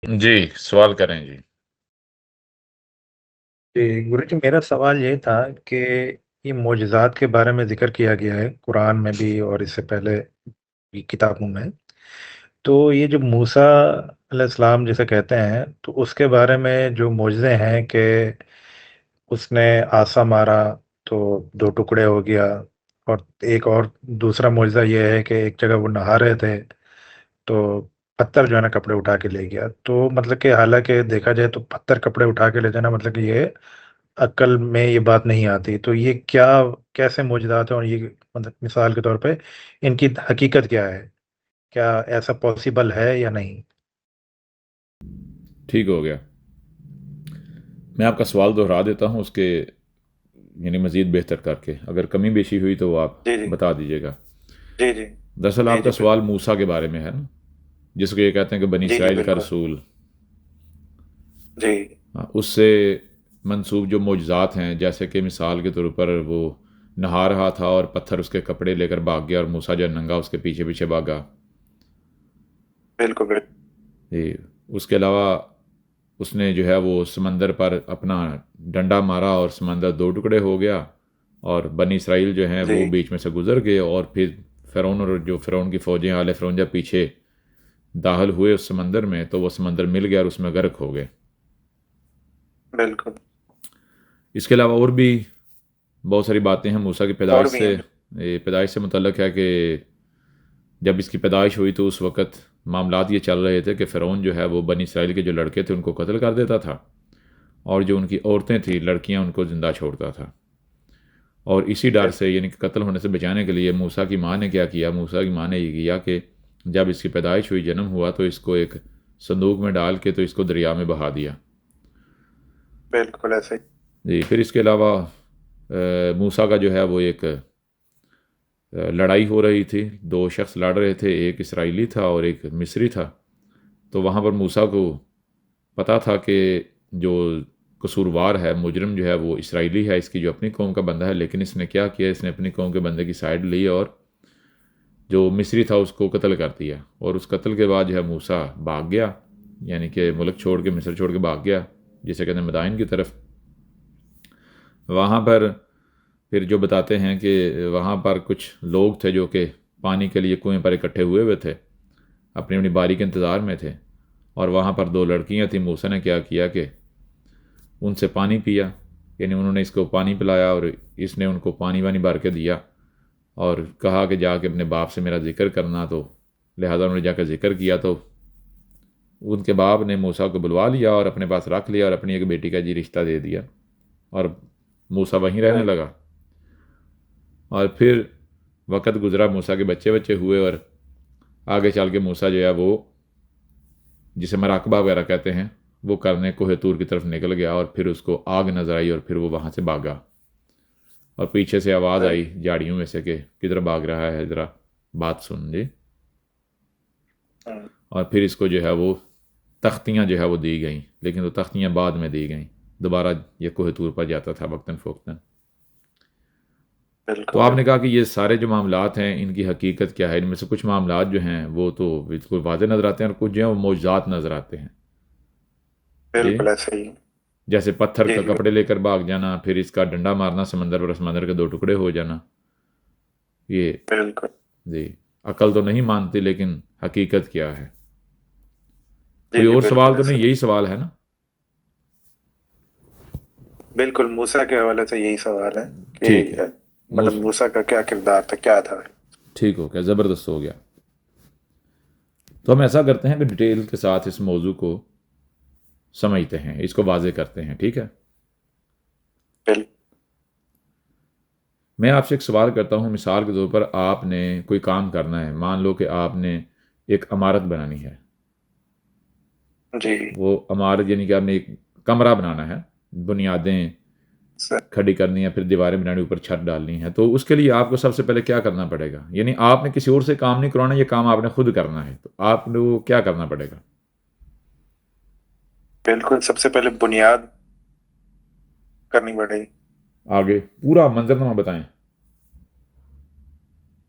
जी, सवाल करें जी। जी, गुरुजी मेरा सवाल ये था कि ये मोजज़ात के बारे में ज़िक्र किया गया है कुरान में भी और इससे पहले की किताबों में। तो ये जो मूसा अलैहिस्सलाम जिसे कहते हैं, तो उसके बारे में जो मोजज़े हैं कि उसने आसा मारा तो 2 टुकड़े हो गया और एक और दूसरा मोजज़ा ये है कि एक जगह वो नहा रहे थे, तो पत्थर जो है ना कपड़े उठा के ले गया। तो मतलब कि हालाँकि देखा जाए तो पत्थर कपड़े उठा के ले जाना मतलब कि ये अक्ल में ये बात नहीं आती, तो ये क्या कैसे मोजज़ात हैं और ये मतलब मिसाल के तौर पे इनकी हकीकत क्या है? क्या ऐसा पॉसिबल है या नहीं? ठीक हो गया। मैं आपका सवाल दोहरा देता हूँ उसके यानी मज़ीद बेहतर करके। अगर कमी बेशी हुई तो वो आप जी, जी। बता दीजिएगा। जी, जी। दरअसल जी, आपका जी, सवाल बिल्कुल। मूसा के बारे में है ना? जिसको ये कहते हैं कि बनी जी, जी, इसराइल का बिल्कुल। रसूल। जी, हाँ, उससे मंसूब जो मोजज़ात हैं, जैसे कि मिसाल के तौर पर वो नहा रहा था और पत्थर उसके कपड़े लेकर भाग गया और मूसा जो है नंगा उसके पीछे-पीछे भागा। बिल्कुल, जी, उसके अलावा उसने जो है वो समंदर पर अपना डंडा मारा और समंदर 2 टुकड़े हो गया और बनी इसराइल जो हैं वो जी, बीच में से गुज़र गए और फिर फ़िरौन और जो फ़िरौन की फ़ौजें आले फ़िरौन जब पीछे दाखिल हुए उस समंदर में तो वो समंदर मिल गया और उसमें गर्क हो गए। बिल्कुल। इसके अलावा और भी बहुत सारी बातें हैं मूसा की और पैदाइश भी से। हैं। ये पैदाइश से मुतल्लक है कि जब इसकी पैदाइश हुई तो उस वक़्त मामलात ये चल रहे थे कि फ़िरौन जो है वो बनी इसराइल के जो लड़के थे उनको कत्ल कर देता था और जो उनकी औरतें थीं, लड़कियाँ उनको ज़िंदा छोड़ता था। और इसी डर बिल से यानी कि कत्ल होने से बचाने के लिए मूसा की माँ ने क्या किया, मूसा की माँ ने ये किया कि जब इसकी पैदाइश हुई, जन्म हुआ तो इसको एक संदूक में डाल के तो इसको दरिया में बहा दिया। बिल्कुल ऐसे ही। जी, फिर इसके अलावा मूसा का जो है वो एक लड़ाई हो रही थी, 2 शख्स लड़ रहे थे, एक इसराइली था और एक मिस्री था। तो वहाँ पर मूसा को पता था कि जो कसूरवार है, मुजरिम जो है वो इसराइली है, इसकी जो अपनी कौम का बंदा है, लेकिन इसने क्या किया, इसने अपनी कौम के बंदे की साइड ली और जो मिस्री था उसको कत्ल कर दिया और उस कत्ल के बाद जो है मूसा भाग गया, यानी कि मुल्क छोड़ के, मिस्र छोड़ के भाग गया, जिसे कहते हैं मदाइन की तरफ। वहाँ पर फिर जो बताते हैं कि वहाँ पर कुछ लोग थे जो कि पानी के लिए कुएं पर इकट्ठे हुए हुए थे, अपनी अपनी बारी के इंतज़ार में थे और वहाँ पर 2 लड़कियाँ थीं। मूसा ने क्या किया कि उनसे पानी पिया, यानी उन्होंने इसको पानी पिलाया और इसने उनको पानी वानी भर के दिया और कहा कि जाके अपने बाप से मेरा ज़िक्र करना। तो लिहाजा उन्होंने जाकर ज़िक्र किया तो उनके बाप ने मूसा को बुलवा लिया और अपने पास रख लिया और अपनी एक बेटी का जी रिश्ता दे दिया और मूसा वहीं रहने बिल लगा। और फिर वक़्त गुज़रा, मूसा के बच्चे-वच्चे हुए और आगे चल के मूसा जो है वो जिसे मराकबा वगैरह कहते हैं, वो करने कोहे तूर की तरफ निकल गया और फिर उसको आग नज़र आई और फिर वो वहाँ से भागा और पीछे से आवाज़ बिल आई झाड़ियों में से कि किधर भाग रहा है, ज़रा बात सुन जी। हुँ। और फिर इसको जो है वो तख्तियाँ जो है वो दी गईं, लेकिन वो तख्तियाँ बाद में दी गईं। दोबारा ये कोहे तूर पर जाता था वक़्तन-फ़वक़्तन। तो बिल्कुल, आपने बिल्कुल। कहा कि ये सारे जो मामलात हैं, इनकी हकीकत क्या है? इनमें से कुछ मामलात जो हैं, वो तो बिल्कुल वाज़ेह नज़र आते हैं और कुछ जो हैं, वो मौजज़ात नज़र आते हैं। जी, बिल्कुल ऐसे ही। जैसे पत्थर जी, का जी, कपड़े लेकर भाग जाना, फिर इसका डंडा मारना समंदर पर, समंदर के 2 टुकड़े हो जाना। ये बिल्कुल। जी, अकल तो नहीं मानती लेकिन हकीकत क्या है? जी, कोई जी, और सवाल बिल्कुल तो ऐसे नहीं, ही। यही सवाल है ना? बिल्कुल, मूसा के हवाले से यही सवाल है ठीक कि है। मतलब मूस मूसा का क्या किरदार था, क्या था? ठीक हो गया, ज़बरदस्त हो गया। तो हम ऐसा करते हैं कि डिटेल के साथ इस मौजू को समझते हैं, इसको वाज़ेह करते हैं, ठीक है? बिल मैं आपसे एक सवाल करता हूँ, मिसाल के तौर पर आपने कोई काम करना है, मान लो कि आपने एक इमारत बनानी है। जी, वो इमारत यानी कि आपने एक कमरा बनाना है, बुनियादें सर खड़ी करनी है, फिर दीवारें बनानी, ऊपर छत डालनी है। तो उसके लिए आपको सबसे पहले क्या करना पड़ेगा? यानी आपने किसी और से काम नहीं करवाना, ये काम आपने खुद करना है। तो आपने वो क्या करना पड़ेगा? बिल्कुल, सबसे पहले बुनियाद करनी पड़ेगी। आगे पूरा मंजरनामा बताएँ।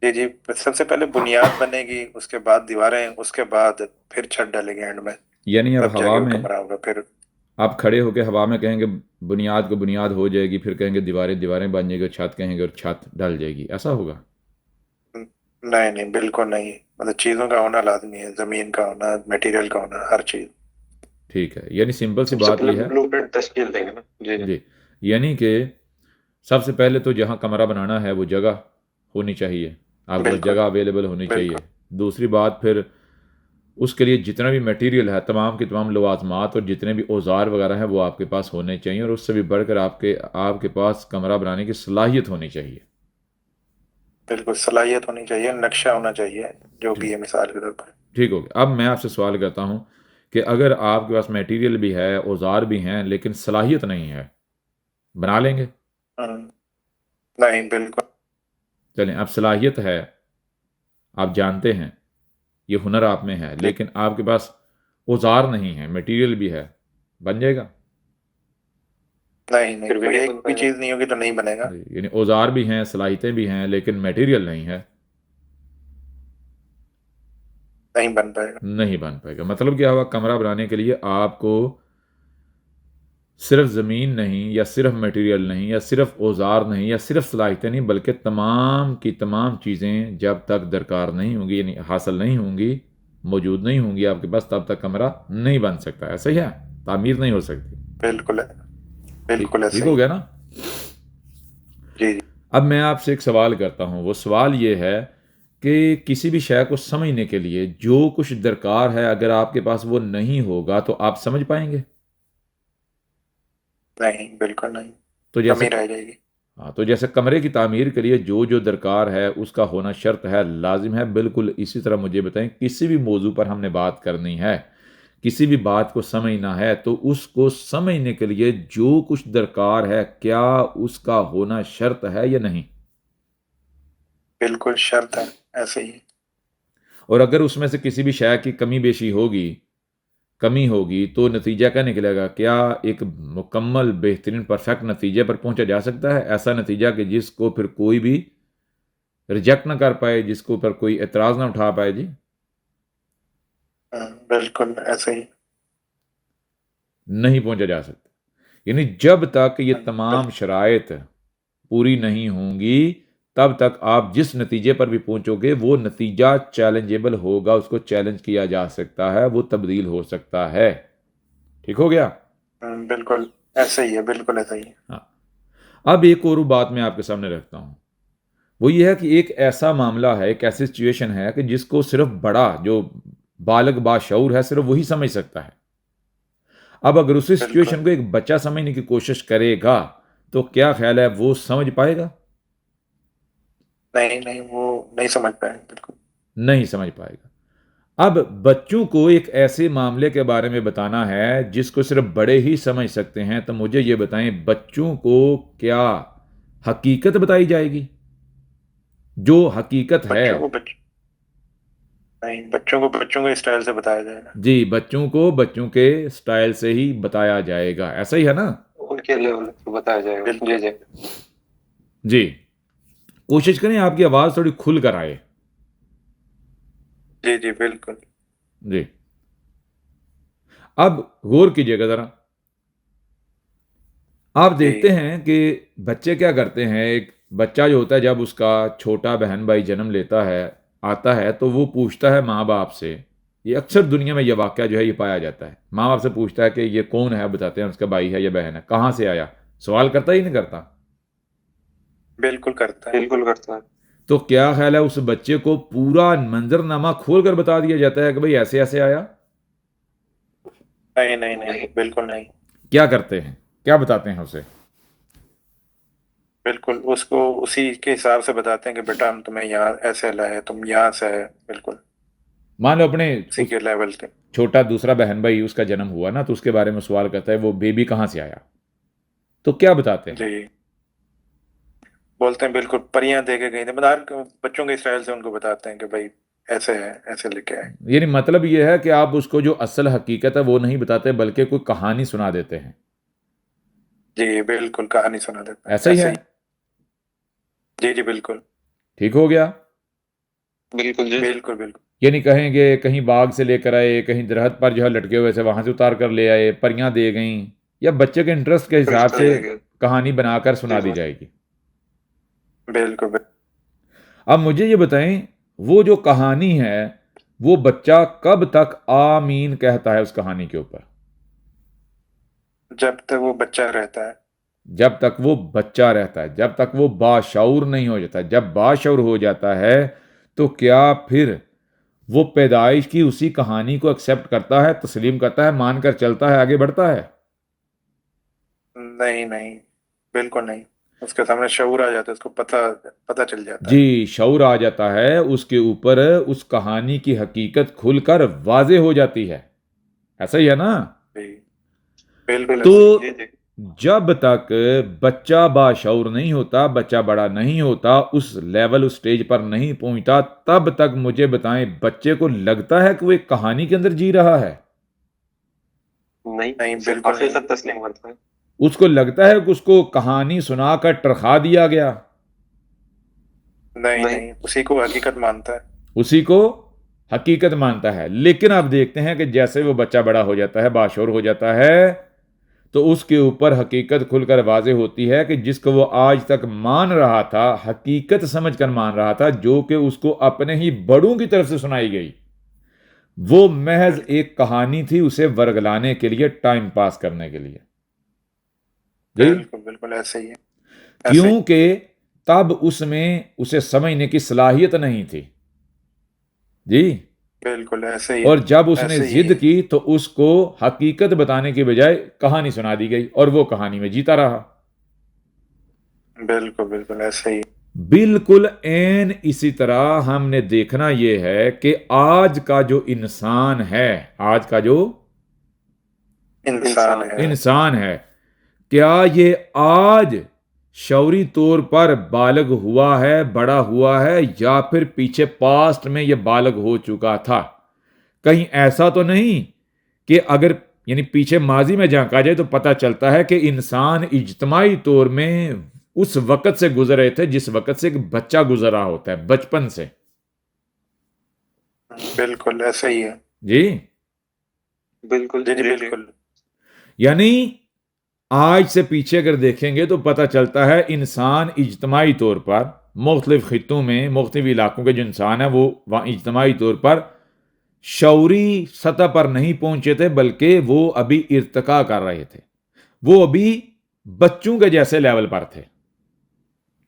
जी, जी, सबसे पहले बुनियाद बनेगी, उसके बाद दीवारें, उसके बाद फिर छत डलेगी एंड में। यानी अब तब हवा जाके वो में कमरा होगा फिर। आप खड़े होकर हवा में कहेंगे बुनियाद को बुनियाद हो जाएगी, फिर कहेंगे दीवारें दीवारें बन जाएगी, और छत कहेंगे और छत ढल जाएगी, ऐसा होगा? नहीं नहीं, बिल्कुल नहीं। मतलब चीजों का होना लाजमी है, जमीन का होना, मटेरियल का होना, हर चीज। ठीक है, यानी सिंपल सी सबसे बात पहले यह है। ब्लूप्रिंट तश्कील देंगे ना जी जी। जी, यानी कि सबसे पहले तो जहाँ कमरा बनाना है वो जगह होनी चाहिए, आपके पास बिल्कुल जगह अवेलेबल होनी बिल्कुल। चाहिए। दूसरी बात, फिर उसके लिए जितना भी मटेरियल है, तमाम के तमाम लवाजमात और जितने भी औजार वगैरह हैं वो आपके पास होने चाहिए, और उससे भी बढ़कर आपके आपके पास कमरा बनाने की सलाहियत होनी चाहिए। बिल्कुल सलाहियत होनी चाहिए, नक्शा होना चाहिए, जो भी ठीक, है मिसाल के तौर पर। ठीक हो गया। अब मैं आपसे सवाल करता हूँ कि अगर आपके पास मटेरियल भी है, औजार भी हैं, लेकिन सलाहियत नहीं है, बना लेंगे? हम्म, नहीं बिल्कुल। चलें, अब सलाहियत है, आप जानते हैं, ये हुनर आप में है, जी, लेकिन आपके पास औजार नहीं है, मटेरियल भी है, बन जाएगा? नहीं नहीं, फिर भी कोई नहीं एक बन भी पाएगा। चीज नहीं होगी तो नहीं बनेगा। यानी औजार भी हैं, सलाहियतें भी हैं, लेकिन मटेरियल नहीं है, नहीं बन पाएगा। नहीं बन पाएगा। मतलब क्या हुआ, कमरा बनाने के लिए आपको सिर्फ ज़मीन नहीं, या सिर्फ मटेरियल नहीं, या सिर्फ औजार नहीं, या सिर्फ सलाहियतें नहीं, बल्कि तमाम की तमाम चीज़ें जब तक दरकार नहीं होंगी, यानी हासिल नहीं होंगी, मौजूद नहीं होंगी आपके पास, तब तक कमरा नहीं बन सकता। ऐसा ही है, तामीर नहीं हो सकती। बिल्कुल है, ठीक, बिल्कुल ठीक ऐसे हो ही। गया ना? जी जी। अब मैं आपसे एक सवाल करता हूँ, वो सवाल ये है कि किसी भी शय को समझने के लिए जो कुछ दरकार है, अगर आपके पास वो नहीं होगा तो आप समझ पाएंगे? नहीं बिल्कुल नहीं, तो कमी जैसे, रह जाएगी। हाँ, तो जैसे कमरे की तामीर के लिए जो जो दरकार है उसका होना शर्त है, लाजिम है, बिल्कुल इसी तरह मुझे बताएं, किसी भी मौजू पर हमने बात करनी है, किसी भी बात को समझना है, तो उसको समझने के लिए जो कुछ दरकार है, क्या उसका होना शर्त है या नहीं? बिल्कुल शर्त है, ऐसे ही। और अगर उसमें से किसी भी शय की कमी बेशी होगी, कमी होगी, तो नतीजा क्या निकलेगा? क्या एक मुकम्मल बेहतरीन परफेक्ट नतीजे पर पहुंचा जा सकता है? ऐसा नतीजा कि जिसको फिर कोई भी रिजेक्ट ना कर पाए, जिसको ऊपर कोई एतराज़ ना उठा पाए जी? बिल्कुल ऐसे ही। नहीं पहुंचा जा सकता। यानी जब तक ये तमाम बिल्कुल। शराइत पूरी नहीं होंगी, तब तक आप जिस नतीजे पर भी पहुंचोगे वो नतीजा चैलेंजेबल होगा, उसको चैलेंज किया जा सकता है, वो तब्दील हो सकता है। ठीक हो गया? बिल्कुल ऐसे ही है, बिल्कुल ऐसे ही है। हाँ। अब एक और बात मैं आपके सामने रखता हूं, वो ये है कि एक ऐसा मामला है, एक ऐसी सिचुएशन है कि जिसको सिर्फ बड़ा जो बालग बाशऊर है, सिर्फ वही समझ सकता है। अब अगर उसी बिल्कुल। सिचुएशन को एक बच्चा समझने की कोशिश करेगा, तो क्या ख्याल है, वो समझ पाएगा? नहीं नहीं, वो नहीं समझ पाएंगे बिल्कुल। नहीं समझ पाएगा। अब बच्चों को एक ऐसे मामले के बारे में बताना है जिसको सिर्फ बड़े ही समझ सकते हैं, तो मुझे ये बताएं, बच्चों को क्या हकीकत बताई जाएगी? जो हकीकत है। बच्चों को बच नहीं, बच्चों को स्टाइल से बताया जाएगा। जी, बच्चों को बच्चों के स्टाइल से ही बताया जाएगा, ऐसा ही है ना? उनके लेवल पे बताया जाएगा जी बिल्कुल। जी। जी, कोशिश करें आपकी आवाज़ थोड़ी खुल कर आए। जी जी बिल्कुल। जी, अब गौर कीजिएगा ज़रा। आप जी। देखते हैं कि बच्चे क्या करते हैं, एक बच्चा जो होता है, जब उसका छोटा बहन भाई जन्म लेता है, आता है, तो वो पूछता है माँ बाप से, ये अक्सर दुनिया में ये वाक़या जो है ये पाया जाता है, माँ बाप से पूछता है कि ये कौन है, बताते हैं उसका भाई है या बहन है, कहाँ से आया, सवाल करता ही नहीं करता? बिल्कुल करता है। बिल्कुल करता है। तो क्या ख्याल है, उस बच्चे को पूरा मंजरनामा खोल कर बता दिया जाता है कि भाई ऐसे ऐसे आया? नहीं नहीं नहीं, नहीं। बिल्कुल नहीं। क्या करते हैं, क्या बताते हैं उसे? बिल्कुल उसको उसी के हिसाब से बताते हैं कि बेटा हम तुम्हें यहाँ ऐसे लाए, तुम यहाँ से आए, बिल्कुल मान लो अपने उसी उस के लेवल पे। छोटा दूसरा बहन भाई उसका जन्म हुआ ना, तो उसके बारे में सवाल करता है, वो बेबी कहाँ से आया, तो क्या बताते हैं? जी, बोलते हैं बिल्कुल परियां दे के गई थी, मतलब हर बच्चों के स्टाइल से उनको बताते हैं कि भाई ऐसे है, ऐसे लेके आए। यानी मतलब ये है कि आप उसको जो असल हकीकत है वो नहीं बताते, बल्कि कोई कहानी सुना देते हैं, जी बिल्कुल, कहानी सुना देता ऐसा है ही है? ऐसे ही। जी जी बिल्कुल। ठीक हो गया? बिल्कुल जी। बिल्कुल बिल्कुल। यानी कहेंगे कहीं बाग से लेकर आए, कहीं दरख्त पर जो है लटके हुए थे वहां से उतार कर ले आए, परियां दे गईं, या बच्चे के इंटरेस्ट के हिसाब बिल्कुल से बिल्कुल कहानी बनाकर सुना दी बिल्कुल जाएगी। बिल्कुल अब मुझे ये बताएं, वो जो कहानी है वो बच्चा कब तक आमीन कहता है उस कहानी के ऊपर? जब तक वो बच्चा रहता है। जब तक वो बच्चा रहता है, जब तक वो बाशऊर नहीं हो जाता। जब बाशऊर हो जाता है तो क्या फिर वो पैदाइश की उसी कहानी को एक्सेप्ट करता है, तस्लीम करता है, मानकर चलता है, आगे बढ़ता है? नहीं नहीं, बिल्कुल नहीं। उसके सामने शऊर आ जाता है, उसको पता पता चल जाता है। जी, शऊर आ जाता है, उसके ऊपर उस कहानी की हकीकत खुलकर वाजे हो जाती है। ऐसा ही है ना? जी, बिल्कुल तो ऐसे ही। जी जी जब तक बच्चा बाशऊर नहीं होता, बच्चा बड़ा नहीं होता, उस लेवल उस स्टेज पर नहीं पहुंचता, तब तक मुझे बताएं, बच्चे को लगता है कि वो एक कहानी के अंदर जी रहा है? नहीं नहीं, सिर्फ बिल्कुल काफी नहीं। सब तस्लीम करता है। उसको लगता है कि उसको कहानी सुनाकर टरखा दिया गया? नहीं नहीं नहीं, उसी को हकीकत मानता है। उसी को हकीकत मानता है। लेकिन आप देखते हैं कि जैसे वो बच्चा बड़ा हो जाता है, बाशऊर हो जाता है, तो उसके ऊपर हकीकत खुलकर वाज़ेह होती है कि जिसको वो आज तक मान रहा था, हकीकत समझकर मान रहा था, जो कि उसको अपने ही बड़ों की तरफ से सुनाई गई, वो महज एक कहानी थी उसे वर्गलाने के लिए, टाइम पास करने के लिए। जी, बिल्कुल बिल्कुल ऐसे ही है। ऐसे ही। क्योंकि तब उसमें उसे समझने की सलाहियत नहीं थी। जी, बिल्कुल ऐसे ही है। और जब उसने ऐसे ही जिद है। की तो उसको हकीकत बताने की बजाय कहानी सुना दी गई, और वो कहानी में जीता रहा। बिल्कुल बिल्कुल ऐसे ही। बिल्कुल एन इसी तरह हमने देखना यह है कि आज का जो इंसान है, आज का जो इंसान है। इंसान है, क्या ये आज शौरी तौर पर बालग हुआ है, बड़ा हुआ है, या फिर पीछे पास्ट में ये बालग हो चुका था? कहीं ऐसा तो नहीं कि अगर यानी पीछे माजी में झांका जाए तो पता चलता है कि इंसान इज्तमाही तौर में उस वक़्त से गुजर रहे थे जिस वक़्त से एक बच्चा गुजर रहा होता है, बचपन से। बिल्कुल ऐसे ही है। जी, बिल्कुल जी जी जी जी बिल्कुल। यानी आज से पीछे अगर देखेंगे तो पता चलता है इंसान इज्तमाही तौर पर मुख्तलिफ खित्तों में, मुख्तलिफ इलाकों के जो इंसान है वो वहाँ इज्तमाही तौर पर शौरी सतह पर नहीं पहुंचे थे, बल्कि वो अभी इर्तका कर रहे थे, वो अभी बच्चों के जैसे लेवल पर थे।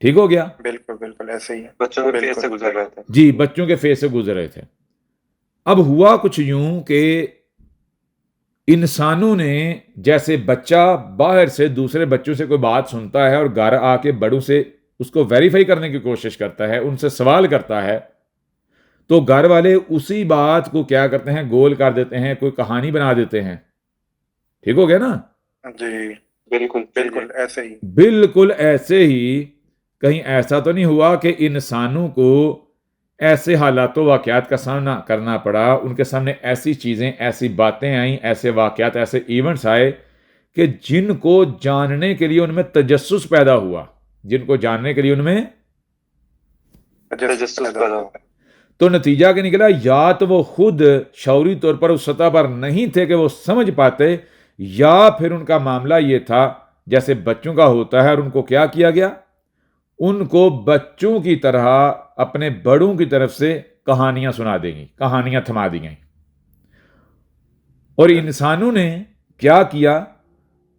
ठीक हो गया? बिल्कुल बिल्कुल ऐसे ही है। बच्चों के फेस बिल्कुल से गुजर रहे थे। जी, बच्चों के फेस से गुजर रहे थे। अब हुआ कुछ यूं कि इंसानों ने, जैसे बच्चा बाहर से दूसरे बच्चों से कोई बात सुनता है और घर आके बड़ों से उसको वेरीफाई करने की कोशिश करता है, उनसे सवाल करता है, तो घर वाले उसी बात को क्या करते हैं, गोल कर देते हैं, कोई कहानी बना देते हैं। ठीक हो गया ना? जी बिल्कुल जी जी बिल्कुल ऐसे ही। बिल्कुल ऐसे ही कहीं ऐसा तो नहीं हुआ कि इंसानों को ऐसे हालातों वाकयात का सामना करना पड़ा, उनके सामने ऐसी चीज़ें, ऐसी बातें आई, ऐसे वाकयात, ऐसे इवेंट्स आए कि जिनको जानने के लिए उनमें तजस्सुस पैदा हुआ, जिनको जानने के लिए उनमें, तजस्सुस पैदा होता है। तो नतीजा क्या निकला, या तो वो खुद शौरी तौर पर उस सतह पर नहीं थे कि वो समझ पाते, या फिर उनका मामला ये था जैसे बच्चों का होता है, और उनको क्या किया गया, उनको बच्चों की तरह अपने बड़ों की तरफ से कहानियां सुना देंगी, कहानियां थमा दी गई। और इंसानों ने क्या किया,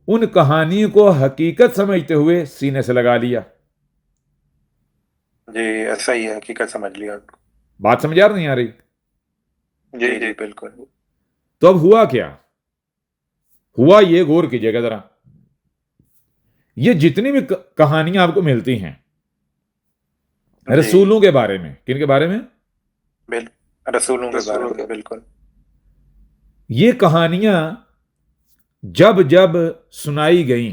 उन कहानियों को हकीकत समझते हुए सीने से लगा लिया। जी ऐसा ही है, हकीकत समझ लिया। बात समझ आ रही नहीं आ रही? जी जी जी जी बिल्कुल। तो अब हुआ क्या, हुआ ये, गौर कीजिएगा जरा। ये जितनी भी कहानियां आपको मिलती हैं जी रसूलों के बारे में, किनके बारे में, बिल रसूलों के बारे रसूलों में। के। बिल्कुल। ये कहानियां जब जब सुनाई गई,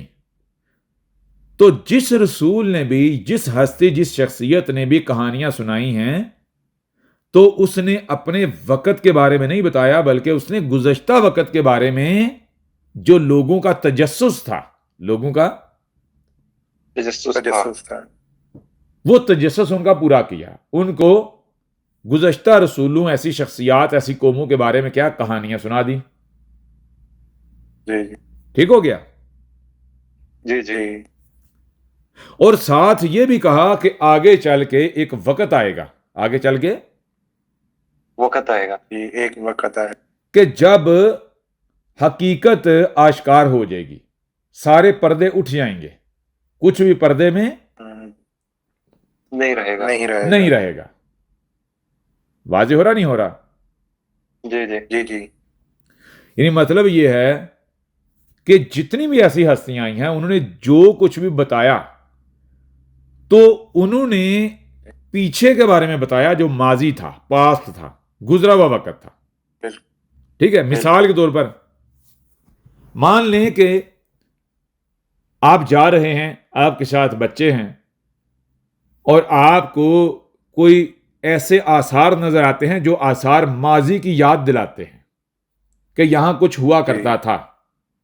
तो जिस रसूल ने भी, जिस हस्ती, जिस शख्सियत ने भी कहानियां सुनाई हैं, तो उसने अपने वक़्त के बारे में नहीं बताया, बल्कि उसने गुज़श्ता वक़्त के बारे में जो लोगों का तजस्सुस था, लोगों का तजस्सुस था। तजस्सुस था। वो तजस्सुस उनका पूरा किया, उनको गुज़श्ता रसूलों, ऐसी शख्सियात, ऐसी कौमों के बारे में क्या कहानियां सुना दी। जी जी ठीक हो गया। जी जी और साथ ये भी कहा कि आगे चल के एक वक्त आएगा, आगे चल के वक्त आएगा, ये एक वक्त आए। कि जब हकीकत आश्कार हो जाएगी, सारे पर्दे उठ जाएंगे, कुछ भी पर्दे में नहीं रहेगा, नहीं रहेगा, नहीं रहेगा। वाज़ेह हो रहा, नहीं हो रहा? जी जी जी जी यानी मतलब ये है कि जितनी भी ऐसी हस्तियां आई हैं, उन्होंने जो कुछ भी बताया तो उन्होंने पीछे के बारे में बताया, जो माजी था, पास्ट था, गुजरा हुआ वक्त था। बिल्कुल। ठीक है, मिसाल के तौर पर मान लें कि आप जा रहे हैं, आपके साथ बच्चे हैं और आपको कोई ऐसे आसार नजर आते हैं जो आसार माजी की याद दिलाते हैं कि यहां कुछ हुआ करता था,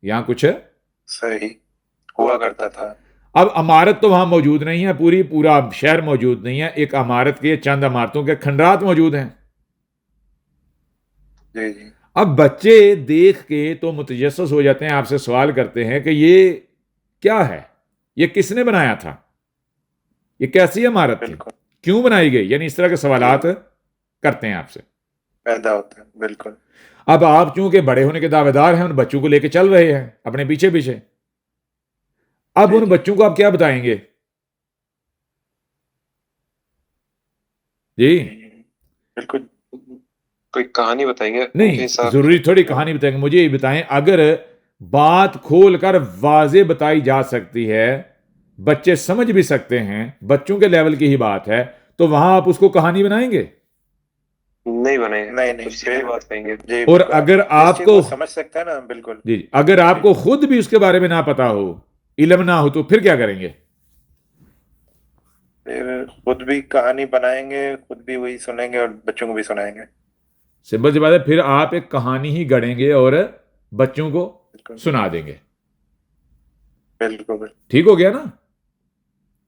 यहां कुछ सही हुआ करता था। अब इमारत तो वहां मौजूद नहीं है, पूरा शहर मौजूद नहीं है, एक इमारत के, चंद इमारतों के खंडरात मौजूद हैं। जी जी अब बच्चे देख के तो मुतजस्सिस हो जाते हैं, आपसे सवाल करते हैं कि ये क्या है, ये किसने बनाया था, ये कैसी इमारत थी, बिल्कुल क्यों बनाई गई, यानी इस तरह के सवालात करते हैं आपसे। पैदा होता है। बिल्कुल। अब आप चूंकि बड़े होने के दावेदार हैं, उन बच्चों को लेकर चल रहे हैं अपने पीछे पीछे। अब जी उन जी बच्चों को आप क्या बताएंगे? जी बिल्कुल, कोई कहानी बताएंगे उनके नहीं, हिसाब जरूरी थोड़ी कहानी बताएंगे, मुझे ये बताएं, अगर बात खोलकर वाजे बताई जा सकती है, बच्चे समझ भी सकते हैं, बच्चों के लेवल की ही बात है, तो वहां आप उसको कहानी बनाएंगे? नहीं बनाएंगे, नहीं नहीं, सीधी बात कहेंगे जी। और बिल्कुल, अगर जिस चीज आपको को समझ सकता है ना, बिल्कुल जी, अगर आपको खुद भी उसके बारे में ना पता हो, इल्म ना हो, तो फिर क्या करेंगे? फिर खुद भी कहानी बनाएंगे, खुद भी वही सुनेंगे और बच्चों को भी सुनाएंगे। सिंपल सी बात है, फिर आप एक कहानी ही गढ़ेंगे और बच्चों को बिल्कुल सुना देंगे। बिल्कुल ठीक हो गया ना?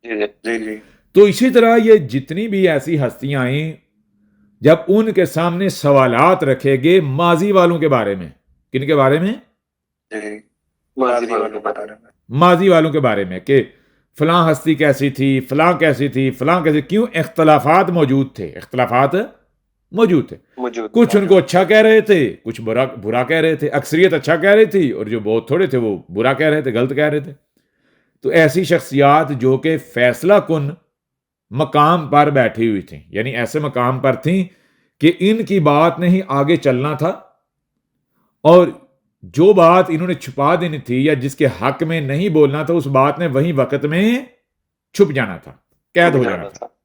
जी जी जी जी तो इसी तरह ये जितनी भी ऐसी हस्तियां आई, जब उनके सामने सवालात रखे गए माजी वालों के बारे में, किनके बारे में? जी माजी वालों के बारे में, माजी वालों के बारे में, कि फलां हस्ती कैसी थी, फलां कैसी थी, फलां कैसी, क्यों इख्तलाफात मौजूद थे, इख्तलाफात मौजूद थे। मौजूद कुछ उनको अच्छा कह रहे थे, कुछ बुरा बुरा कह रहे थे, अक्सरियत अच्छा कह रही थी और जो बहुत थोड़े थे वो बुरा कह रहे थे, गलत कह रहे थे। तो ऐसी शख्सियात जो कि फैसला कुन मकाम पर बैठी हुई थी, यानी ऐसे मकाम पर थी कि इनकी बात ने ही आगे चलना था, और जो बात इन्होंने छुपा देनी थी या जिसके हक में नहीं बोलना था, उस बात ने वही वक्त में छुप जाना था, कैद हो जाना था।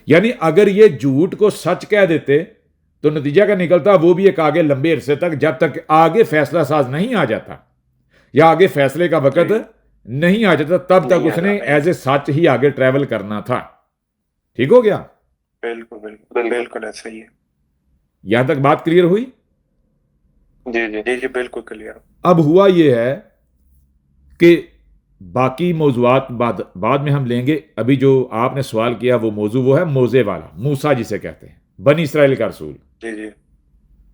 यानी अगर ये झूठ को सच कह देते तो नतीजा क्या निकलता, वो भी एक आगे लंबे अरसे तक, जब तक आगे फैसला साज नहीं आ जाता या आगे फैसले का वक्त नहीं आ जाता, तब तक उसने एज ए सच ही आगे ट्रैवल करना था। ठीक हो गया? बिल्कुल बिल्कुल बिल्कुल ऐसा ही है। यहां तक बात क्लियर हुई? जी जी जी जी बिल्कुल क्लियर। अब हुआ यह है कि बाकी मौजूआत बाद में हम लेंगे। अभी जो आपने सवाल किया वो मौजू वो है मोजे वाला, मूसा जिसे कहते हैं, बनी इसराइल का रसूल। जी जी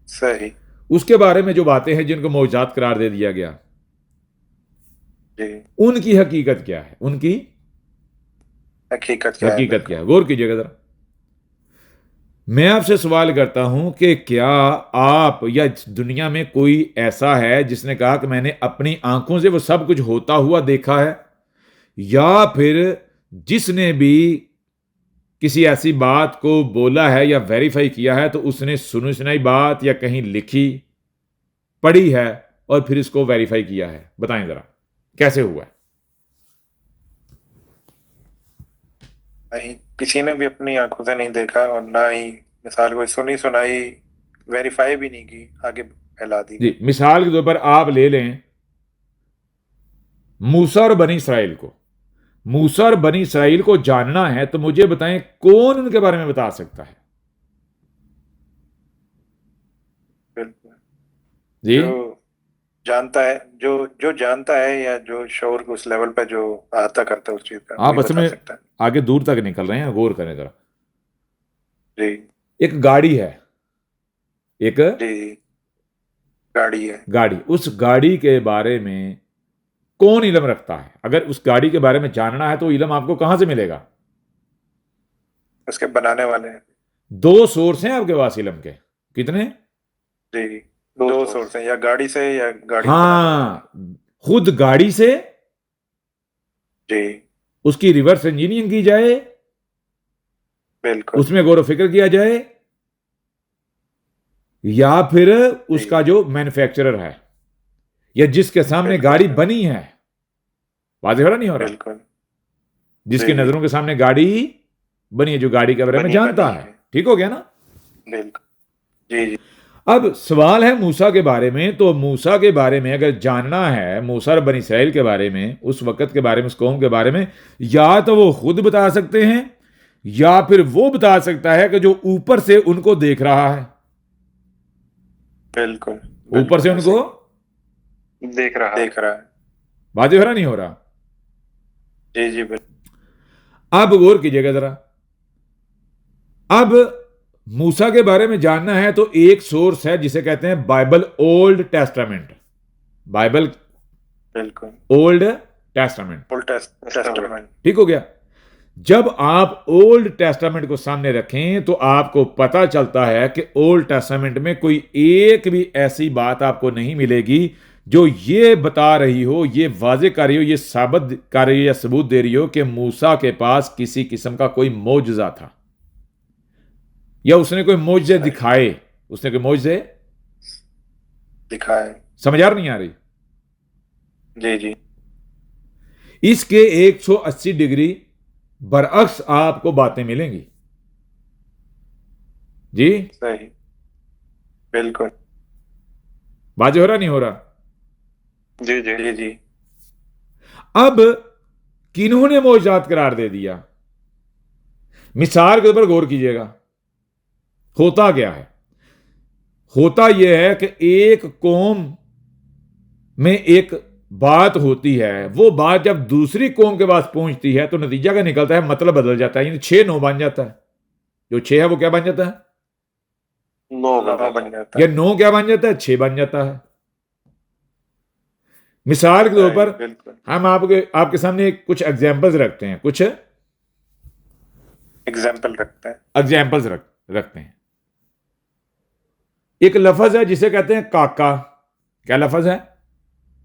सही। उसके बारे में जो बातें हैं जिनको मौजूदात करार दे दिया गया, जी उनकी हकीकत क्या है, उनकी हकीकत क्या है? हकीकत क्या है, गौर कीजिएगा जरा। मैं आपसे सवाल करता हूं कि क्या आप या इस दुनिया में कोई ऐसा है जिसने कहा कि मैंने अपनी आंखों से वो सब कुछ होता हुआ देखा है, या फिर जिसने भी किसी ऐसी बात को बोला है या वेरीफाई किया है तो उसने सुनी सुनाई बात या कहीं लिखी पढ़ी है और फिर इसको वेरीफाई किया है? बताएं जरा कैसे हुआ है? नहीं, किसी ने भी अपनी आंखों से नहीं देखा और ना ही मिसाल कोई सुनी सुनाई वेरीफाई भी नहीं की, आगे फैला दी। जी, मिसाल के तौर पर आप ले लें मूसा और बनी इसराइल को। मूसा और बनी इसराइल को जानना है तो मुझे बताएं कौन उनके बारे में बता सकता है? बिल्कुल। जी, जो जानता है, जो जो जानता है या जो शोर उस लेवल पे जो आता करता है उस चीज का, आप वही असल बता में सकता है। आगे दूर तक निकल रहे हैं, गौर करें जरा। जी एक गाड़ी है, एक जी जी गाड़ी है। गाड़ी, उस गाड़ी के बारे में कौन इल्म रखता है? अगर उस गाड़ी के बारे में जानना है तो इल्म आपको कहां से मिलेगा? उसके बनाने वाले हैं। दो सोर्स हैं आपके पास इल्म के। कितने? जी दो सोर्स हैं, या गाड़ी से या गाड़ी को बनाने वाले। हाँ, खुद गाड़ी से जी उसकी रिवर्स इंजीनियरिंग की जाए, बिल्कुल। उसमें गौर फिक्र किया जाए, या फिर जी उसका जो मैन्युफैक्चरर है या जिसके सामने बिल्कुल गाड़ी सर, बनी है, वाज़ेह हो रहा नहीं हो रहा? बिल्कुल। जिसकी जी जी नजरों के सामने गाड़ी बनी है, जो गाड़ी के बारे में जानता बनी है। है। ठीक हो गया ना? बिल्कुल। जी जी अब सवाल है मूसा के बारे में। तो मूसा के बारे में अगर जानना है, मूसा और बनी इसराइल के बारे में, उस वक़्त के बारे में, उस कौम के बारे में, या तो वो खुद बता सकते हैं या फिर वो बता सकता है कि जो ऊपर से उनको देख रहा है, बिल्कुल ऊपर से बिल्कुल उनको ऐसे ही देख रहा है। वाज़ेह हो रहा नहीं हो रहा? जी जी बिल्कुल। अब गौर कीजिएगा जरा। अब मूसा के बारे में जानना है तो एक सोर्स है जिसे कहते हैं बाइबल ओल्ड टेस्टामेंट। बाइबल बिल्कुल ओल्ड टेस्टामेंट। Old testament. ठीक हो गया? जब आप ओल्ड टेस्टामेंट को सामने रखें तो आपको पता चलता है कि ओल्ड टेस्टामेंट में कोई एक भी ऐसी बात आपको नहीं मिलेगी जो ये बता रही हो, ये वाजे कर रही हो, ये साबित कर रही हो या सबूत दे रही हो कि मूसा के पास किसी किस्म का कोई मौजज़ा था या उसने कोई मौजज़े दिखाए। उसने कोई मौजज़े दिखाए। समझ आ नहीं आ रही? जी जी इसके 180 डिग्री बरअक्स आपको बातें मिलेंगी। जी, सही बिल्कुल। बाजे हो रहा नहीं हो रहा? जी जी जी जी अब किन्होंने मौजूदात करार दे दिया? मिसाल के ऊपर गौर कीजिएगा। होता क्या है? होता यह है कि एक कौम में एक बात होती है, वो बात जब दूसरी कौम के पास पहुंचती है तो नतीजा क्या निकलता है? मतलब बदल जाता है, यानी 6-9 बन जाता है। जो 6 है वो क्या बन जाता है? 9 बन जाता या है। 9 क्या बन जाता है? 6 बन जाता है। मिसाल के तौर सही पर बिल्कुल। हम आपके सामने कुछ एग्जाम्पल्स रखते हैं, कुछ एग्जाम्पल रखते हैं। एग्जाम्पल्स रखते हैं। एक लफज है जिसे कहते हैं काका। क्या लफज है?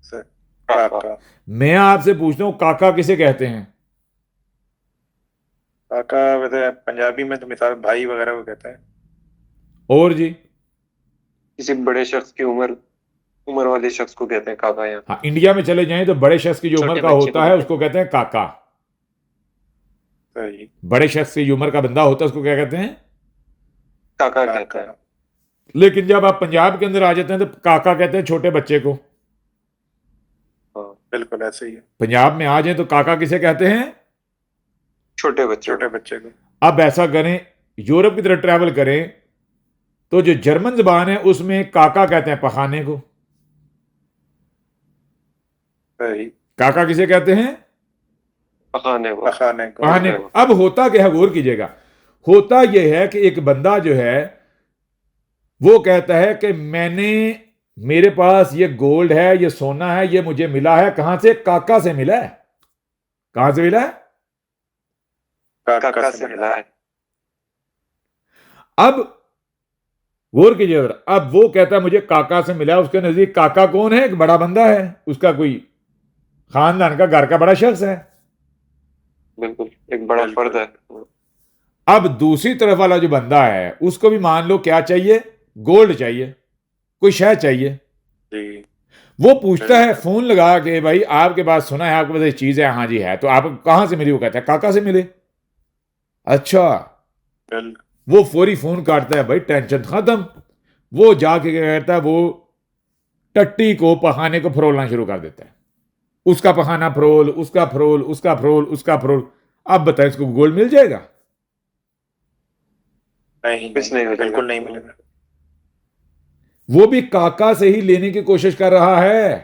सर काका। मैं आपसे पूछता हूं, काका किसे कहते हैं? काका वैसे पंजाबी में तो मिसाल भाई वगैरह को कहते हैं। और जी? किसी बड़े शख्स की उम्र उम्र वाले शख्स को कहते हैं काका। यहाँ हाँ, इंडिया में चले जाएं तो बड़े शख्स की जो उम्र छोटे का बच्चे होता को है कहते उसको कहते हैं काका। सही बड़े शख्स की जो उम्र का बंदा होता है उसको क्या कहते हैं? काका कहते काका। हैं। लेकिन जब आप पंजाब के अंदर आ जाते हैं तो काका कहते हैं छोटे बच्चे को। हाँ, बिल्कुल ऐसे ही है। पंजाब में आ जाए तो काका किसे कहते हैं? छोटे बच्चे छोटे बच्चे को। अब ऐसा करें, यूरोप की तरफ ट्रैवल करें तो जो जर्मन जबान है उसमें काका कहते हैं पखाने को। सही काका किसे कहते हैं? पकाने को। पकाने को। पखाने को। अब होता क्या है, गौर कीजिएगा। होता यह है कि एक बंदा जो है वो कहता है कि मेरे पास ये गोल्ड है, ये सोना है, ये मुझे मिला है। कहां से? काका से मिला है। कहां से मिला है? काका से मिला है। अब गौर कीजिए जरा। अब वो कहता है मुझे काका से मिला है। उसके नजदीक काका कौन है? एक बड़ा बंदा है, उसका कोई खानदान का, घर का बड़ा शख्स है। बिल्कुल एक बड़ा बिल्कुल। फर्द है। अब दूसरी तरफ वाला जो बंदा है उसको भी मान लो क्या चाहिए? गोल्ड चाहिए, कोई शय चाहिए। जी वो पूछता है बिल्कुल। फोन लगा के, भाई आपके पास सुना है आपके पास ये चीज है? हाँ जी है। तो आप कहां से मिली? वो कहता है काका से मिले। अच्छा। बिल्कुल वो फौरी फोन काटता है, भाई टेंशन खत्म। वो जाके क्या कहता है, वो टट्टी को पखाने को फरोलना शुरू कर देता है। उसका पखाना फरोल, उसका फरोल, उसका फरोल, उसका फरोल। अब बताए इसको गोल्ड मिल जाएगा? नहीं कुछ नहीं मिलेगा। बिल्कुल नहीं मिलेगा। वो भी काका से ही लेने की कोशिश कर रहा है।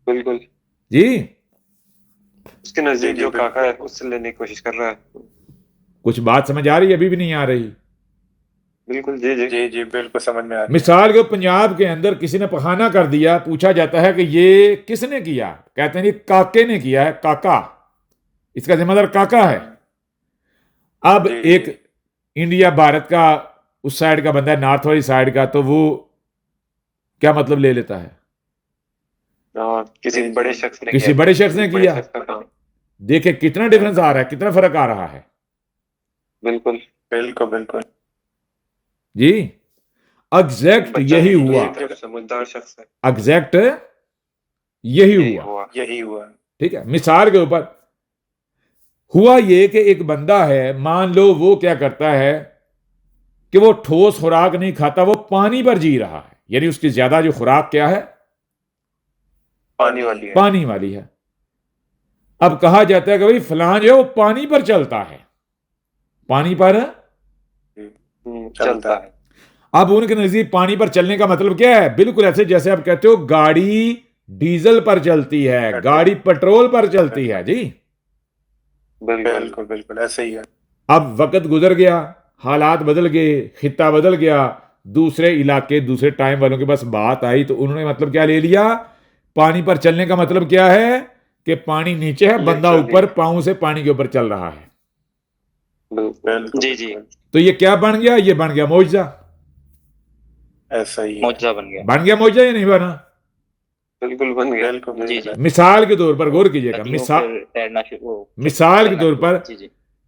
बिल्कुल जी, उसके नजदीक जी, जो बिल्कुल। काका है उससे लेने की कोशिश कर रहा है। कुछ बात समझ आ रही है, अभी भी नहीं आ रही? बिल्कुल, जी जी जी जी बिल्कुल समझ में आ रही है। मिसाल के पंजाब के अंदर किसी ने पखाना कर दिया, पूछा जाता है कि ये किसने किया? कहते हैं ये काके ने किया है, काका, इसका जिम्मेदार काका है। अब जी एक जी इंडिया भारत का उस साइड का बंदा है, नॉर्थ वाली साइड का, तो वो क्या मतलब ले लेता है? और किसी जी बड़े जी शख्स ने किसी किया, बड़े शख्स ने बड़े किया। शख्स का काम। देखे कितना डिफरेंस आ रहा है, कितना फर्क आ रहा है बिल्कुल, बिल्कुल बिल्कुल जी। एग्जैक्ट बच्चा यही नहीं, हुआ, ये समझदार शख्स है। एग्जैक्ट यही यही हुआ। हुआ। यही हुआ। ठीक है, मिसाल के ऊपर हुआ ये कि एक बंदा है, मान लो वो क्या करता है कि वो ठोस खुराक नहीं खाता, वो पानी पर जी रहा है, यानी उसकी ज्यादा जो खुराक क्या है? पानी वाली है। पानी वाली है। अब कहा जाता है कि भाई फलां जो है वो पानी पर चलता है, पानी पर। चलता है। अब उनके नजदीक पानी पर चलने का मतलब क्या है? बिल्कुल ऐसे जैसे आप कहते हो गाड़ी डीजल पर चलती है, गाड़ी पेट्रोल पर चलती है जी। बिल्कुल बिल्कुल बिल्कुल ऐसे ही है। अब वक्त गुजर गया, हालात बदल गए, खित्ता बदल गया, दूसरे इलाके दूसरे टाइम वालों के पास बात आई, तो उन्होंने मतलब क्या ले लिया? पानी पर चलने का मतलब क्या है कि पानी नीचे है, बंदा Literally। ऊपर पांव से पानी के ऊपर चल रहा है। बिल्कुल जी जी बिल्कुल, तो ये क्या बन गया? ये बन गया मौजजा। ऐसा ही है। मौजा बन गया। बन गया मौजजा या नहीं बना? बिल्कुल बन गया। बिल्कुल जी बिल्कुल। मिसाल के तौर पर गौर कीजिएगा, मिसाल के तौर पर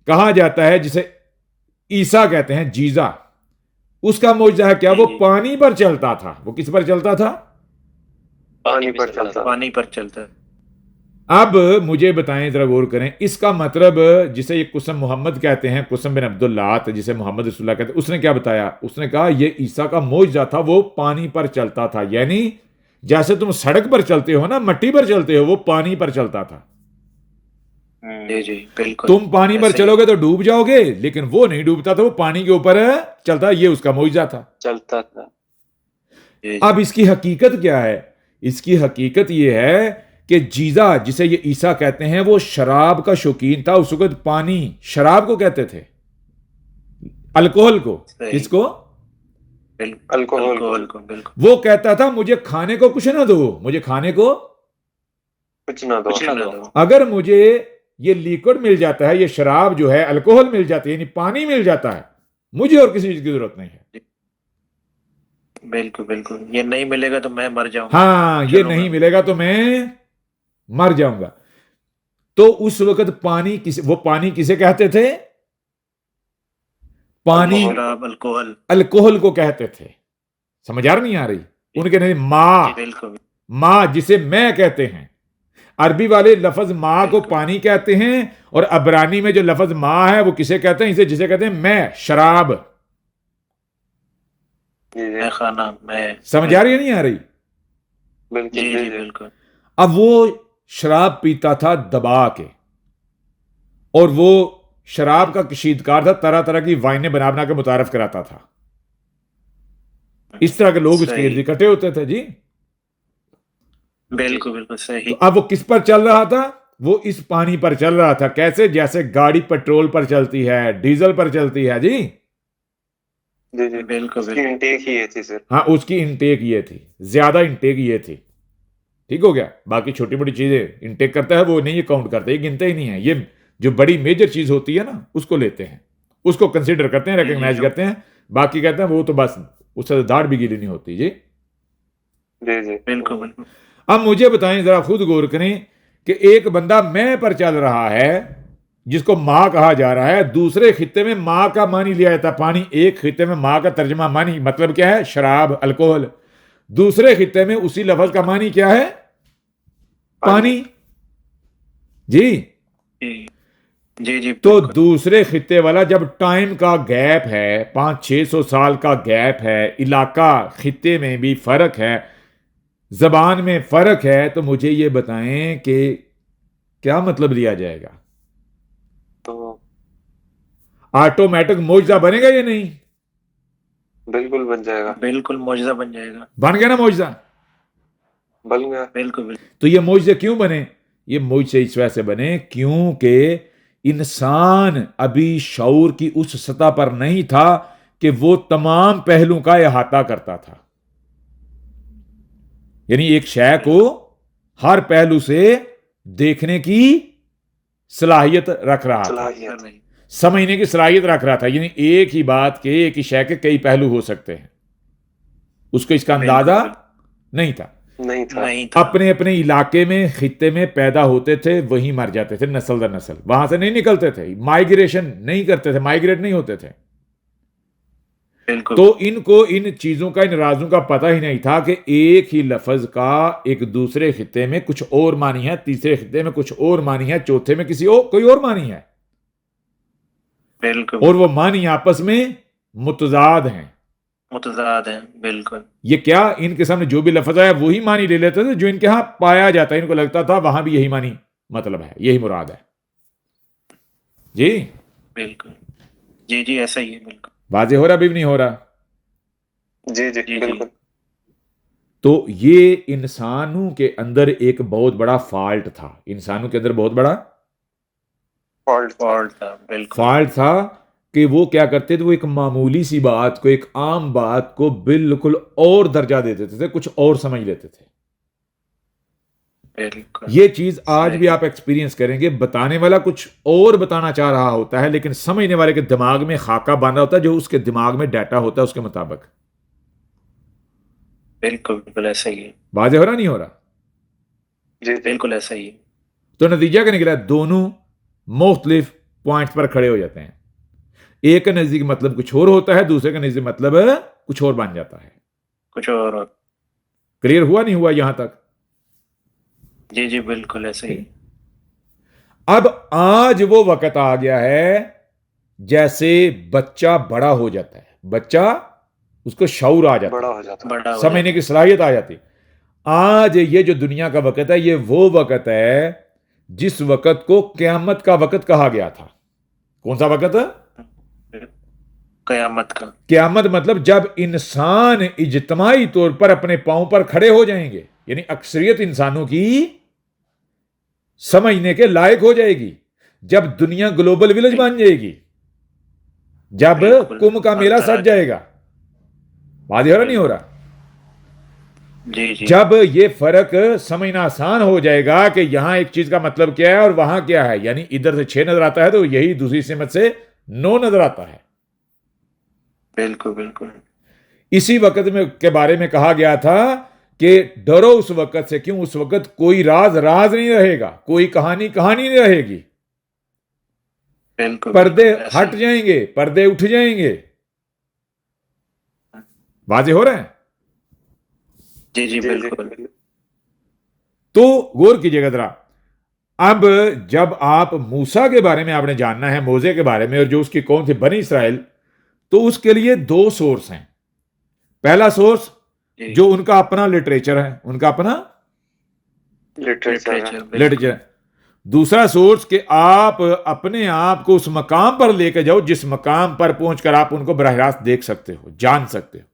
कहा जाता है जिसे ईसा कहते हैं, जीजा, उसका मौजजा है क्या? वो जी। पानी पर चलता था। वो किस पर चलता था? पानी पर चलता। पानी पर चलता है। अब मुझे बताएं, जरा गौर करें, इसका मतलब जिसे ये कुसम मोहम्मद कहते हैं, कुसम बिन अब्दुल्लात, जिसे मोहम्मद रसूलुल्लाह कहते हैं, उसने क्या बताया? उसने कहा ये ईसा का मौजजा था, वो पानी पर चलता था। यानी जैसे तुम सड़क पर चलते हो ना, मट्टी पर चलते हो, वो पानी पर चलता था। जी जी बिल्कुल। तुम पानी पर ऐसे ही। चलोगे तो डूब जाओगे, लेकिन वो नहीं डूबता था, वो पानी के ऊपर चलता। ये उसका मौजजा था। चलता था। जी जी अब इसकी हकीकत क्या है? इसकी हकीकत ये है कि जीजा, जिसे ये ईसा कहते हैं, वो शराब का शौकीन था। उस वक्त पानी शराब को कहते थे, अल्कोहल को। सही। किसको? बिल्कुल अल्कोहल को। अल्कोहल को बिल्कुल। वो कहता था मुझे खाने को कुछ ना दो, मुझे खाने को कुछ ना दो। कुछ ना दो। अगर मुझे ये लिक्विड मिल जाता है, ये शराब जो है, अल्कोहल मिल जाती है, यानी पानी मिल जाता है, मुझे और किसी चीज की जरूरत नहीं है। बिल्कुल बिल्कुल, ये नहीं मिलेगा तो मैं मर जाऊंगा। हाँ, ये नहीं मिलेगा तो मैं मर जाऊंगा। तो उस वक्त पानी वो पानी किसे कहते थे? पानी शराब अल्कोहल। अल्कोहल को कहते थे। समझ आ नहीं आ रही? उनके नहीं, माँ, बिल्कुल माँ जिसे मैं कहते हैं। अरबी वाले लफज माँ को पानी कहते हैं, और अबरानी में जो लफज माँ है वो किसे कहते हैं? इसे जिसे कहते हैं मैं, शराब। मैं खाना मैं। समझ आ रही है नहीं आ रही? बिल्कुल जी जी जी जी। बिल्कुल। अब वो शराब पीता था दबा के, और वो शराब का कशीदकार था, तरह तरह की वाइनें बना बना के मुतारफ कराता था। इस तरह के लोग उसके इर्द सही। इकट्ठे होते थे जी। बिल्कुल बिल्कुल सही। तो अब वो किस पर चल रहा था? वो इस पानी पर चल रहा था। कैसे? जैसे गाड़ी पेट्रोल पर चलती है, डीजल पर चलती है जी। जी जी। बिल्कुल उसकी बिल्कुल। इंटेक ही ये थी सर। हाँ, उसकी इंटेक ये थी, ज्यादा इंटेक ये थी। ठीक हो गया? बाकी छोटी मोटी चीजें इंटेक करता है वो नहीं, ये काउंट करते, ये गिनते ही नहीं है। ये जो बड़ी मेजर चीज होती है ना, उसको लेते हैं, उसको कंसिडर करते हैं, रिकग्नाइज करते हैं। बाकी कहते हैं वो तो बस उससे दाढ़ भी गीली नहीं होती जी। जी जी। बिल्कुल बिल्कुल। अब मुझे बताएं, जरा खुद गौर करें कि एक बंदा मैं पर चल रहा है, जिसको माँ कहा जा रहा है, दूसरे खित्ते में माँ का मानी लिया जाता है पानी। एक खित्ते में माँ का तर्जमा मानी मतलब क्या है? शराब, अल्कोहल। दूसरे खित्ते में उसी लफ्ज का मानी क्या है? पानी जी। जी जी जी तो बिल्कुल। दूसरे खित्ते वाला, जब टाइम का गैप है, 500-600 साल का गैप है, इलाका खित्ते में भी फर्क है, जबान में फर्क है, तो मुझे ये बताएं कि क्या मतलब लिया जाएगा? तो ऑटोमेटिक मौजजा बनेगा या नहीं? बिल्कुल बन जाएगा। बिल्कुल मौजूदा बन जाएगा। बन गया ना मौजजा? बन गया। बिल्कुल बिल्कुल। तो ये मौजजे क्यों बने? ये मौजजे इस वजह से बने क्योंकि इंसान अभी शऊर की उस सतह पर नहीं था कि वो तमाम पहलुओं का अहाता करता था। यानी एक शय को हर पहलू से देखने की सलाहियत रख रहा था, सलाहियत समझने की सलाहियत रख रहा था। यानी एक ही बात के, एक ही शय के कई पहलू हो सकते हैं, उसको इसका अंदाजा नहीं था। नहीं था। अपने अपने इलाके में, खित्ते में पैदा होते थे, वहीं मर जाते थे नस्ल दर नस्ल, वहां से नहीं निकलते थे, माइग्रेशन नहीं करते थे, माइग्रेट नहीं होते थे। तो इनको इन चीजों का, इन राजों का पता ही नहीं था कि एक ही लफ्ज का एक दूसरे खित्ते में कुछ और मानी है, तीसरे खित्ते में कुछ और मानी है, चौथे में कोई और मानी है, और वो मानी आपस में मुतजाद हैं। बिल्कुल। ये क्या, इनके सामने जो भी लफ्ज आया वही मानी ले लेते थे जो इनके यहां पाया जाता है। इनको लगता था वहां भी यही मानी मतलब है, यही मुराद है। जी बिल्कुल, जी जी, ऐसा ही है। बिल्कुल वाजे हो रहा, अभी भी नहीं हो रहा? जी जी जी, बिल्कुल। तो ये इंसानों के अंदर एक बहुत बड़ा फॉल्ट था, इंसानों के अंदर बहुत बड़ा फॉल्ट था। बिल्कुल फॉल्ट था कि वो क्या करते थे, वो एक मामूली सी बात को, एक आम बात को बिल्कुल और दर्जा दे देते थे, कुछ और समझ लेते थे। बिल्कुल। ये चीज आज भी आप एक्सपीरियंस करेंगे, बताने वाला कुछ और बताना चाह रहा होता है, लेकिन समझने वाले के दिमाग में खाका बांधा होता है, जो उसके दिमाग में डाटा होता है उसके मुताबिक। बिल्कुल ऐसा ही है। वाज़ेह हो रहा, नहीं हो रहा? जी बिल्कुल ऐसा ही है। तो नतीजा क्या निकला? दोनों मुख्तलिफ पॉइंट्स पर खड़े हो जाते हैं। एक का नजदीक मतलब कुछ और होता है, दूसरे का नजदीक मतलब कुछ और बन जाता है। कुछ और। क्लियर हुआ, नहीं हुआ यहां तक? जी जी, बिल्कुल ऐसा ही। अब आज वो वक्त आ गया है जैसे बच्चा बड़ा हो जाता है, बच्चा, उसको शऊर आ जाता बड़ा है, हो जाता है। बड़ा हो समझने की सलाहियत आ जाती। आज ये जो दुनिया का वक्त है, ये वो वक्त है जिस वक्त को क़यामत का वक्त कहा गया था। कौन सा वक्त? क़यामत का। क़यामत मतलब जब इंसान इज्तिमाई तौर पर अपने पांव पर खड़े हो जाएंगे, यानी अक्सरियत इंसानों की समझने के लायक हो जाएगी, जब दुनिया ग्लोबल विलेज बन जाएगी, जब बिल्कुल। कुंभ का मेला सज जाएगा। वाज़ेह हो रहा, नहीं हो रहा? जी जी, जब ये फर्क समझना आसान हो जाएगा कि यहां एक चीज का मतलब क्या है और वहां क्या है, यानी इधर से 6 नजर आता है तो यही दूसरी सिमत से 9 नजर आता है। बिल्कुल बिल्कुल। इसी वक्त में के बारे में कहा गया था कि डरो उस वक्त से, क्यों? उस वक्त कोई राज राज नहीं रहेगा, कोई कहानी कहानी नहीं रहेगी, बिल्कुल पर्दे ऐसा हट ही। जाएंगे, पर्दे उठ जाएंगे। वाज़ेह हो रहे हैं? जी जी, जी बिल्कुल। तो गौर कीजिएगा जरा। अब जब आप मूसा के बारे में आपने जानना है, मोजे के बारे में, और जो उसकी कौन थी, बनी इसराइल, तो उसके लिए 2 सोर्स हैं। पहला सोर्स जी। जो उनका अपना लिटरेचर है, उनका अपना लिटरेचर लिटरेचर। लिटरेचर। दूसरा सोर्स कि आप अपने आप को उस मकाम पर लेकर जाओ जिस मकाम पर पहुंचकर आप उनको बराह रास्त देख सकते हो, जान सकते हो।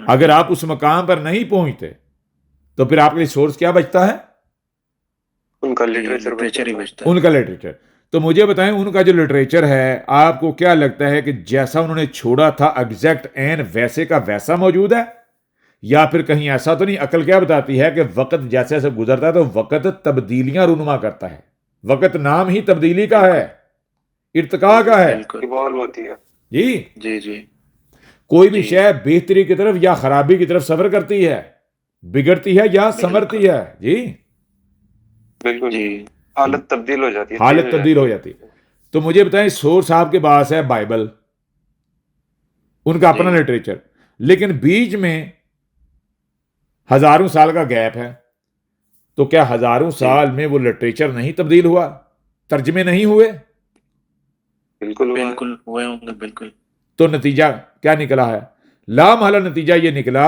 अगर आप उस मकाम पर नहीं पहुंचते तो फिर आपके लिए सोर्स क्या बचता है? उनका लिटरेचर लिटरेचर ही बचता है। उनका लिटरेचर। तो मुझे बताएं, उनका जो लिटरेचर है, आपको क्या लगता है कि जैसा उन्होंने छोड़ा था एग्जैक्ट एन वैसे का वैसा मौजूद है, या फिर कहीं ऐसा तो नहीं? अकल क्या बताती है कि वक्त जैसे जैसे गुजरता है तो वक्त तब्दीलियां रूनुमा करता है। वक्त नाम ही तब्दीली का है, इर्तिका का है। बिल्कुल। इवॉल्व होती है। जी, जी जी, कोई भी जी। शय बेहतरी की तरफ या खराबी की तरफ सफर करती है, बिगड़ती है या संवरती है। जी, बिल्कुल जी हालत तब्दील हो जाती है, हालत change तब्दील हो जाती है। तो मुझे बताएं, सोर्स आपके पास है बाइबल, उनका अपना जी। लिटरेचर, लेकिन बीच में हजारों साल का गैप है। तो क्या हजारों साल में वो लिटरेचर नहीं तब्दील हुआ, तर्जमे नहीं हुए? बिल्कुल हुआ है। बिल्कुल हुए होंगे, बिल्कुल। तो नतीजा क्या निकला है? लामहला नतीजा ये निकला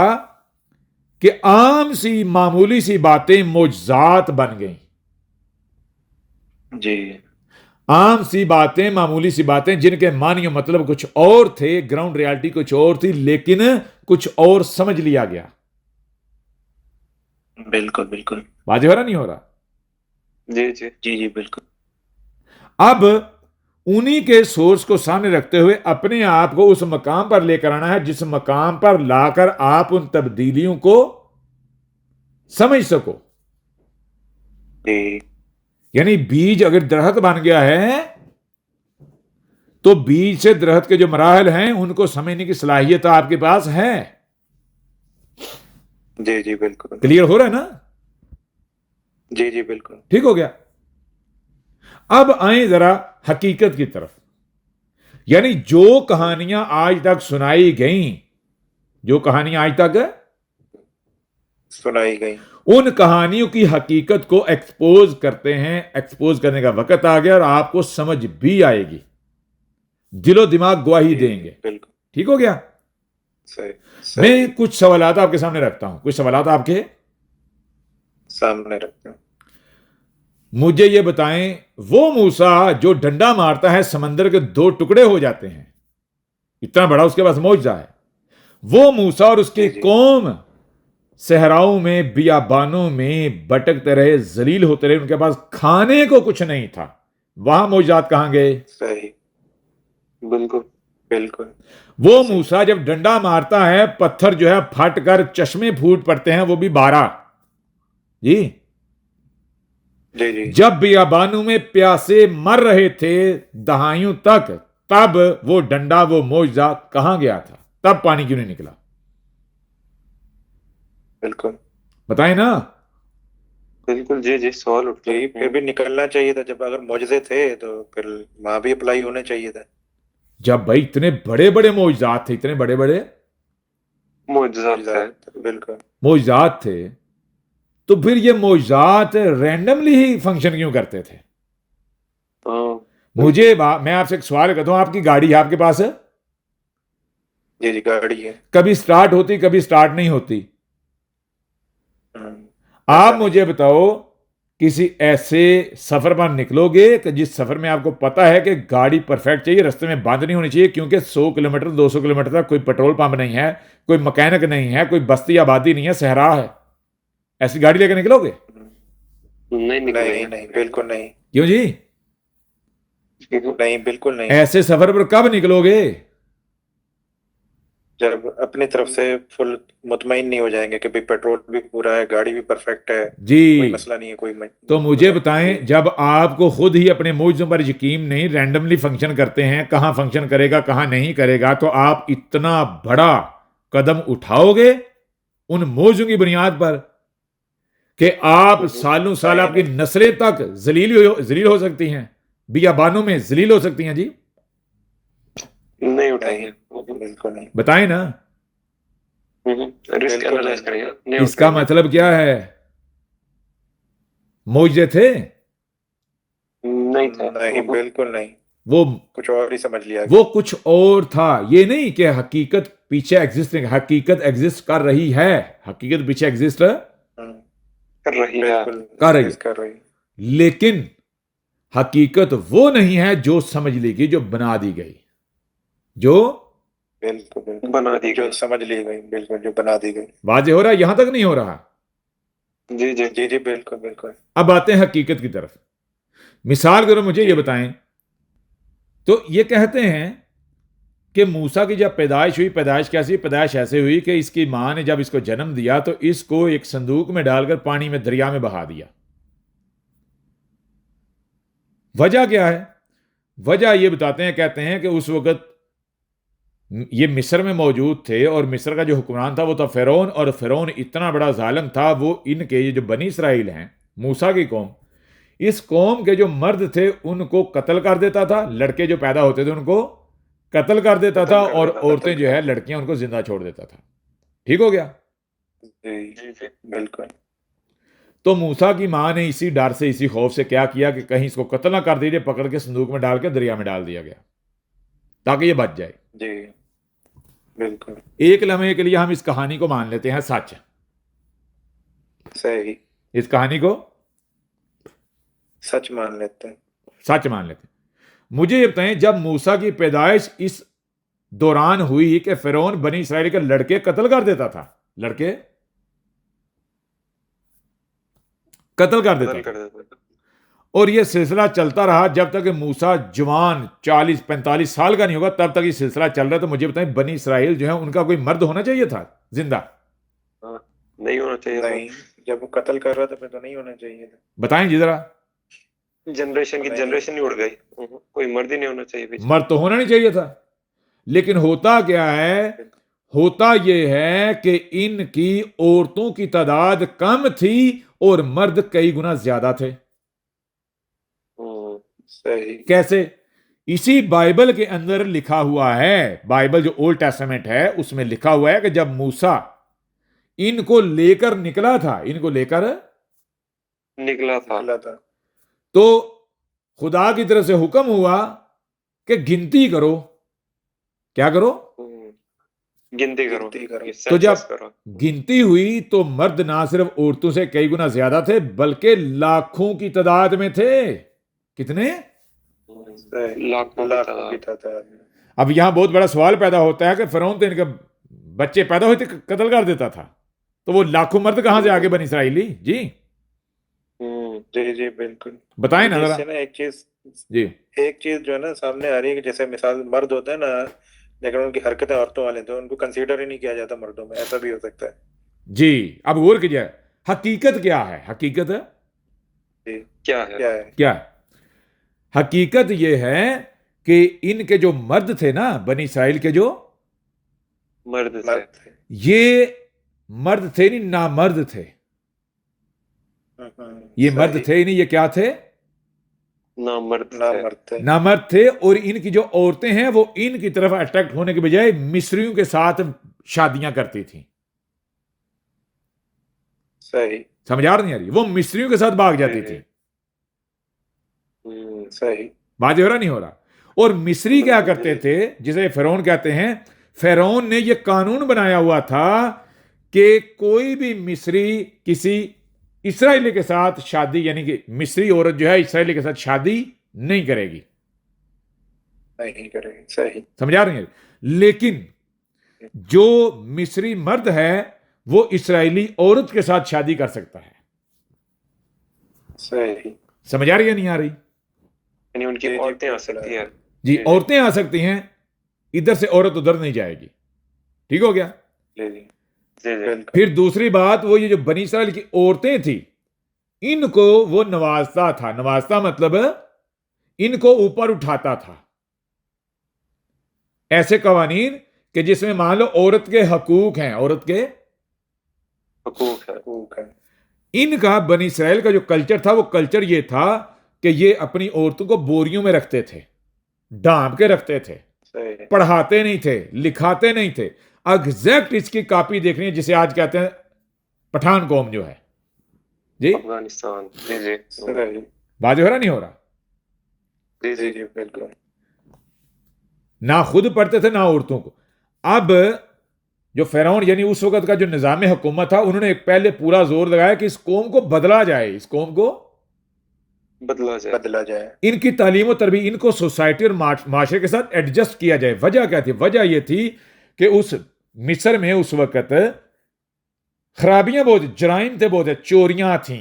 कि आम सी मामूली सी बातें मोजजात बन गई। जी आम सी बातें, मामूली सी बातें, जिनके मानियो मतलब कुछ और थे, ग्राउंड रियलिटी कुछ और थी, लेकिन कुछ और समझ लिया गया। बिल्कुल बिल्कुल। वाज़ेह हो रहा, नहीं हो रहा? जी जी जी जी, बिल्कुल। अब उन्हीं के सोर्स को सामने रखते हुए अपने आप को उस मकाम पर लेकर आना है जिस मकाम पर लाकर आप उन तब्दीलियों को समझ सको। जी यानी बीज अगर दरख्त बन गया है तो बीज से दरख्त के जो मराहल हैं उनको समझने की सलाहियत आपके पास है। जी जी बिल्कुल। क्लियर हो रहा है ना? जी जी बिल्कुल। ठीक हो गया। अब आए जरा हकीकत की तरफ। यानी जो कहानियां आज तक सुनाई गईं, जो कहानियां आज तक सुनाई गई, उन कहानियों की हकीकत को एक्सपोज करते हैं। एक्सपोज करने का वक्त आ गया और आपको समझ भी आएगी, दिलो दिमाग गवाही देंगे। बिल्कुल ठीक हो गया। सही मैं कुछ सवालात आपके सामने रखता हूं, कुछ सवालात आपके सामने रखते हैं। मुझे ये बताएं, वो मूसा जो डंडा मारता है समंदर के 2 टुकड़े हो जाते हैं, इतना बड़ा उसके पास मौजज़ा है, वो मूसा और उसकी जी। कौम सहराओं में बियाबानों में भटकते रहे, जलील होते रहे, उनके पास खाने को कुछ नहीं था। वहां मौजूदात कहां गए? सही बिल्कुल बिल्कुल। वो मूसा जब डंडा मारता है पत्थर जो है फट कर चश्मे फूट पड़ते हैं, वो भी 12। जी जी जी जब बियाबानों में प्यासे मर रहे थे दहाइयों तक, तब वो डंडा, वो मौजूदा कहां गया था? तब पानी क्यों नहीं निकला? बिल्कुल बताएं ना। बिल्कुल। जी जी, सवाल उठते जी, हैं। फिर भी निकलना चाहिए था। जब अगर मौजूदे थे तो फिर वहां भी अप्लाई होने चाहिए था। जब भाई इतने बड़े बड़े मौजूदात थे, इतने बड़े बड़े मुआवजात है। बिल्कुल मौजूदात थे, तो फिर ये मौजूदात रैंडमली ही फंक्शन क्यों करते थे? हाँ, मैं आपसे एक सवाल करता हूं, आपकी गाड़ी है आपके पास है? जी जी गाड़ी है। कभी स्टार्ट होती, कभी स्टार्ट नहीं होती। हम्म, आप ऐसा मुझे बताओ, किसी ऐसे सफर पर निकलोगे कि जिस सफर में आपको पता है कि गाड़ी परफेक्ट चाहिए, रास्ते में बंद नहीं होनी चाहिए, क्योंकि 100 किलोमीटर 200 किलोमीटर तक कोई पेट्रोल पंप नहीं है, कोई मैकेनिक नहीं है, कोई बस्ती आबादी नहीं है, सहरा है, ऐसी गाड़ी लेकर निकलोगे? नहीं नहीं निकलेगा। नहीं बिल्कुल नहीं। क्यों जी? नहीं बिल्कुल नहीं। ऐसे सफर पर कब निकलोगे? जब अपनी तरफ से फुल मुतमईन नहीं हो जाएंगे कि भाई पेट्रोल भी पूरा है, गाड़ी भी परफेक्ट है, कोई जी, मसला नहीं है, तो मुझे बताएं, जब आपको खुद ही अपने मौजूदों पर यकीन नहीं, रैंडमली फंक्शन करते हैं, कहां फंक्शन करेगा कहां नहीं करेगा, तो आप इतना बड़ा कदम उठाओगे उन मौजूदों की बुनियाद पर कि आप सालों साल, आपकी नस्लें तक जलील हो सकती हैं, बियाबानों में जलील हो सकती हैं। जी नहीं उठाएंगे। बिल्कुल नहीं। बताएं ना। रिस्क बिल्कुल एनालाइज नहीं। करेंगे, नहीं इसका उठाएंगे। मतलब क्या है? मौजे थे? नहीं था। नहीं बिल्कुल नहीं। वो कुछ और ही समझ लिया वो कुछ और था। ये नहीं कि हकीकत पीछे एग्जिस्ट नहीं, हकीकत एग्जिस्ट कर रही है, हकीकत पीछे एग्जिस्ट कर रही है। बिल्कुल कर रही है, कर रही। लेकिन हकीकत वो नहीं है जो समझ ली गई, जो बना दी गई, जो बिल्कुल बिल्कुल बना दी जो गई। समझ ली गई, बिल्कुल जो बना दी गई। वाजे हो रहा है? यहां तक नहीं हो रहा? जी जी जी जी बिल्कुल बिल्कुल। अब आते हैं हकीकत की तरफ। मिसाल करो, मुझे ये बताएं, तो ये कहते हैं कि मूसा की जब पैदाइश हुई, पैदाइश कैसी? पैदाइश ऐसे हुई कि इसकी मां ने जब इसको जन्म दिया तो इसको एक संदूक में डालकर पानी में, दरिया में बहा दिया। वजह क्या है? वजह ये बताते हैं, कहते हैं कि उस वक्त ये मिस्र में मौजूद थे और मिस्र का जो हुक्मरान था वो था फिरौन, और फिरौन इतना बड़ा जालिम था, वो इनके ये जो बनी इसराइल हैं, मूसा की कौम, इस कौम के जो मर्द थे उनको कत्ल कर देता था, लड़के जो पैदा होते थे उनको कत्ल कर देता था, और औरतें जो है लड़कियां उनको जिंदा छोड़ देता था। ठीक हो गया? जी जी बिल्कुल। तो मूसा की मां ने इसी डर से, इसी खौफ से क्या किया कि कहीं इसको कत्ल ना कर दीजिए, पकड़ के संदूक में डाल के दरिया में डाल दिया गया ताकि ये बच जाए। जी बिल्कुल एक लम्हे के लिए हम इस कहानी को मान लेते हैं सच, सही, इस कहानी को सच मान लेते हैं। सच मान लेते हैं। मुझे ये बताएं, जब मूसा की पैदाइश इस दौरान हुई कि फिरौन बनी इसराइल के लड़के कत्ल कर देता था, लड़के कत्ल कर देता था, और ये सिलसिला चलता रहा जब तक कि मूसा जवान 40-45 साल का नहीं होगा, तब तक ये सिलसिला चल रहा है। तो मुझे बताएं, बनी इसराइल जो है उनका कोई मर्द होना चाहिए था जिंदा? हाँ, नहीं होना चाहिए था। नहीं, जब वो कत्ल कर रहा था फिर तो नहीं होना चाहिए था। बताएं जी जरा। जनरेशन की नहीं। जनरेशन ही उड़ गई। कोई मर्द ही नहीं होना चाहिए बीच में। मर्द तो होना नहीं चाहिए था, लेकिन होता क्या है, होता यह है कि इनकी औरतों की तादाद कम थी और मर्द कई गुना ज्यादा थे। सही। कैसे? इसी बाइबल के अंदर लिखा हुआ है, बाइबल जो ओल्ड टेस्टामेंट है उसमें लिखा हुआ है कि जब मूसा इनको लेकर निकला था, इनको लेकर निकला था, निकला था, तो खुदा की तरफ से हुक्म हुआ कि गिनती करो। क्या करो? गिनती करो, गिनती करो। ये तो जब सेंसस करो। गिनती हुई तो मर्द ना सिर्फ औरतों से कई गुना ज्यादा थे, बल्कि लाखों की तादाद में थे। कितने? सही। लाखों लाखों की की तादाद में। अब यहां बहुत बड़ा सवाल पैदा होता है कि फिरौन तो इनके बच्चे पैदा होते कत्ल कर देता था, तो वो लाखों मर्द कहां से आगे बनी इसराइली जी? जी जी बिल्कुल। बताएं ना जरा इससे ना एक जी। चीज जो है ना सामने आ रही है कि जैसे मिसाल मर्द होते हैं ना, लेकिन उनकी हरकतें औरतों वाले थे, उनको कंसीडर ही नहीं किया जाता मर्दों में, ऐसा भी हो सकता है। जी, अब गौर कीजिए, हकीकत क्या है? हकीकत जी क्या है? क्या है? क्या है? हकीकत यह है कि इनके जो मर्द थे ना, बनी इसराइल के जो मर्द थे। मर्द थे। ये मर्द थे नहीं, नामर्द थे। ये मर्द सही। थे ही नहीं, ये क्या थे? नामर्द थे। नामर्द थे। नामर्द थे। और इनकी जो औरतें हैं वो इनकी तरफ अट्रैक्ट होने के बजाय मिस्रियों के साथ शादियां करती थी। सही। समझ आ नहीं आ रही? वो मिस्रियों के साथ भाग जाती थी। सही। बात हो रहा नहीं हो रहा? और मिस्री क्या करते थे, जिसे फिरौन कहते हैं, फिरौन ने यह कानून बनाया हुआ था कि कोई भी मिस्री किसी इस्राएली के साथ शादी, यानी कि मिस्री औरत जो है इस्राएली के साथ शादी नहीं करेगी। नहीं करेगी। सही। समझ आ रही है? लेकिन जो मिस्री मर्द है वो इस्राएली औरत के साथ शादी कर सकता है। सही। समझ आ रही है नहीं आ रही? यानी उनकी जी, औरतें आ बिल्कुल सकती है। जी, औरतें आ सकती हैं, इधर से औरत उधर नहीं जाएगी। ठीक हो गया? जी जी जी जी। बिल्कुल। फिर दूसरी बात, वो ये जो बनी इसराइल की औरतें थी, इनको वो नवाजता था। नवाजता मतलब इनको ऊपर उठाता था। ऐसे कवानीन कि जिसमें मान लो औरत के हकूक हैं, औरत के हकूक है। हकूक है। इनका बनी इसराइल का जो कल्चर था, वो कल्चर ये था कि ये अपनी औरतों को बोरियों में रखते थे, ढांप के रखते थे, सही। पढ़ाते नहीं थे, लिखाते नहीं थे। एग्जैक्ट इसकी कॉपी देखनी है जिसे आज कहते हैं पठान कौम जो है जी। अफगानिस्तान। जी जी। सही। बात हो रहा नहीं हो रहा? जी जी जी। जी बिल्कुल। ना खुद पढ़ते थे ना औरतों को। अब जो फिरौन यानी उस वक्त का जो निजाम हुकूमत था, उन्होंने एक पहले पूरा जोर लगाया कि इस कौम को बदला जाए, इस कौम को बदला जाए। बदला जाए। इनकी तालीम और तरबियत, इनको सोसाइटी और माशरे के साथ एडजस्ट किया जाए। वजह क्या थी? वजह यह थी कि उस मिस्र में उस वक्त खराबियां बहुत, जराइम थे बहुत, चोरियां थी,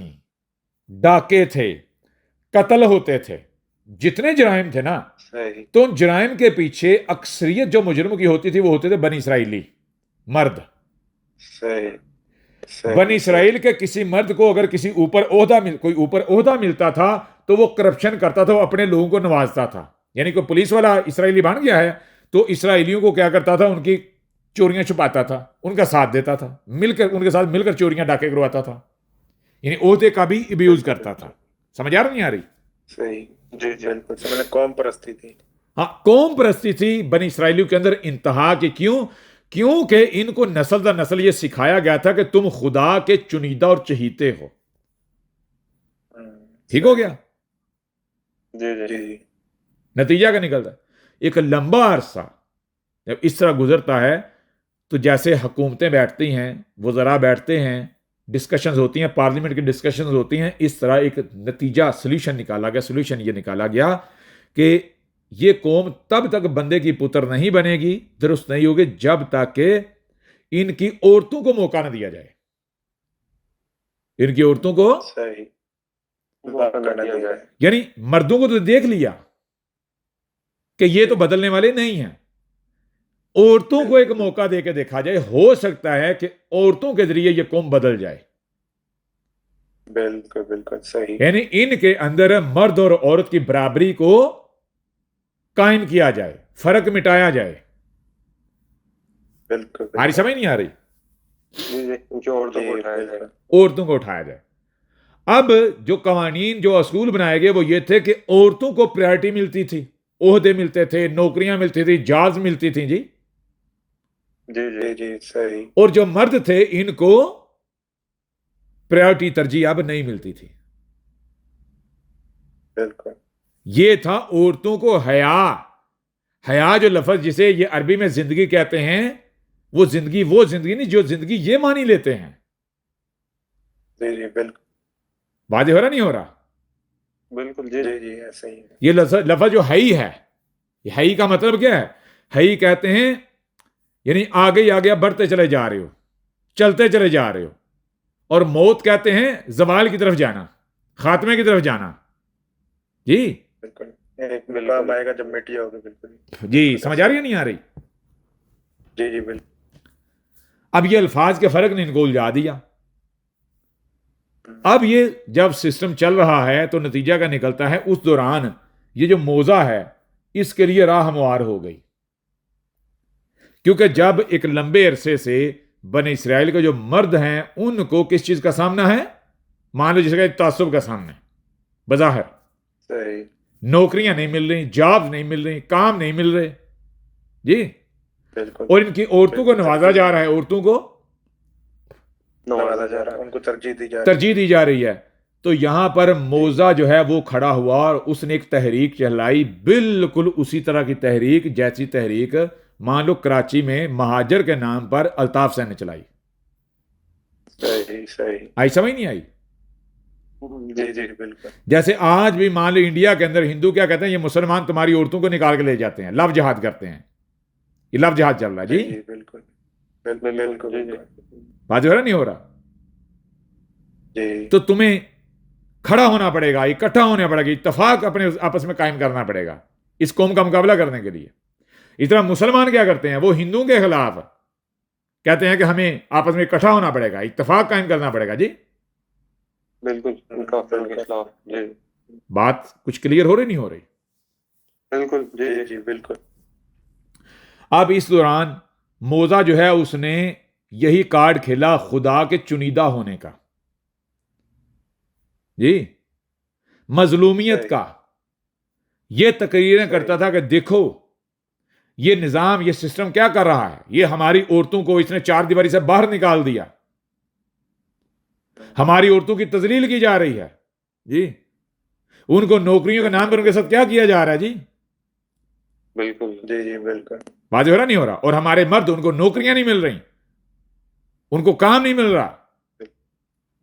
डाके थे, कत्ल होते थे, जितने जराइम थे ना, सही। तो उन जराइम के पीछे अक्सरियत जो मुजरिमों की होती थी वो होते थे बनी इसराइली मर्द। सही। सही। बनी इसराइल के किसी मर्द को अगर किसी ऊपर ओहदा कोई ऊपर ओहदा मिलता था तो वो करप्शन करता था, वो अपने लोगों को नवाजता था। यानी कोई पुलिस वाला इसराइली बन गया है तो इसराइलियों को क्या करता था, उनकी चोरियां छुपाता था, उनका साथ देता था, मिलकर उनके साथ मिलकर चोरियां डाके करवाता था, यानी ओहदे का भी अब्यूज करता था। समझ आ रही नहीं आ रही? सही। जी जी। बिल्कुल समझ। कौम परस्ती थी। हाँ, कौम परस्ती थी बनी इसराइलियों के अंदर इंतहा के। क्यों? क्योंकि इनको नस्ल दर नस्ल यह सिखाया गया था कि तुम खुदा के चुनीदा और चहीते हो। ठीक हो गया? जी जी। जी। नतीजा क्या निकलता है? एक लंबा अरसा जब इस तरह गुजरता है तो जैसे हुकूमतें बैठती हैं, वज़रा बैठते हैं, डिस्कशंस होती हैं, पार्लियामेंट की डिस्कशंस होती हैं, इस तरह एक नतीजा सोल्यूशन निकाला गया। सोल्यूशन ये निकाला गया कि ये कौम तब तक बंदे की पुत्र नहीं बनेगी, दुरुस्त नहीं होगी, जब तक कि इनकी औरतों को मौका न दिया जाए। इनकी औरतों को सही। मौका न दिया जाए। यानी मर्दों को तो देख लिया कि ये तो बदलने वाले नहीं हैं, औरतों को एक मौका देके देखा जाए, हो सकता है कि औरतों के जरिए ये कौम बदल जाए। बिल्कुल बिल्कुल सही। यानी इनके अंदर मर्द और औरत की बराबरी को कायम किया जाए, फर्क मिटाया जाए। बिल्कुल हमारी समझ नहीं आ रही? जो औरतों को उठाया जाए। औरतों को उठाया जाए। अब जो कवानीन, जो असूल बनाए गए वो ये थे कि औरतों को प्रायोरिटी मिलती थी, ओहदे मिलते थे, नौकरियां मिलती थी, जॉब्स मिलती थी जी। जी जी जी सही। और जो मर्द थे इनको प्रायोरिटी, तरजीह अब नहीं मिलती थी। बिल्कुल। ये था औरतों को हया। हया जो लफ्ज जिसे ये अरबी में जिंदगी कहते हैं, वो जिंदगी नहीं जो जिंदगी ये मानी लेते हैं। जी जी बिल्कुल। वाजे हो रहा नहीं हो रहा? बिल्कुल जी जी जी ऐसा ही है। ये लफ्ज जो हई है, ये हई का मतलब क्या है? हई कहते हैं यानी आगे ही आगे आप बढ़ते चले जा रहे हो, चलते चले जा रहे हो। और मौत कहते हैं जवाल की तरफ जाना, खात्मे की तरफ जाना। जी बिल्कुल। एक मुकाम आएगा जब मिट जाओगे। बिल्कुल जी, समझ आ रही है नहीं आ रही? जी जी बिल्कुल। अब ये अल्फाज के फर्क ने इनको उलझा दिया। अब ये जब सिस्टम चल रहा है तो नतीजा क्या निकलता है, उस दौरान ये जो मौजा है इसके लिए राह हमवार हो गई। क्योंकि जब एक लंबे अरसे से बने इसराइल के जो मर्द हैं उनको किस चीज का सामना है, मान लो जैसे तासुब का सामना है, बज़ाहिर सही। नौकरियां नहीं मिल रही, जॉब नहीं मिल रही, काम नहीं मिल रहे जी। बिल्कुल। और इनकी औरतों को नवाजा जा रहा है, औरतों को नवाजा जा रहा है, उनको तरजीह दी जा रही तरजीह दी जा रही है। तो यहां पर मौजा जो है वो खड़ा हुआ और उसने एक तहरीक चलाई, बिल्कुल उसी तरह की तहरीक जैसी तहरीक मान लो कराची में महाजर के नाम पर अल्ताफ सैन ने चलाई। सही सही। आई समझ नहीं आई? जी जी बिल्कुल। जैसे आज भी मान लो इंडिया के अंदर हिंदू क्या कहते हैं, ये मुसलमान तुम्हारी औरतों को निकाल के ले जाते हैं, लव जिहाद करते हैं। ये लव जिहाद चल रहा है जी। बिल्कुल बिल्कुल बिल्कुल। बात हो रहा नहीं हो रहा? जी। तो तुम्हें खड़ा होना पड़ेगा, इकट्ठा होना पड़ेगा, इत्तेफाक अपने आपस में कायम करना पड़ेगा इस कौम का मुकाबला करने के लिए। इस तरह मुसलमान क्या करते हैं, वो हिंदुओं के खिलाफ कहते हैं कि हमें आपस में इकट्ठा होना पड़ेगा, इत्तेफाक कायम करना पड़ेगा जी। बिल्कुल काफिरों के खिलाफ जी। बात कुछ क्लियर हो रही नहीं हो रही? बिल्कुल जी जी जी बिल्कुल। अब इस दौरान मौजा जो है उसने यही कार्ड खेला खुदा के चुनीदा होने का जी, मजलूमियत का। यह तकरीरें करता था कि देखो ये निजाम, ये सिस्टम क्या कर रहा है, ये हमारी औरतों को इसने चार दीवारी से बाहर निकाल दिया, हमारी औरतों की तजलील की जा रही है जी, उनको नौकरियों के नाम पर उनके साथ क्या किया जा रहा है जी। बिल्कुल जी जी बिल्कुल। बात हो रहा नहीं हो रहा? और हमारे मर्द, उनको नौकरियां नहीं मिल रही, उनको काम नहीं मिल रहा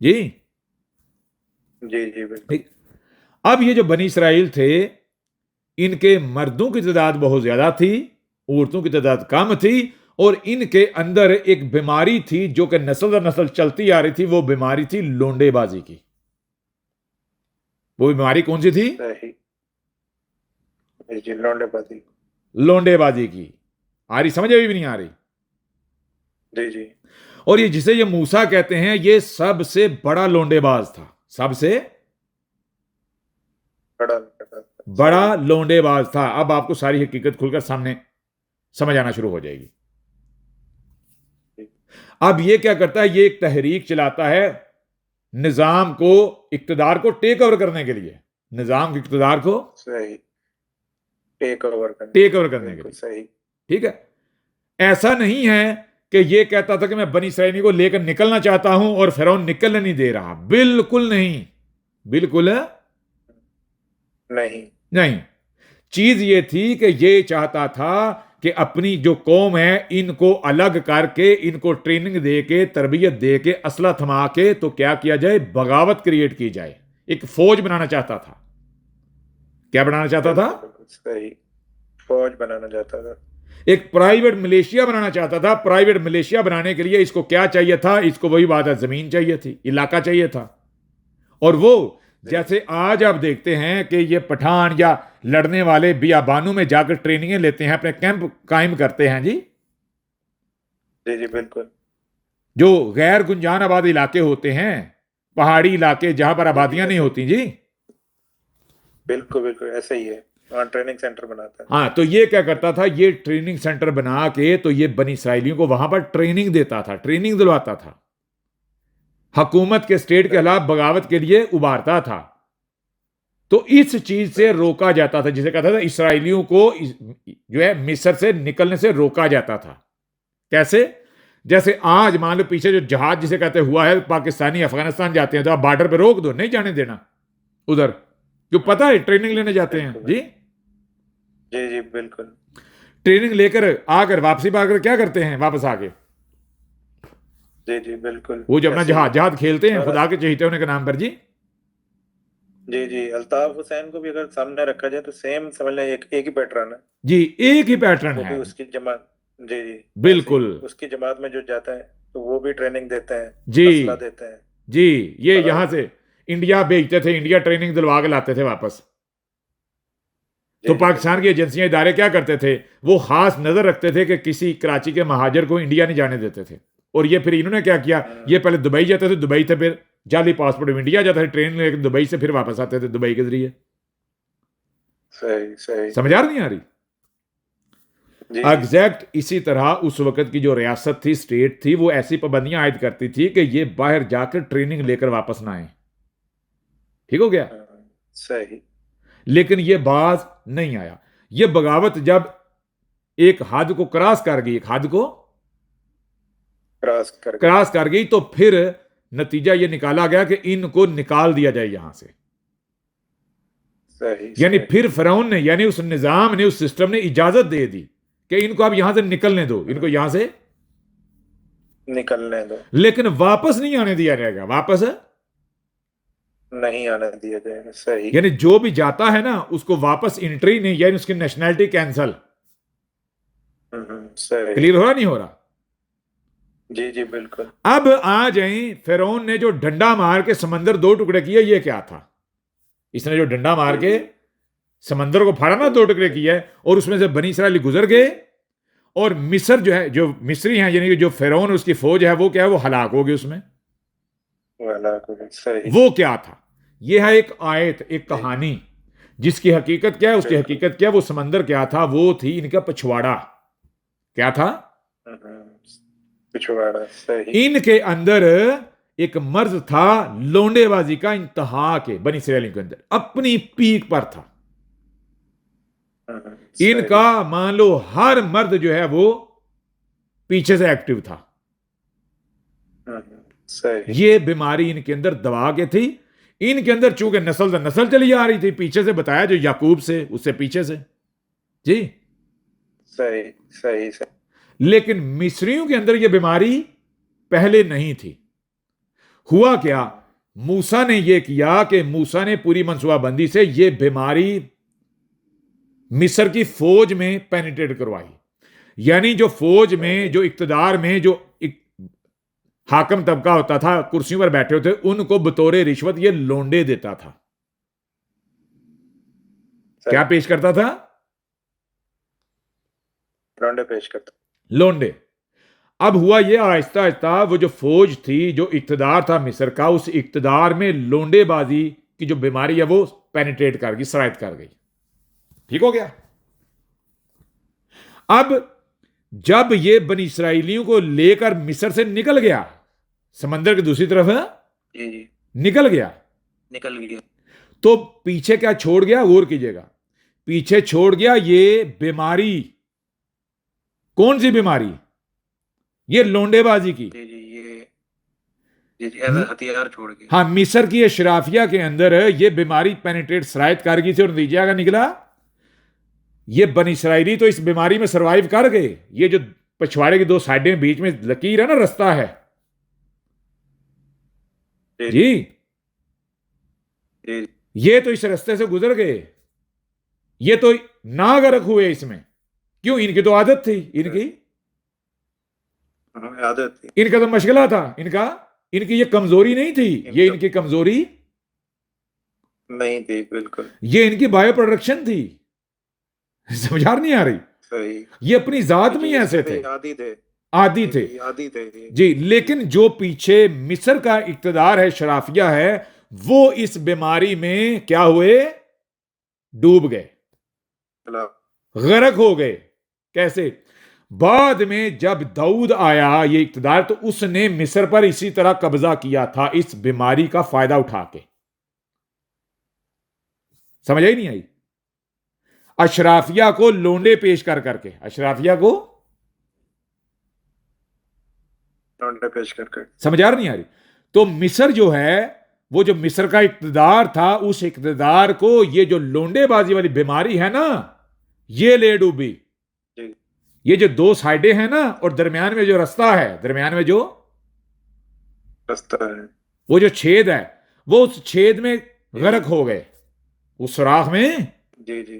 जी। जी जी बिल्कुल। अब ये जो बनी इसराइल थे इनके मर्दों की तादाद बहुत ज्यादा थी, औरतों की तादाद कम थी, और इनके अंदर एक बीमारी थी जो कि नस्ल दर नस्ल चलती आ रही थी। वो बीमारी थी लोंडेबाजी की। वो बीमारी कौन सी थी? सही। जी लोंडेबाजी। लोंडेबाजी की। आ रही समझ अभी भी नहीं आ रही? जी जी। और ये जिसे ये मूसा कहते हैं ये सबसे बड़ा लोंडेबाज था, सबसे बड़ा लोंडेबाज था। अब आपको सारी हकीकत खुलकर सामने समझ आना शुरू हो जाएगी। अब ये क्या करता है, ये एक तहरीक चलाता है निजाम को, इक्तदार को टेक ओवर करने के लिए, निजाम के इक्तदार को सही टेक ओवर करने के लिए। सही। ठीक है, ऐसा नहीं है कि ये कहता था कि मैं बनी इसराइली को लेकर निकलना चाहता हूं और फिरौन निकलने नहीं दे रहा। बिल्कुल नहीं, बिल्कुल नहीं। चीज ये थी कि ये चाहता था कि अपनी जो कौम है इनको अलग करके, इनको ट्रेनिंग दे के, तरबियत दे के, असला थमा के, तो क्या किया जाए, बगावत क्रिएट की जाए। एक फौज बनाना चाहता था। क्या बनाना चाहता था? सही, फौज बनाना चाहता था। एक प्राइवेट मिलिशिया बनाना चाहता था। प्राइवेट मिलिशिया बनाने के लिए इसको क्या चाहिए था? इसको वही बात है, जमीन चाहिए थी, इलाका चाहिए था। और वो जैसे आज आप देखते हैं कि ये पठान या लड़ने वाले बियाबानों में जाकर ट्रेनिंगें लेते हैं, अपने कैंप कायम करते हैं जी, जी जी बिल्कुल। जो गैर गुंजान आबाद इलाके होते हैं, पहाड़ी इलाके जहां पर आबादियां नहीं होती जी। बिल्कुल बिल्कुल ऐसा ही है, वहाँ ट्रेनिंग सेंटर बनाता है। हाँ, तो ये क्या करता था, ये ट्रेनिंग सेंटर बना के तो ये बनी इसराइलियों को वहां पर ट्रेनिंग देता था, ट्रेनिंग दिलवाता था, हुकूमत के स्टेट के खिलाफ बगावत के लिए उभारता था। तो इस चीज से रोका जाता था, जिसे कहता था इसराइलियों को जो है मिस्र से निकलने से रोका जाता था। कैसे? जैसे आज मान लो पीछे जो जहाज जिसे कहते हुआ है, पाकिस्तानी अफगानिस्तान जाते हैं तो आप बॉर्डर पे रोक दो, नहीं जाने देना उधर, क्यों? पता है ट्रेनिंग लेने जाते हैं जी। जी जी बिल्कुल। ट्रेनिंग लेकर आकर वापसी पाकर क्या करते हैं, वापस आके जी जी बिल्कुल, वो जो अपना ऐसे ही। जहाज खेलते हैं खुदा के चहीते होने के नाम पर जी। जी जी, अल्ताफ हुसैन को भी अगर सामने रखा जाए तो सेम समझ लें, एक ही पैटर्न है। जी, एक ही पैटर्न वो भी है, उसकी जमात, जी जी बिल्कुल। ऐसे ही उसकी जमात में जो जाता है तो वो भी ट्रेनिंग देते हैं, जी असला देते हैं। जी, ये और- यहां से इंडिया भेजते थे, इंडिया ट्रेनिंग दिलवा के लाते थे वापस। जी तो जी, पाकिस्तान की एजेंसियां इदारे क्या करते थे, वो खास नजर रखते थे कि किसी कराची के महाजर को इंडिया नहीं जाने देते थे। और ये फिर इन्होंने क्या किया, ये पहले दुबई जाते थे, दुबई से फिर जाली पासपोर्ट में इंडिया जाते थे, ट्रेन लेकर दुबई से फिर वापस आते थे दुबई के जरिए। सही सही। समझ आ रही नहीं आ रही? जी एग्जैक्ट इसी तरह उस वक्त की जो रियासत थी, स्टेट थी, वो ऐसी पाबंदियां आयद करती थी कि ये बाहर जाकर ट्रेनिंग लेकर वापस ना आए। ठीक हो गया? सही। लेकिन ये बाज नहीं आया। ये बगावत जब एक हद को क्रॉस कर गई, एक हद को क्रॉस कर गई, तो फिर नतीजा ये निकाला गया कि इनको निकाल दिया जाए यहां से। सही यानी सही। फिर फिरौन ने, यानी उस निजाम ने, उस सिस्टम ने इजाजत दे दी कि इनको अब यहां से निकलने दो, इनको यहां से निकलने दो, लेकिन वापस नहीं आने दिया जाएगा, वापस। नहीं आने दिया जाएगा। सही। यानी जो भी जाता है ना उसको वापस एंट्री नहीं, यानी उसकी नेशनैलिटी कैंसल। सही। क्लियर हो रहा नहीं हो रहा? जी जी बिल्कुल। अब आ जाए, फिरौन ने जो डंडा मार के समंदर दो टुकड़े किए, ये क्या था? इसने जो डंडा मार के समंदर को फाड़ा ना, दो टुकड़े किया है, और उसमें से बनी इसराइली गुजर गए, और मिस्र जो है, जो मिस्री हैं, यानी कि जो फिरौन उसकी फौज है, वो क्या है, वो हलाक हो गई उसमें। सही। वो क्या था? ये है एक आयत, एक कहानी, जिसकी हकीकत क्या है, उसकी हकीकत क्या है, वो समंदर क्या था? वो थी इनका पिछवाड़ा। क्या था? पिछवाड़ा। सही। इनके अंदर एक मर्ज था, लोंडेबाजी का इंतहा के, बनी इसराइलियों के अंदर अपनी पीक पर था। इनका मान लो हर मर्द जो है वो पीछे से एक्टिव था। सही। ये बीमारी इनके अंदर दबा के थी। इनके अंदर चूंकि नस्ल दर नस्ल चली आ रही थी, पीछे से बताया जो याकूब से, उससे पीछे से जी। सही सही सही। लेकिन मिस्रियों के अंदर यह बीमारी पहले नहीं थी। हुआ क्या, मूसा ने यह किया कि मूसा ने पूरी मंसूबाबंदी से यह बीमारी मिस्र की फौज में पेनिट्रेट करवाई। यानी जो फौज में, जो इक्तदार में जो हाकम तबका होता था, कुर्सियों पर बैठे होते, उनको बतौर रिश्वत ये लोंडे देता था। क्या पेश करता था? लोंडे पेश करता। लोंडे। अब हुआ ये, आहिस्ता आहिस्ता वो जो फौज थी, जो इक्तदार था मिस्र का, उस इक्तदार में लोंडेबाजी की जो बीमारी है वो पेनिट्रेट कर गई, सरायत कर गई। ठीक हो गया? अब जब ये बनी इसराइलियों को लेकर मिस्र से निकल गया, समंदर की दूसरी तरफ जी जी निकल गया, निकल गया, तो पीछे क्या छोड़ गया? गौर कीजिएगा, पीछे छोड़ गया ये बीमारी। कौन सी बीमारी? ये लोंडेबाजी की। जी जी ये जी एज हथियार छोड़ के। हाँ, मिस्र की अशराफिया के अंदर ये बीमारी पेनिट्रेट सरायत कर गई थी, और नतीजा क्या निकला? ये बनी इसराइली तो इस बीमारी में सरवाइव कर गए। ये जो पिछवाड़े की दो साइडें बीच में लकीर है ना, रास्ता है जी, जी ये तो इस रास्ते से गुजर गए। ये तो नागरक हुए इसमें। क्यों? इनकी तो आदत थी, इनकी हमें आदत थी। इनका तो मशगला था, इनकी ये कमजोरी नहीं थी, ये इनकी कमजोरी नहीं थी बिल्कुल ये इनकी बायो प्रोडक्शन थी। समझा नहीं आ रही? सही। ये अपनी जात में ही जी ऐसे इसमें थे, आदि थे। आदि थे जी आदि थे जी। जी। लेकिन जो पीछे मिस्र का इक्तदार है, शराफिया है, वो इस बीमारी में क्या हुए? डूब गए, चला। गर्क हो गए। कैसे? बाद में जब दाऊद आया ये इक्तदार, तो उसने मिस्र पर इसी तरह कब्जा किया था, इस बीमारी का फायदा उठा के। समझ आई नहीं आई? अशराफिया को लोंडे पेश कर करके, अशराफिया को लौंडे पेश कर। समझ आ रही नहीं आ रही? तो मिस्र जो है, वो जो मिस्र का इक्तदार था, उस इक्तदार को ये जो लोंडेबाजी वाली बीमारी है ना, ये ले डूबी। जी ये जो दो साइडें हैं ना, और दरमियान में जो रास्ता है, दरमियान में जो रास्ता है। वो जो छेद है, वो उस छेद में गर्क हो गए, उस सुराख में जी जी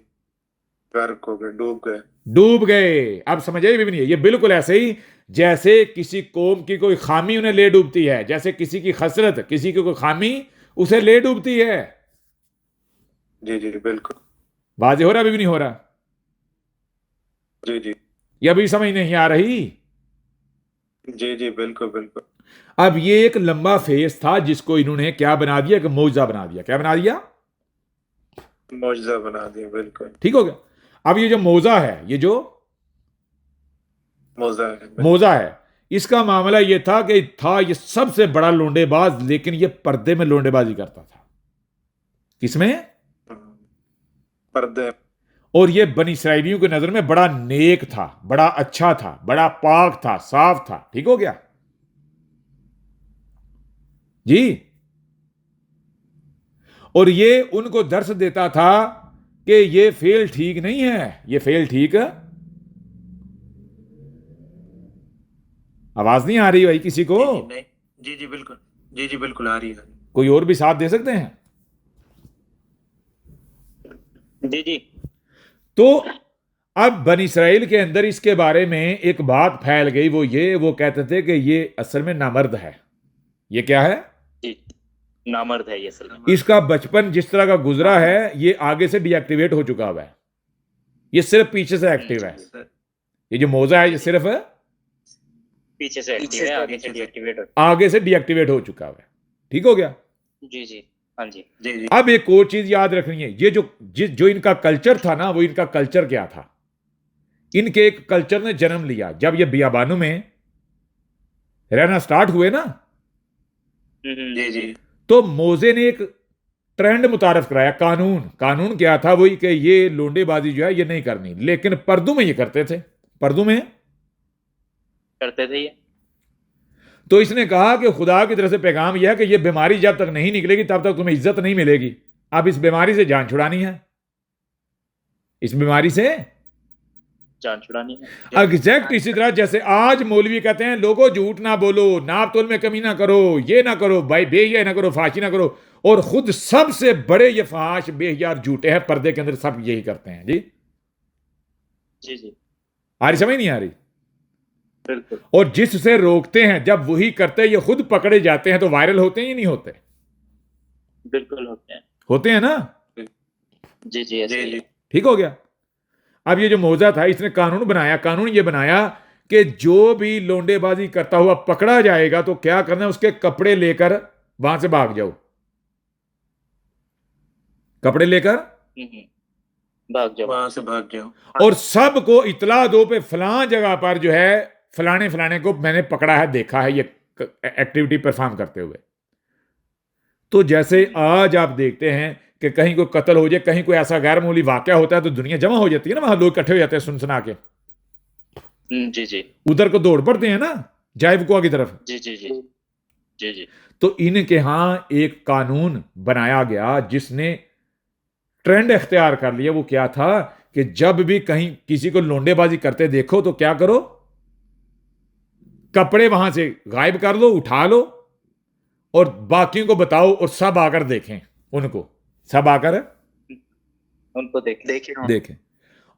गर्क हो गए, डूब गए। डूब गए। अब समझ आई भी नहीं है? ये बिल्कुल ऐसे ही जैसे किसी कौम की कोई खामी उन्हें ले डूबती है, जैसे किसी की खसरत, किसी की कोई खामी उसे ले डूबती है। जी जी बिल्कुल। वाजे हो रहा अभी भी नहीं हो रहा? जी जी ये अभी समझ नहीं आ रही? जी जी बिल्कुल बिल्कुल। अब ये एक लंबा फेज था जिसको इन्होंने क्या बना दिया? कि मौजा बना दिया। क्या बना दिया? मौजज़ा बना दिया बिल्कुल। ठीक हो गया? अब ये जो मौजा है, ये जो मौजा है बिल्कुल। मौजा है, इसका मामला ये था कि था ये सबसे बड़ा लोंडेबाज, लेकिन ये पर्दे में लोंडेबाजी करता था। किसमें? पर्दे। और ये बनी इसराइलियों की नजर में बड़ा नेक था, बड़ा अच्छा था, बड़ा पाक था, साफ था। ठीक हो गया जी? और ये उनको दर्श देता था कि ये फेल ठीक नहीं है, ये फेल ठीक। आवाज नहीं आ रही भाई किसी को? जी जी नहीं। जी जी बिल्कुल। जी जी बिल्कुल आ रही है। कोई और भी साथ दे सकते हैं? जी जी। तो अब बनी इसराइल के अंदर इसके बारे में एक बात फैल गई, वो कहते थे कि ये असल में नामर्द है। ये क्या है? जी नामर्द है ये असल में। इसका बचपन जिस तरह का गुजरा है, ये आगे से डीएक्टिवेट हो चुका हुआ है, ये सिर्फ पीछे से एक्टिव है। ये जो मौजा है, ये सिर्फ पीछे से एक्टिव है, आगे से डीएक्टिवेट हो। आगे से डीएक्टिवेट हो चुका हुआ है। ठीक हो गया? जी जी हाँ जी। जी जी अब एक और चीज याद रखनी है, ये जो इनका कल्चर था ना, वो इनका कल्चर क्या था? इनके एक कल्चर ने जन्म लिया जब ये बियाबानों में रहना स्टार्ट हुए ना। जी जी तो मोजे ने एक ट्रेंड मुतारफ कराया, कानून क्या था? वही कि ये लोंडेबाजी जो है ये नहीं करनी, लेकिन पर्दों में ये करते थे, पर्दों में करते थे ये। तो इसने कहा कि खुदा की तरफ से पैगाम यह है कि ये बीमारी जब तक नहीं निकलेगी तब तक तुम्हें इज्जत नहीं मिलेगी। अब इस बीमारी से जान छुड़ानी है, इस बीमारी से जान छुड़ानी है। एग्जैक्ट इसी तरह जैसे आज मौलवी कहते हैं लोगों झूठ ना बोलो, नाप तोल में कमी ना करो, ये ना करो भाई, बेहिया ना करो, फाशी ना करो, और खुद सबसे बड़े ये फाश बेहियार झूठे हैं पर्दे के अंदर, सब यही करते हैं जी। जी जी आ रही समझ नहीं आ रही? बिल्कुल। और जिससे रोकते हैं, जब वही करते ये खुद पकड़े जाते हैं, तो वायरल होते हैं या नहीं होते? बिल्कुल होते हैं। होते हैं ना? जी जी ऐसे जी ही जी है। ठीक हो गया? अब ये जो मौजा था, इसने कानून ये बनाया कि जो भी लोंडेबाजी करता हुआ पकड़ा जाएगा तो क्या करना है, उसके कपड़े लेकर वहां से भाग जाओ, कपड़े लेकर भाग जाओ। वहां से भाग जाओ। और सबको इतला दो पे फलां जगह पर जो है फलाने को मैंने पकड़ा है, देखा है ये एक्टिविटी परफॉर्म करते हुए। तो जैसे आज आप देखते हैं कि कहीं कोई कत्ल हो जाए, कहीं कोई ऐसा गैर मामूली वाकया होता है, तो दुनिया जमा हो जाती है ना, वहां लोग इकट्ठे हो जाते हैं सुनसना के, जी जी उधर को दौड़ पड़ते हैं ना जाइवकुआ की तरफ। जी जी जी जी जी तो इनके यहां एक कानून बनाया गया जिसने ट्रेंड इख्तियार कर लिया। वो क्या था कि जब भी कहीं किसी को लोंडेबाजी करते देखो तो क्या करो, कपड़े वहां से गायब कर लो, उठा लो, और बाकियों को बताओ, और सब आकर देखें उनको, सब आकर उनको देखें। देखें।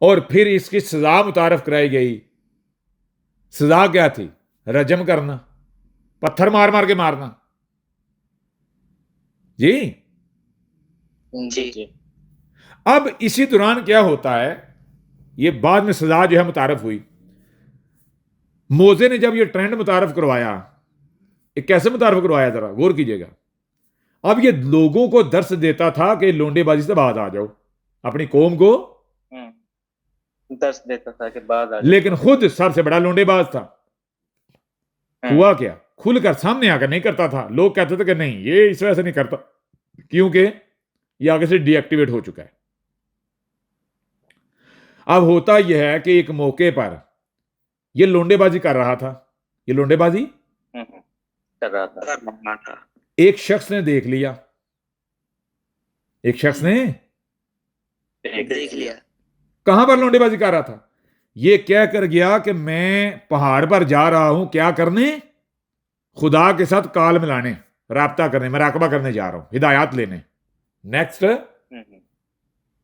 और फिर इसकी सजा मुतारफ कराई गई। सजा क्या थी? रजम करना, पत्थर मार मार के मारना जी। जी जी अब इसी दौरान क्या होता है, ये बाद में सजा जो है मुतारफ हुई। मोजे ने जब ये ट्रेंड मुतारफ करवाया, ये कैसे मुतारफ करवाया जरा गौर कीजिएगा। अब ये लोगों को दर्श देता था कि लोंडेबाजी से बाहर आ जाओ, अपनी कौम को दर्श देता था कि बाद आ जाओ। लेकिन खुद सबसे बड़ा लोंडेबाज था। हुआ क्या, खुलकर सामने आकर नहीं करता था। लोग कहते थे कि नहीं ये इस वजह से नहीं करता क्योंकि ये आगे से डीएक्टिवेट हो चुका है। अब होता यह है कि एक मौके पर ये लोंडेबाजी कर रहा था, ये लोंडेबाजी कर रहा था। एक शख्स ने देख लिया, एक शख्स ने देख लिया। कहां पर लोंडेबाजी कर रहा था। ये कह कर गया कि मैं पहाड़ पर जा रहा हूं, क्या करने, खुदा के साथ काल मिलाने, राब्ता करने, मराकबा करने जा रहा हूं, हिदायत लेने। नेक्स्ट,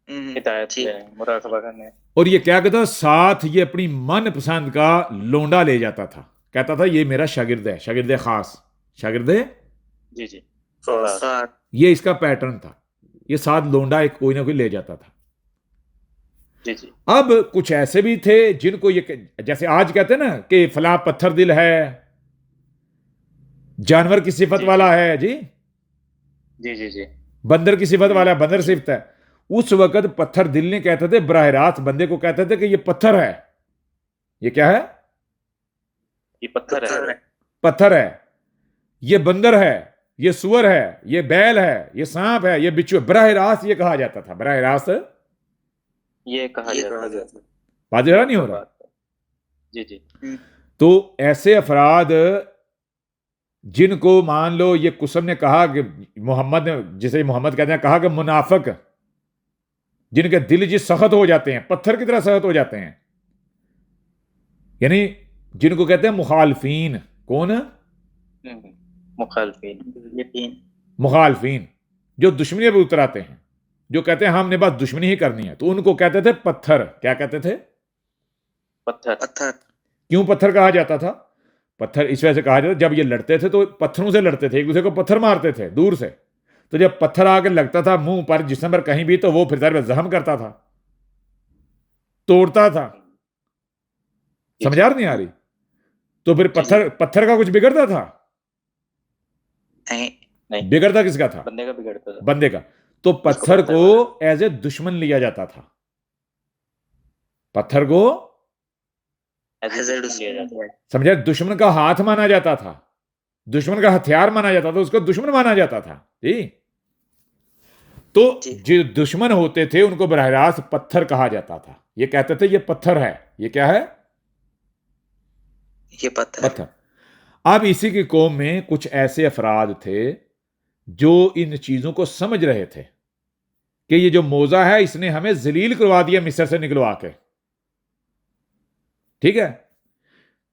हिदायत मुराकबा करने। और ये क्या कहता, साथ ये अपनी मन पसंद का लोंडा ले जाता था। कहता था ये मेरा शागिर्द है, शागिर्द खास, शागिर्द जी जी ये इसका पैटर्न था। ये साथ लोंडा एक कोई ना कोई ले जाता था। जी जी अब कुछ ऐसे भी थे जिनको ये, जैसे आज कहते हैं ना कि फला पत्थर दिल है, जानवर की सिफत जी, वाला है जी, जी जी जी बंदर की सिफत वाला है, बंदर सिफत है। उस वक्त पत्थर दिल ने कहते थे, बराह रास्त बंदे को कहते थे कि ये पत्थर है, ये क्या है, ये पत्थर है, पत्थर है, ये बंदर है, ये सुअर है, ये बैल है, ये सांप है, ये बिच्छू है। बराह रास्त ये कहा जाता था, बराह रास्त। ये कहा जाता। बात नहीं हो रहा। जी जी तो ऐसे अफराद जिनको मान लो ये कुसम ने कहा कि मोहम्मद ने, जिसे मोहम्मद कहते हैं, कहा कि मुनाफिक, जिनके दिल जी सख्त हो जाते हैं, पत्थर की तरह सख्त हो जाते हैं, यानी जिनको कहते हैं मुखालफीन। कौन? मुखालफीन, मुखालफीन जो दुश्मनी पर उतर आते हैं, जो कहते हैं हमने बस दुश्मनी ही करनी है, तो उनको कहते थे पत्थर। क्या कहते थे? पत्थर। क्यों पत्थर कहा जाता था? पत्थर इस वजह से कहा जाता, जब ये लड़ते थे तो पत्थरों से लड़ते थे, एक दूसरे को पत्थर मारते थे दूर से। तो जब पत्थर आकर लगता था मुंह पर, जिस्म पर, कहीं भी, तो वो फिर तरह जख्म करता था, तोड़ता था। समझ आ नहीं आ रही? तो फिर पत्थर का कुछ बिगड़ता था? नहीं। बिगड़ता किसका था? बंदे का बिगड़ता था। बंदे का। तो पत्थर को एज ए दुश्मन लिया जाता था, पत्थर को समझा, दुश्मन का हाथ माना जाता था, दुश्मन का हथियार माना जाता था, उसको दुश्मन माना जाता था जी। तो जो दुश्मन होते थे उनको बराह रास्त पत्थर कहा जाता था। ये कहते थे ये पत्थर है, ये क्या है, ये पत्थर। अब इसी की कौम में कुछ ऐसे अफराद थे जो इन चीजों को समझ रहे थे कि ये जो मोजा है इसने हमें जलील करवा दिया मिस्र से निकलवा के, ठीक है।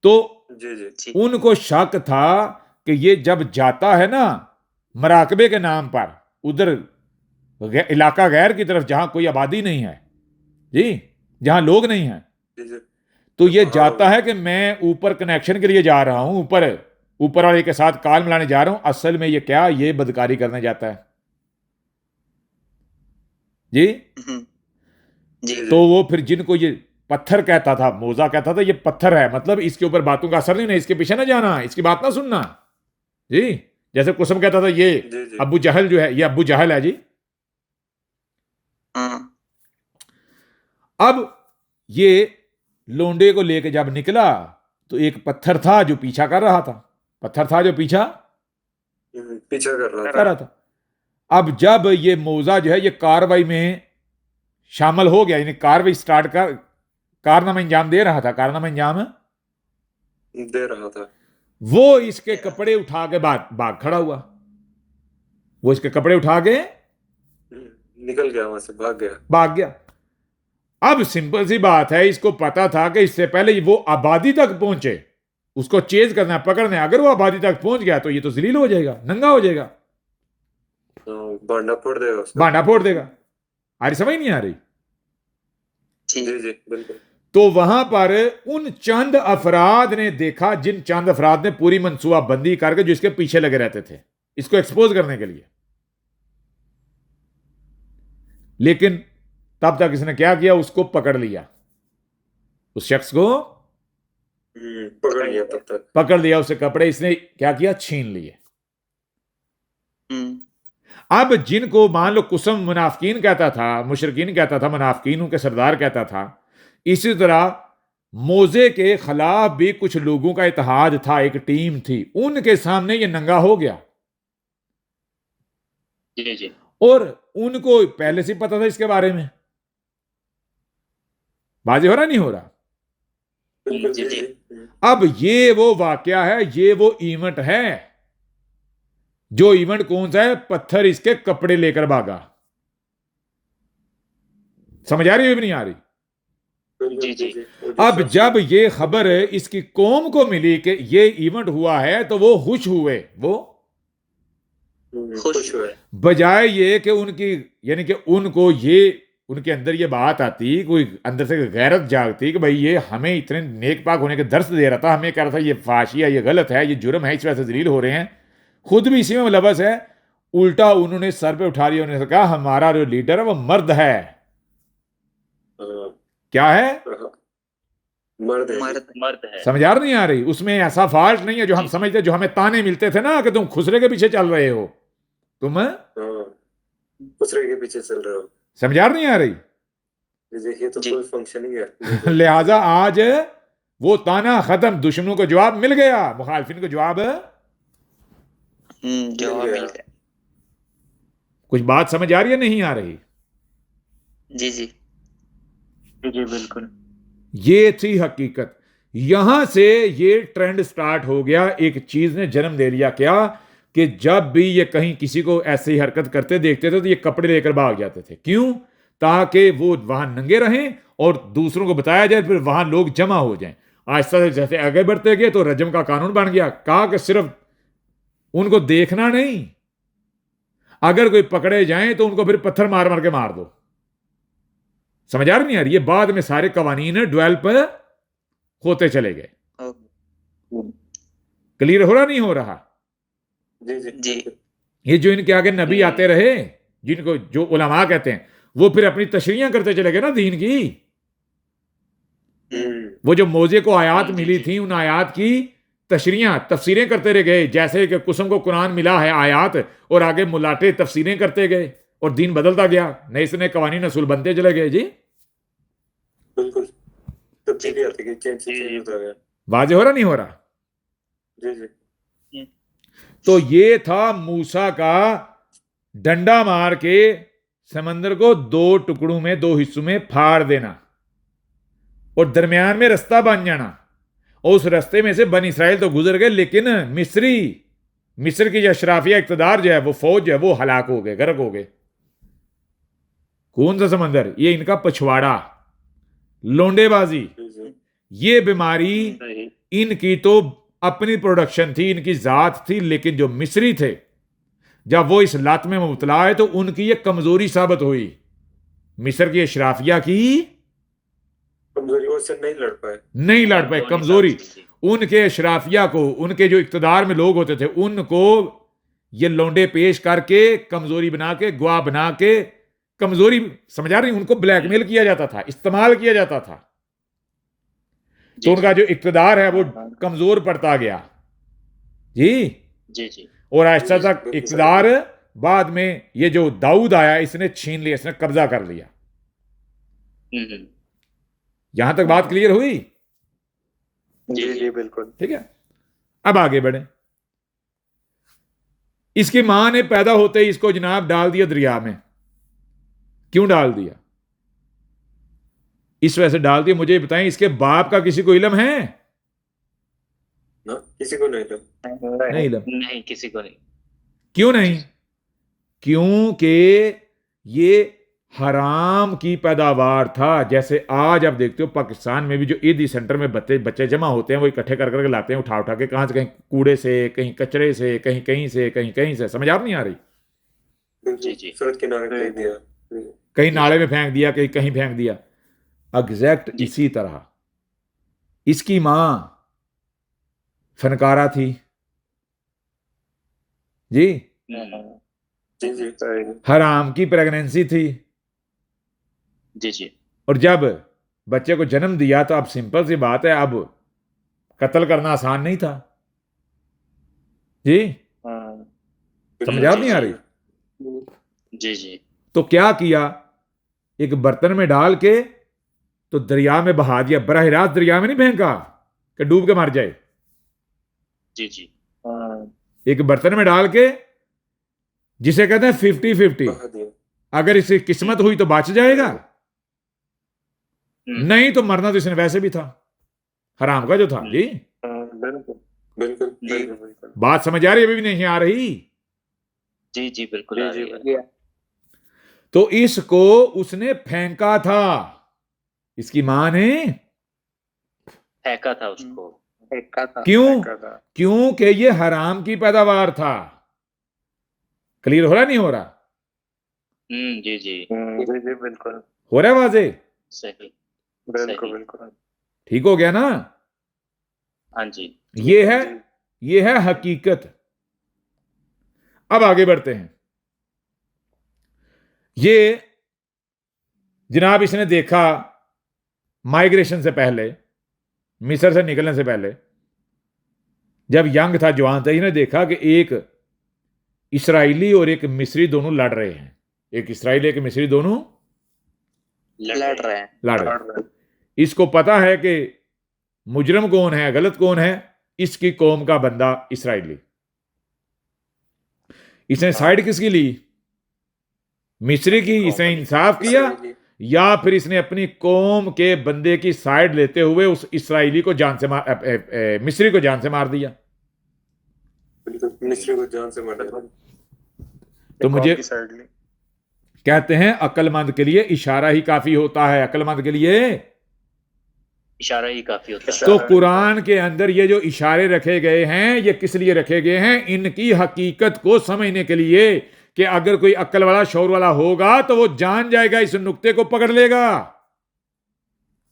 तो जी उनको शक था कि ये जब जाता है ना मराकबे के नाम पर, उधर इलाका गैर की तरफ जहां कोई आबादी नहीं है जी, जहां लोग नहीं है, तो ये जाता है कि मैं ऊपर कनेक्शन के लिए जा रहा हूं, ऊपर वाले के साथ काल मिलाने जा रहा हूं। असल में ये क्या, ये बदकारी करने जाता है जी। तो वो फिर जिनको ये पत्थर कहता था, मोजा कहता था ये पत्थर है, मतलब इसके ऊपर बातों का असर नहीं है, इसके पीछे ना जाना, इसकी बात ना सुनना जी। जैसे कुसम कहता था ये अबू जहल जो है, ये अबू जहल है जी। अब ये लोंडे को लेके जब निकला तो एक पत्थर था जो पीछा कर रहा था, पत्थर था जो पीछा कर रहा था। अब जब ये मोजा जो है ये कार्रवाई में शामिल हो गया, यानी कार्रवाई स्टार्ट कर, कारनामा अंजाम दे रहा था, कारनामा अंजाम दे रहा था, वो इसके कपड़े उठा के भाग खड़ा हुआ, वो इसके कपड़े उठा के निकल गया, वहां से भाग गया। अब सिंपल सी बात है, इसको पता था कि इससे पहले वो आबादी तक पहुंचे, उसको चेज करना, पकड़ना। अगर वो आबादी तक पहुंच गया तो ये तो जलील हो जाएगा, नंगा हो जाएगा, बांडा फोड़ देगा उसका। बांडा फोड़ देगा। आ रही समझ नहीं आ रही? जी बिल्कुल। तो वहां पर उन चंद अफराद ने देखा, जिन चंद अफराद ने पूरी मनसूबाबंदी करके जो इसके पीछे लगे रहते थे इसको एक्सपोज करने के लिए। लेकिन तब तक इसने क्या किया, उसको पकड़ लिया, उस शख्स को पकड़ लिया तब तक। पकड़ लिया, उससे कपड़े इसने क्या किया, छीन लिए। अब जिनको मान लो कुसम मुनाफिकीन कहता था, मुशरिकीन कहता था, मुनाफिकीन उनके सरदार कहता था, इसी तरह मोजे के खिलाफ भी कुछ लोगों का इत्तेहाद था, एक टीम थी, उनके सामने ये नंगा हो गया। जी जी। और उनको पहले से पता था इसके बारे में। बाजी हो रहा नहीं हो रहा? जी जी। अब ये वो वाकया है, ये वो इवेंट है। जो इवेंट कौन सा है? पत्थर इसके कपड़े लेकर भागा। समझ आ रही है भी नहीं आ रही? जी जी। अब जब ये खबर इसकी कौम को मिली कि ये इवेंट हुआ है, तो वो खुश हुए, वो खुश हुए। बजाय ये कि उनकी, यानी कि उनको ये, उनके अंदर ये बात आती, कोई अंदर से गैरत जागती कि भाई ये हमें इतने नेक पाक होने के दर्स दे रहा था, हमें कह रहा था ये फाशिया, ये गलत है, ये जुर्म है, इस वजह से जलील हो रहे हैं, खुद भी इसी में मुलव्वस है। उल्टा उन्होंने सर पे उठा लिया, उन्होंने कहा हमारा जो लीडर है वो मर्द है। क्या है? मर्द है। मर्द है। समझ आ नहीं आ रही? उसमें ऐसा फॉल्ट नहीं है जो हम समझते, जो हमें ताने मिलते थे ना कि तुम खुसरे के पीछे चल रहे हो, तुम खुसरे के पीछे चल रहे हो। समझ आ नहीं आ रही? ये तो कोई फंक्शन ही है। लिहाजा आज वो ताना खत्म, दुश्मनों को जवाब मिल गया, मुखालफिन को जवाब जवाब मिल गया। कुछ बात समझ आ रही है, नहीं आ रही? जी जी जी बिल्कुल। ये थी हकीकत। यहां से ये ट्रेंड स्टार्ट हो गया, एक चीज ने जन्म ले लिया, क्या कि जब भी ये कहीं किसी को ऐसी हरकत करते देखते थे तो ये कपड़े लेकर भाग जाते थे। क्यों? ताकि वो वहां नंगे रहें और दूसरों को बताया जाए, फिर वहां लोग जमा हो जाएं। आहिस्ता से जैसे आगे बढ़ते गए तो रजम का कानून बन गया। कहा कि सिर्फ उनको देखना नहीं, अगर कोई पकड़े जाएं तो उनको फिर पत्थर मार मार के मार दो। समझ आ रही नहीं यार? ये बाद में सारे कवानीन डेवलप होते चले गए। क्लियर हो रहा नहीं हो रहा? जी जी जी। ये जो इनके आगे नबी आते रहे, जिनको जो उलमा कहते हैं, वो फिर अपनी तशरीयां करते चले गए ना दीन की। वो जो मोजे को आयात मिली थी, उन आयात की तशरीयां, तफसीरें करते रह गए। जैसे कि कुसम को कुरान मिला है आयात, और आगे मुलाटे तफसीरें करते गए और दीन बदलता गया, नए से नए कवानीन असूल बनते चले गए। जी बिल्कुल, तब्दीली आती गई, चेंज होता गया। वाजे हो रहा नहीं हो रहा? जी जी। तो ये था मूसा का डंडा मार के समंदर को दो टुकड़ों में, दो हिस्सों में फाड़ देना और दरमियान में रास्ता बन जाना। और उस रास्ते में से बनी इसराइल तो गुजर गए, लेकिन मिस्र की जो अशराफिया इक़्तिदार जो है, वो फौज जो है, वो हलाक हो गए, गर्क हो गए। कौन सा समंदर? ये इनका पछवाड़ा, लोंडेबाजी। ये बीमारी इनकी तो अपनी प्रोडक्शन थी, इनकी जात थी, लेकिन जो मिस्री थे, जब वो इस लत में मुबतला है तो उनकी ये कमजोरी साबित हुई। मिस्र की अशराफिया की कमजोरी, वो नहीं लड़ पाए, कमजोरी। उनके अशराफिया को, उनके जो इक़्तिदार में लोग होते थे, उनको ये लौंडे पेश करके, कमजोरी बना के, गवाह बना के, कमजोरी समझा रही, उनको ब्लैकमेल किया जाता था, इस्तेमाल किया जाता था। तो उनका जो इक़्तिदार है वो कमजोर पड़ता गया। जी जी जी। और आहिस्ता तक इक़्तिदार, बाद में ये जो दाऊद आया, इसने छीन लिया, इसने कब्जा कर लिया। यहां तक बात क्लियर हुई? जी जी बिल्कुल। ठीक है, अब आगे बढ़े। इसकी मां ने पैदा होते ही इसको जनाब डाल दिया दरिया में। क्यों डाल दिया? इस वजह से डाल दिया, मुझे बताएं, इसके बाप का किसी को इल्म है? ना, किसी को नहीं इल्म। नहीं इल्म। नहीं, किसी को नहीं। क्यों नहीं? क्योंकि ये हराम की पैदावार था। जैसे आज आप देखते हो पाकिस्तान में भी जो ईदी सेंटर में बच्चे जमा होते हैं, वो इकट्ठे कर करके लाते हैं, उठा उठा के, कहां से, कहीं कूड़े से, कहीं कचरे से, कहीं कहीं से, कहीं कहीं से। समझ आप नहीं आ रही? जी जी। सड़क किनारे फेंक दिया, कहीं नाले में फेंक दिया, कहीं कहीं फेंक दिया। एग्जैक्ट इसी तरह इसकी मां फनकारा थी। जी जी जी। हराम की प्रेगनेंसी थी। जी जी और जब बच्चे को जन्म दिया तो अब सिंपल सी बात है, अब कत्ल करना आसान नहीं था जी। समझ आ नहीं आ रही? जी जी तो क्या किया, एक बर्तन में डाल के तो दरिया में बहा दिया, बराह रास्त दरिया में नहीं फेंका कि डूब के मर जाए। जी जी एक बर्तन में डाल के, जिसे कहते हैं 50-50, अगर इसकी किस्मत हुई तो बच जाएगा, नहीं तो मरना तो इसने वैसे भी था, हराम का जो था जी। बिल्कुल बिल्कुल जी बिल्कुल। बात समझ आ रही है? अभी भी नहीं आ रही? जी जी बिल्कुल आ रही है। तो इसको उसने फेंका था, इसकी मां ने फेंका था उसको। क्यों? क्योंकि ये हराम की पैदावार था। क्लियर हो रहा नहीं हो रहा? जी जी जी जी बिल्कुल हो रहा है वाजे? सही बिल्कुल सही। बिल्कुल। ठीक हो गया ना? हाँ जी ये है हकीकत। अब आगे बढ़ते हैं। ये जनाब इसने देखा माइग्रेशन से पहले, मिस्र से निकलने से पहले, जब यंग था, जवान था, इसने देखा कि एक इस्राएली और एक मिस्री दोनों लड़ रहे हैं। एक इस्राएली एक मिस्री दोनों लड़ रहे हैं। लड़ रहे हैं। इसको पता है कि मुजरम कौन है, गलत कौन है, इसकी कौम का बंदा इस्राएली। इसने साइड किसकी ली? मिस्री की। इसने इंसाफ किया या फिर इसने अपनी कौम के बंदे की साइड लेते हुए उस इस्राएली को जान से मिस्री को जान से मार दिया? मिस्री को जान से मार दिया। तो मुझे कहते हैं अक्लमंद के लिए इशारा ही काफी होता है। अक्लमंद के लिए इशारा ही काफी होता है। तो कुरान के अंदर ये जो इशारे रखे गए हैं, ये किस लिए रखे गए हैं? इनकी हकीकत को समझने के लिए कि अगर कोई अक्ल वाला, शौर वाला होगा तो वो जान जाएगा, इस नुक्ते को पकड़ लेगा।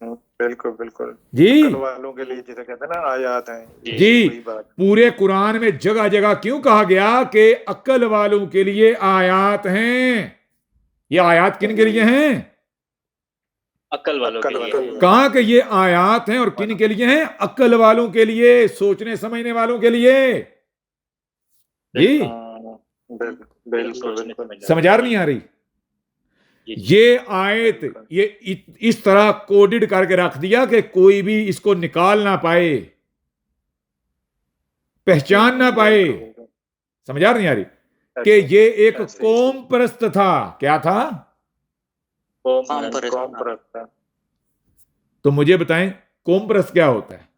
बिल्कुल बिल्कुल जी अक्ल वालों के लिए जिसे कहते हैं ना आयात हैं। जी, वही बात। पूरे कुरान में जगह जगह क्यों कहा गया कि अक्ल वालों के लिए आयात हैं? ये आयात किन के लिए हैं? अक्ल वालों के लिए। कहा कि ये आयात हैं और किन के लिए हैं? अक्ल वालों के लिए, सोचने समझने वालों के लिए जी। बिल्कुल समझ आ नहीं आ रही? जी। ये आयत ये इस तरह कोडेड करके रख दिया कि कोई भी इसको निकाल ना पाए, पहचान ना पाए। समझ आ नहीं आ रही? कि ये एक कौम परस्त था। क्या था? कौम परस्त। तो मुझे बताएं, कौम परस्त क्या होता है?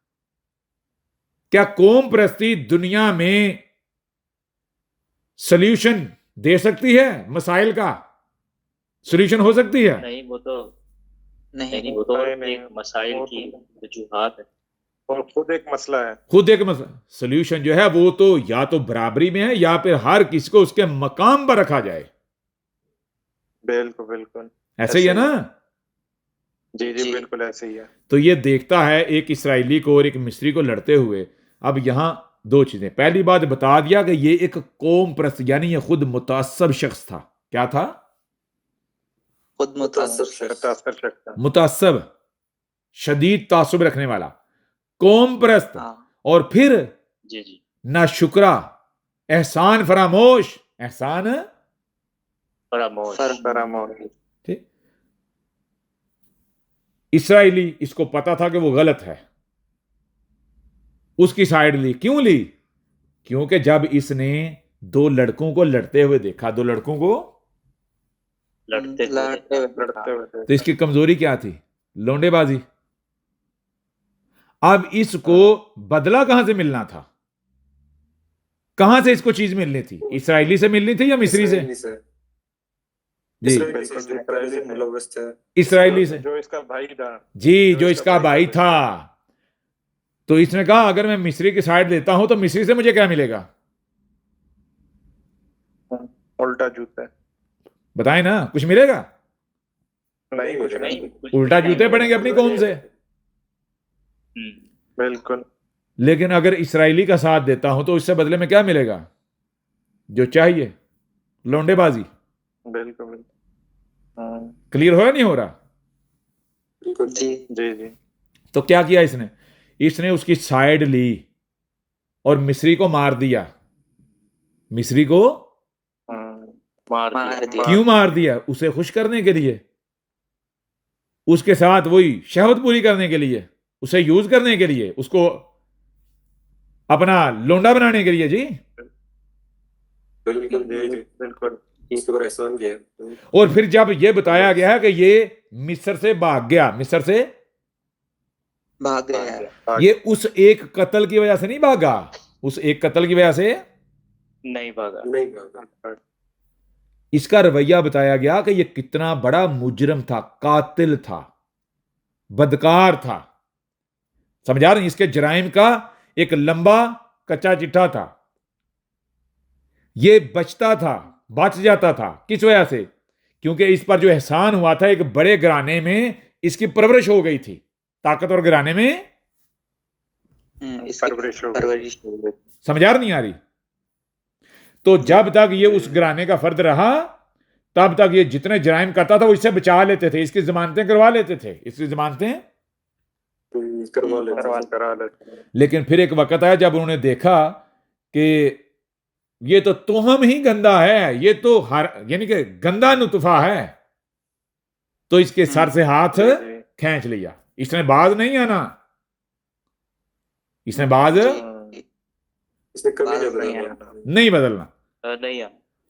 क्या कौम परस्ती दुनिया में सॉल्यूशन दे सकती है? मसाइल का सॉल्यूशन हो सकती है? नहीं, वो तो एक मसाइल की वजूहात है और खुद एक मसला है। खुद एक मसला। सॉल्यूशन जो है वो तो या तो बराबरी में है या फिर हर किसी को उसके मकाम पर रखा जाए। बिल्कुल बिल्कुल ऐसे ही है ना? जी जी बिल्कुल ऐसे ही है। तो ये देखता है एक इस्राएली को और एक मिस्री को लड़ते हुए। अब यहां दो चीजें। पहली बात बता दिया कि ये एक कौम परस्त, यानी ये खुद मुतासब शख्स था। क्या था? खुद मुतासब, शदीद तासुब रखने वाला, कौम परस्त, और फिर जी जी नाशुक्रा, एहसान फरामोश। एहसान फरामोश। ठीक। इस्राएली, इसको पता था कि वो गलत है, उसकी साइड ली। क्यों ली? क्योंकि जब इसने दो लड़कों को लड़ते हुए देखा, दो लड़कों को लड़ते हुए तो इसकी कमजोरी क्या थी? लौंडेबाजी। अब इसको बदला कहां से मिलना था? कहां से इसको चीज मिलनी थी? इस्राएली से मिलनी थी या मिस्री से? जी इस्राएली से, जो इसका भाई था। जी, जो इसका भाई था। तो इसने कहा अगर मैं मिस्री की साइड लेता हूं तो मिस्री से मुझे क्या मिलेगा? उल्टा जूता। बताएं ना, कुछ मिलेगा? नहीं कुछ नहीं। उल्टा जूते पड़ेंगे अपनी कौम से। बिल्कुल। लेकिन अगर इस्राएली का साथ देता हूं तो इससे बदले में क्या मिलेगा? जो चाहिए, लौंडेबाजी। बिल्कुल क्लियर हो रहा नहीं हो रहा? जी जी जी तो क्या किया इसने? इसने उसकी साइड ली और मिस्री को मार दिया। मिस्री को मार मार दिया। क्यों मार दिया? उसे खुश करने के लिए, उसके साथ वही शहवत पूरी करने के लिए, उसे यूज करने के लिए, उसको अपना लोंडा बनाने के लिए जी। बिल्कुल जी जी बिल्कुल इसके ऊपर एहसान किया। और फिर जब यह बताया गया है कि ये मिस्र से भाग गया, मिस्र से भाग गया। ये उस एक कत्ल की वजह से नहीं भागा, उस एक कत्ल की वजह से नहीं भागा। नहीं भागा। इसका रवैया बताया गया कि ये कितना बड़ा मुजरम था, कातिल था, बदकार था। समझा रहे हैं? इसके जराइम का एक लंबा कच्चा चिट्ठा था। ये बचता था, बच जाता था। किस वजह से? क्योंकि इस पर जो एहसान हुआ था, एक बड़े घराने में इसकी परवरिश हो गई थी, ताकतवर घराने में इसकी परवरिश हो गई। परवरिश हो गई। समझा नहीं आ रही? तो जब तक ये उस घराने का फर्द रहा, तब तक ये जितने जराइम करता था वो इससे बचा लेते थे, इसकी जमानतें करवा लेते थे, इसकी जमानतें करा लेते। लेकिन फिर एक वक्त आया जब उन्होंने देखा कि ये तो तोहम ही गंदा है, ये तो हर यानी कि गंदा नुतफा है, तो इसके सर से हाथ खींच लिया। इसने बाज नहीं आना, इसने बाज इसने कभी बात नहीं नहीं बदला। नहीं बदलना। नहीं है।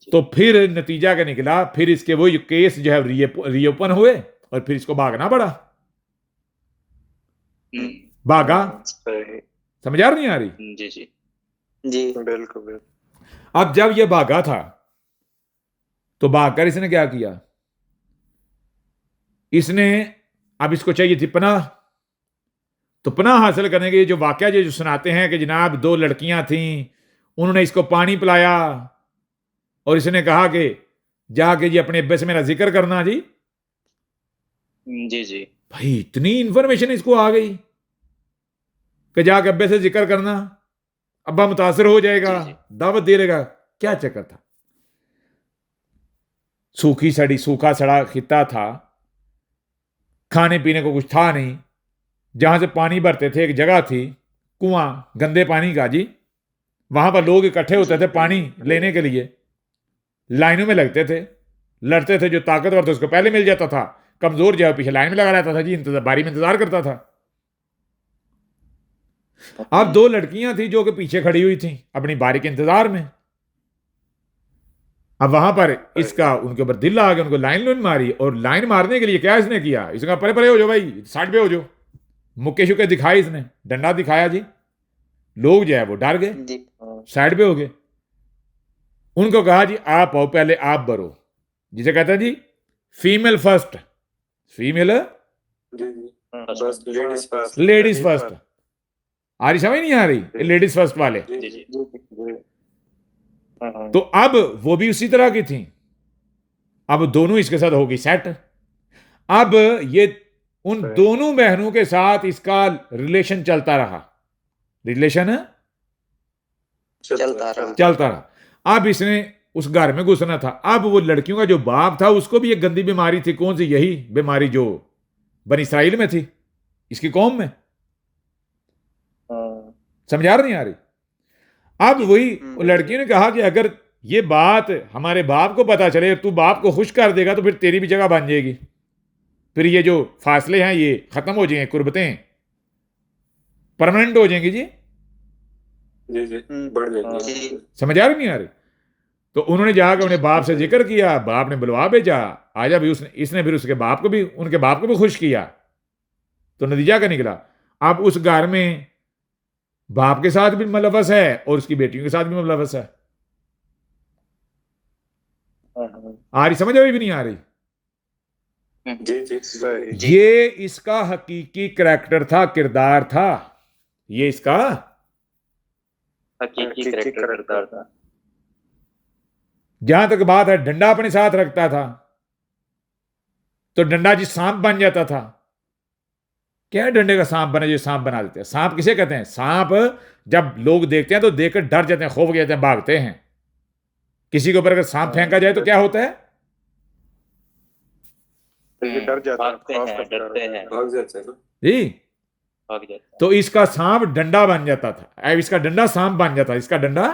तो फिर नतीजा क्या निकला? फिर इसके वो केस जो है रीओपन हुए और फिर इसको भागना पड़ा। भागा। सही। समझ आ नहीं आ रही? जी जी जी बिल्कुल बिल्कुल। अब जब ये भागा था तो भागकर इसने क्या किया? इसने अब इसको चाहिए थी पनाह, तो पनाह हासिल करने के लिए जो वाकया जो सुनाते हैं कि जनाब दो लड़कियां थीं, उन्होंने इसको पानी पिलाया और इसने कहा कि जाके जी अपने अब्बे से मेरा जिक्र करना जी। जी जी भाई इतनी इंफॉर्मेशन इसको आ गई कि जाके अब्बे से जिक्र करना, अब्बा मुतासर हो जाएगा, जी, जी। दावत दे देगा। क्या चक्कर था? सूखी सड़ी सूखा सड़ा खित्ता था, खाने पीने को कुछ था नहीं। जहां से पानी भरते थे एक जगह थी, कुआं गंदे पानी का जी, वहां पर लोग इकट्ठे होते थे पानी लेने के लिए, लाइनों में लगते थे, लड़ते थे। जो ताकतवर था उसको पहले मिल जाता था, कमजोर जो है पीछे लाइन में लगा रहता था जी, बारी में इंतजार करता था। अब दो लड़कियां थी जो कि पीछे खड़ी हुई थी अपनी बारी के इंतजार में। अब वहां पर इसका उनके ऊपर दिल आ गया, उनको लाइन मारी। और लाइन मारने के लिए क्या इसने किया? इसने कहा परे परे हो जाओ भाई, साइड पे हो जाओ। मुक्के शुक्के दिखाए इसने, डंडा दिखाया जी। लोग जो है वो डर गए, जी साइड पे हो गए। उनको कहा जी आप आओ, पहले आप भरो, जिसे कहते हैं जी फीमेल फर्स्ट, फीमेल जी जी बस लेडीज फर्स्ट। Ladies first. आ रही समझ नहीं आ रही? लेडीज फर्स्ट वाले। जी जी तो अब वो भी उसी तरह की थी। अब दोनों इसके साथ होगी सेट। अब ये उन दोनों बहनों के साथ इसका रिलेशन चलता रहा, रिलेशन चलता रहा। अब इसने उस घर में घुसना था। अब वो लड़कियों का जो बाप था उसको भी एक गंदी बीमारी थी। कौन सी? यही बीमारी जो बनी इसराइल में थी, इसकी कौम में। समझा नहीं आ रही? अब वही लड़कियों ने कहा कि अगर ये बात हमारे बाप को पता चले, तू बाप को खुश कर देगा तो फिर तेरी भी जगह बन जाएगी, फिर ये जो फासले हैं ये खत्म हो जाएंगे, कुर्बतें परमानेंट हो जाएंगी जी। जी जी बढ़ जाएगी। समझ आ रही नहीं आ रही? तो उन्होंने जाकर अपने बाप से जिक्र किया, बाप ने बुलवा भेजा, आजा भी। इसने फिर उसके बाप को भी, उनके बाप को भी खुश किया। तो नतीजा क्या निकला? अब उस घर में बाप के साथ भी मुलव्वस है और उसकी बेटियों के साथ भी मुलव्वस है। आ रही समझ? अभी भी नहीं आ रही? जी जी सही। ये इसका हकीकी करैक्टर था, किरदार था। ये इसका हकीकी करैक्टर था। जहां तक बात है, डंडा अपने साथ रखता था तो डंडा जी सांप बन जाता था। क्या है डंडे का सांप बने जो सांप बना देते हैं? सांप किसे कहते हैं? सांप जब लोग देखते हैं तो देखकर डर जाते हैं, खौफ जाते हैं, भागते हैं। किसी के ऊपर अगर सांप फेंका जाए तो क्या होता है? ये डर जाता है, भागते खौफ हैं, का शिकार डरते होता है। हैं, भाग जाते हैं ना। जी। भाग जाते हैं। तो इसका सांप डंडा बन जाता था, अब इसका डंडा सांप बन जाता, इसका डंडा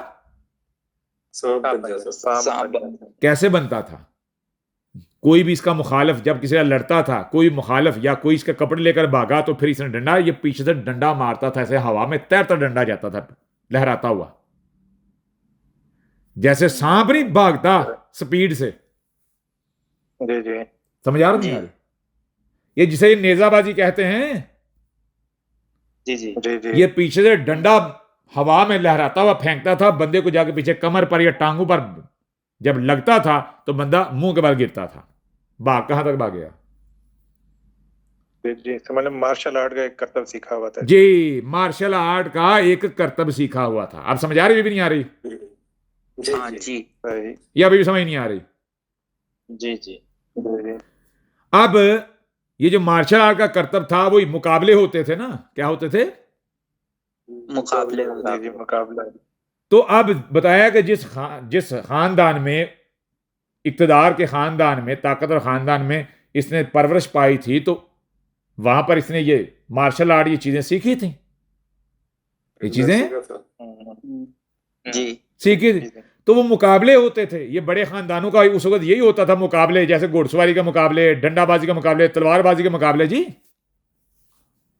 सांप बन जाता है। सांप बन जाता है। कैसे बनता था? कोई भी इसका मुखालिफ जब किसी से लड़ता था, कोई मुखालिफ या कोई इसके कपड़े लेकर भागा, तो फिर इसने डंडा, ये पीछे से डंडा मारता था, ऐसे हवा में तैरता डंडा जाता था लहराता हुआ, जैसे सांप नहीं भागता स्पीड से। जी जी समझ आ रहा नहीं जी। आ रही? ये जिसे ये नेजाबाजी कहते हैं, जी जी जी जी ये पीछे से डंडा हवा में लहराता हुआ फेंकता था, बंदे को जाके पीछे कमर पर या टांगों पर जब लगता था तो बंदा मुंह के बल गिरता था। भाग कहां तक भाग गया? जी जी, तो मतलब मार्शल आर्ट का एक करतब सीखा हुआ था। जी, मार्शल आर्ट का एक करतब सीखा हुआ था। अब समझ आ रही, भी नहीं आ रही? जी हाँ जी। जी सही। या अभी भी समझ नहीं आ रही? जी जी जी जी अब ये जो मार्शल आर्ट का करतब था, वही मुकाबले होते थे ना। क्या होते थे? मुकाबले जी जी, मुकाबला। तो अब बताया कि जिस खानदान में, इक्तदार के खानदान में, ताकतवर खानदान में इसने परवरिश पाई थी, तो वहां पर इसने ये मार्शल आर्ट, ये चीजें सीखी थी, ये चीजें सीखा था। जी सीखी थी। तो वो मुकाबले होते थे, ये बड़े खानदानों का उस वक्त यही होता था, मुकाबले, जैसे घोड़सवारी के मुकाबले, डंडाबाजी के मुकाबले, तलवारबाजी के मुकाबले। जी,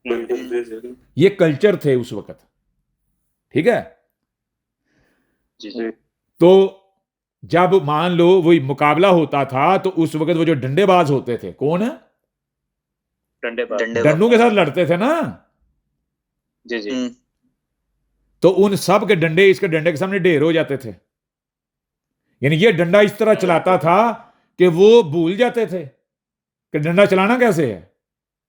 बिल्कुल जी जी। ये कल्चर थे उस वक्त, ठीक है। जी जी तो जब मान लो वही मुकाबला होता था, तो उस वक्त वो जो डंडेबाज होते थे, कौन है, डंडों के साथ लड़ते थे ना, जी जी तो उन सब के डंडे इसके डंडे के सामने ढेर हो जाते थे। यानी ये डंडा इस तरह चलाता था कि वो भूल जाते थे कि डंडा चलाना कैसे है,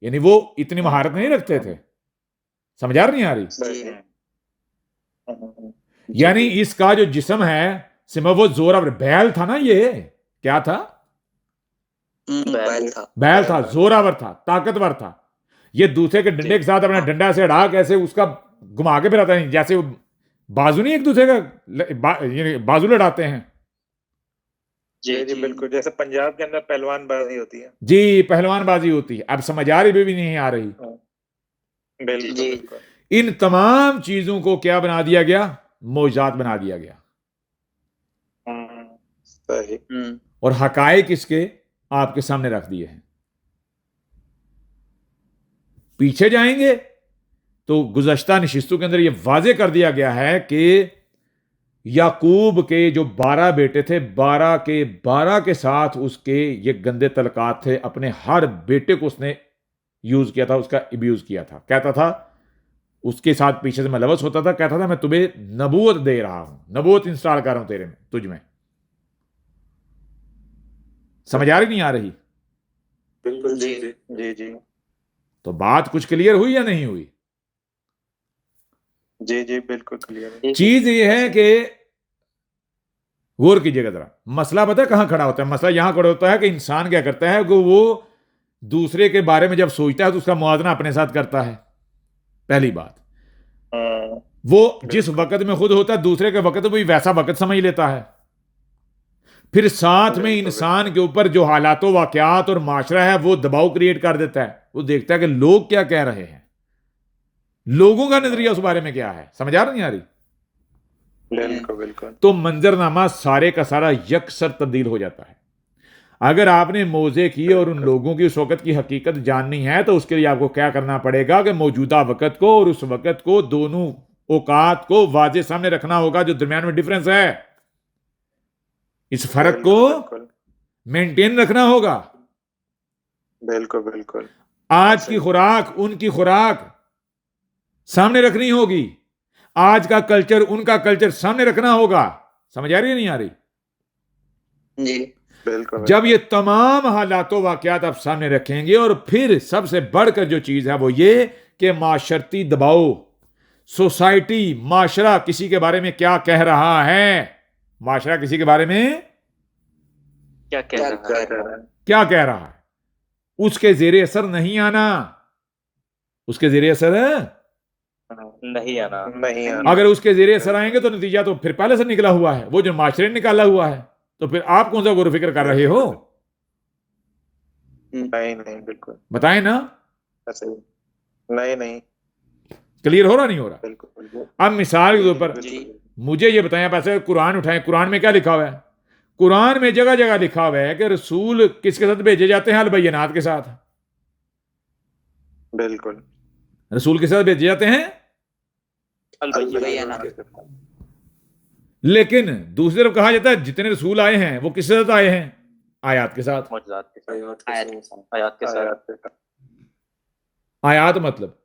यानी वो इतनी महारत नहीं रखते थे। समझ आ रही नहीं आ रही? सही। यानी इसका जो जिस्म है सिमा, वो जोरावर बैल था ना, ये क्या था? बैल था, जोरावर था, ताकतवर था। ये दूसरे के डंडे के साथ अपना डंडा से अड़ा कैसे उसका घुमा के फिराता नहीं, जैसे बाजू नहीं एक दूसरे का बाजू लड़ाते हैं। जी जी बिल्कुल, जैसे पंजाब के अंदर पहलवान बाजी होती है। जी, पहलवानबाजी होती है। अब समझ आ रही भी नहीं आ रही? बिल्कुल बिल्कुल। इन तमाम चीजों को क्या बना दिया गया? मौजूदात बना दिया गया। सही। और हकायक इसके आपके सामने रख दिए हैं। पीछे जाएंगे तो गुज़श्ता नशिस्तों के अंदर यह वाज़ेह कर दिया गया है कि याकूब के जो 12 बेटे थे, 12 के साथ उसके ये गंदे तलकात थे। अपने हर बेटे को उसने यूज किया था, उसका अब्यूज किया था। कहता था, उसके साथ पीछे से मलवस होता था, कहता था मैं तुम्हें नबूवत दे रहा हूं, नबूवत इंस्टॉल कर रहा हूं तेरे में, तुझ में। समझ आ रही नहीं आ रही? बिल्कुल जी जी। जी जी तो बात कुछ क्लियर हुई या नहीं हुई? जी जी बिल्कुल क्लियर। चीज ये है कि गौर कीजिएगा जरा, मसला पता है कहां खड़ा होता है? मसला यहां खड़ा होता है कि इंसान क्या करता है कि वो दूसरे के बारे में जब सोचता है तो उसका मुआवजा अपने साथ करता है। पहली बात, वो जिस वक्त में खुद होता है, दूसरे के वक्त भी वैसा वक्त समझ लेता है। फिर साथ में इंसान के ऊपर जो हालात वाकयात और माशरा है, वो दबाव क्रिएट कर देता है। वो देखता है कि लोग क्या कह रहे हैं, लोगों का नजरिया उस बारे में क्या है। समझ आ रही नहीं आ रही? बिल्कुल बिल्कुल। तो मंजरनामा सारे का सारा यकसर तब्दील हो जाता है। अगर आपने मौजे की और उन लोगों की उस वक्त की हकीकत जाननी है, तो उसके लिए आपको क्या करना पड़ेगा कि मौजूदा वक्त को और उस वक्त को, दोनों औकात को वाजे सामने रखना होगा, जो दरमियान में डिफरेंस है, इस फर्क को मेंटेन रखना होगा। बिल्कुल बिल्कुल। आज की खुराक, उनकी खुराक सामने रखनी होगी। आज का कल्चर, उनका कल्चर सामने रखना होगा। समझ आ रही है नहीं आ रही? जी बिल्कुल। जब ये तमाम हालातों वाकयात आप सामने रखेंगे, और फिर सबसे बढ़कर जो चीज है वो ये कि माशरती दबाव, सोसाइटी, माशरा किसी के बारे में क्या कह रहा है, माशरा किसी के बारे में क्या कह रहा है? उसके जेरे असर नहीं आना, उसके जेरे असर नहीं आना। नहीं आना। अगर उसके जेरे असर आएंगे तो नतीजा तो फिर पहले से निकला हुआ है, वो जो माशरे ने निकाला हुआ है। तो फिर आप कौन सा गौर फिक्र कर रहे हो? नहीं नहीं बिल्कुल बताएं ना, ऐसे ही। नहीं नहीं क्लियर हो रहा नहीं हो रहा? बिल्कुल बिल्कुल अब मिसाल के तौर पर मुझे ये बताएं, आप ऐसे कुरान उठाएं, कुरान में क्या लिखा हुआ है? कुरान में जगह जगह लिखा हुआ है कि रसूल किसके साथ भेजे जाते हैं? अल बैयनात के साथ। बिल्कुल रसूल के साथ भेजे जाते हैं, लेकिन दूसरी तरफ कहा जाता है जितने रसूल आए हैं वो किसके साथ आए हैं? आयात के साथ। मौजूदात के साथ, आयात के आयात के साथ। आयात मतलब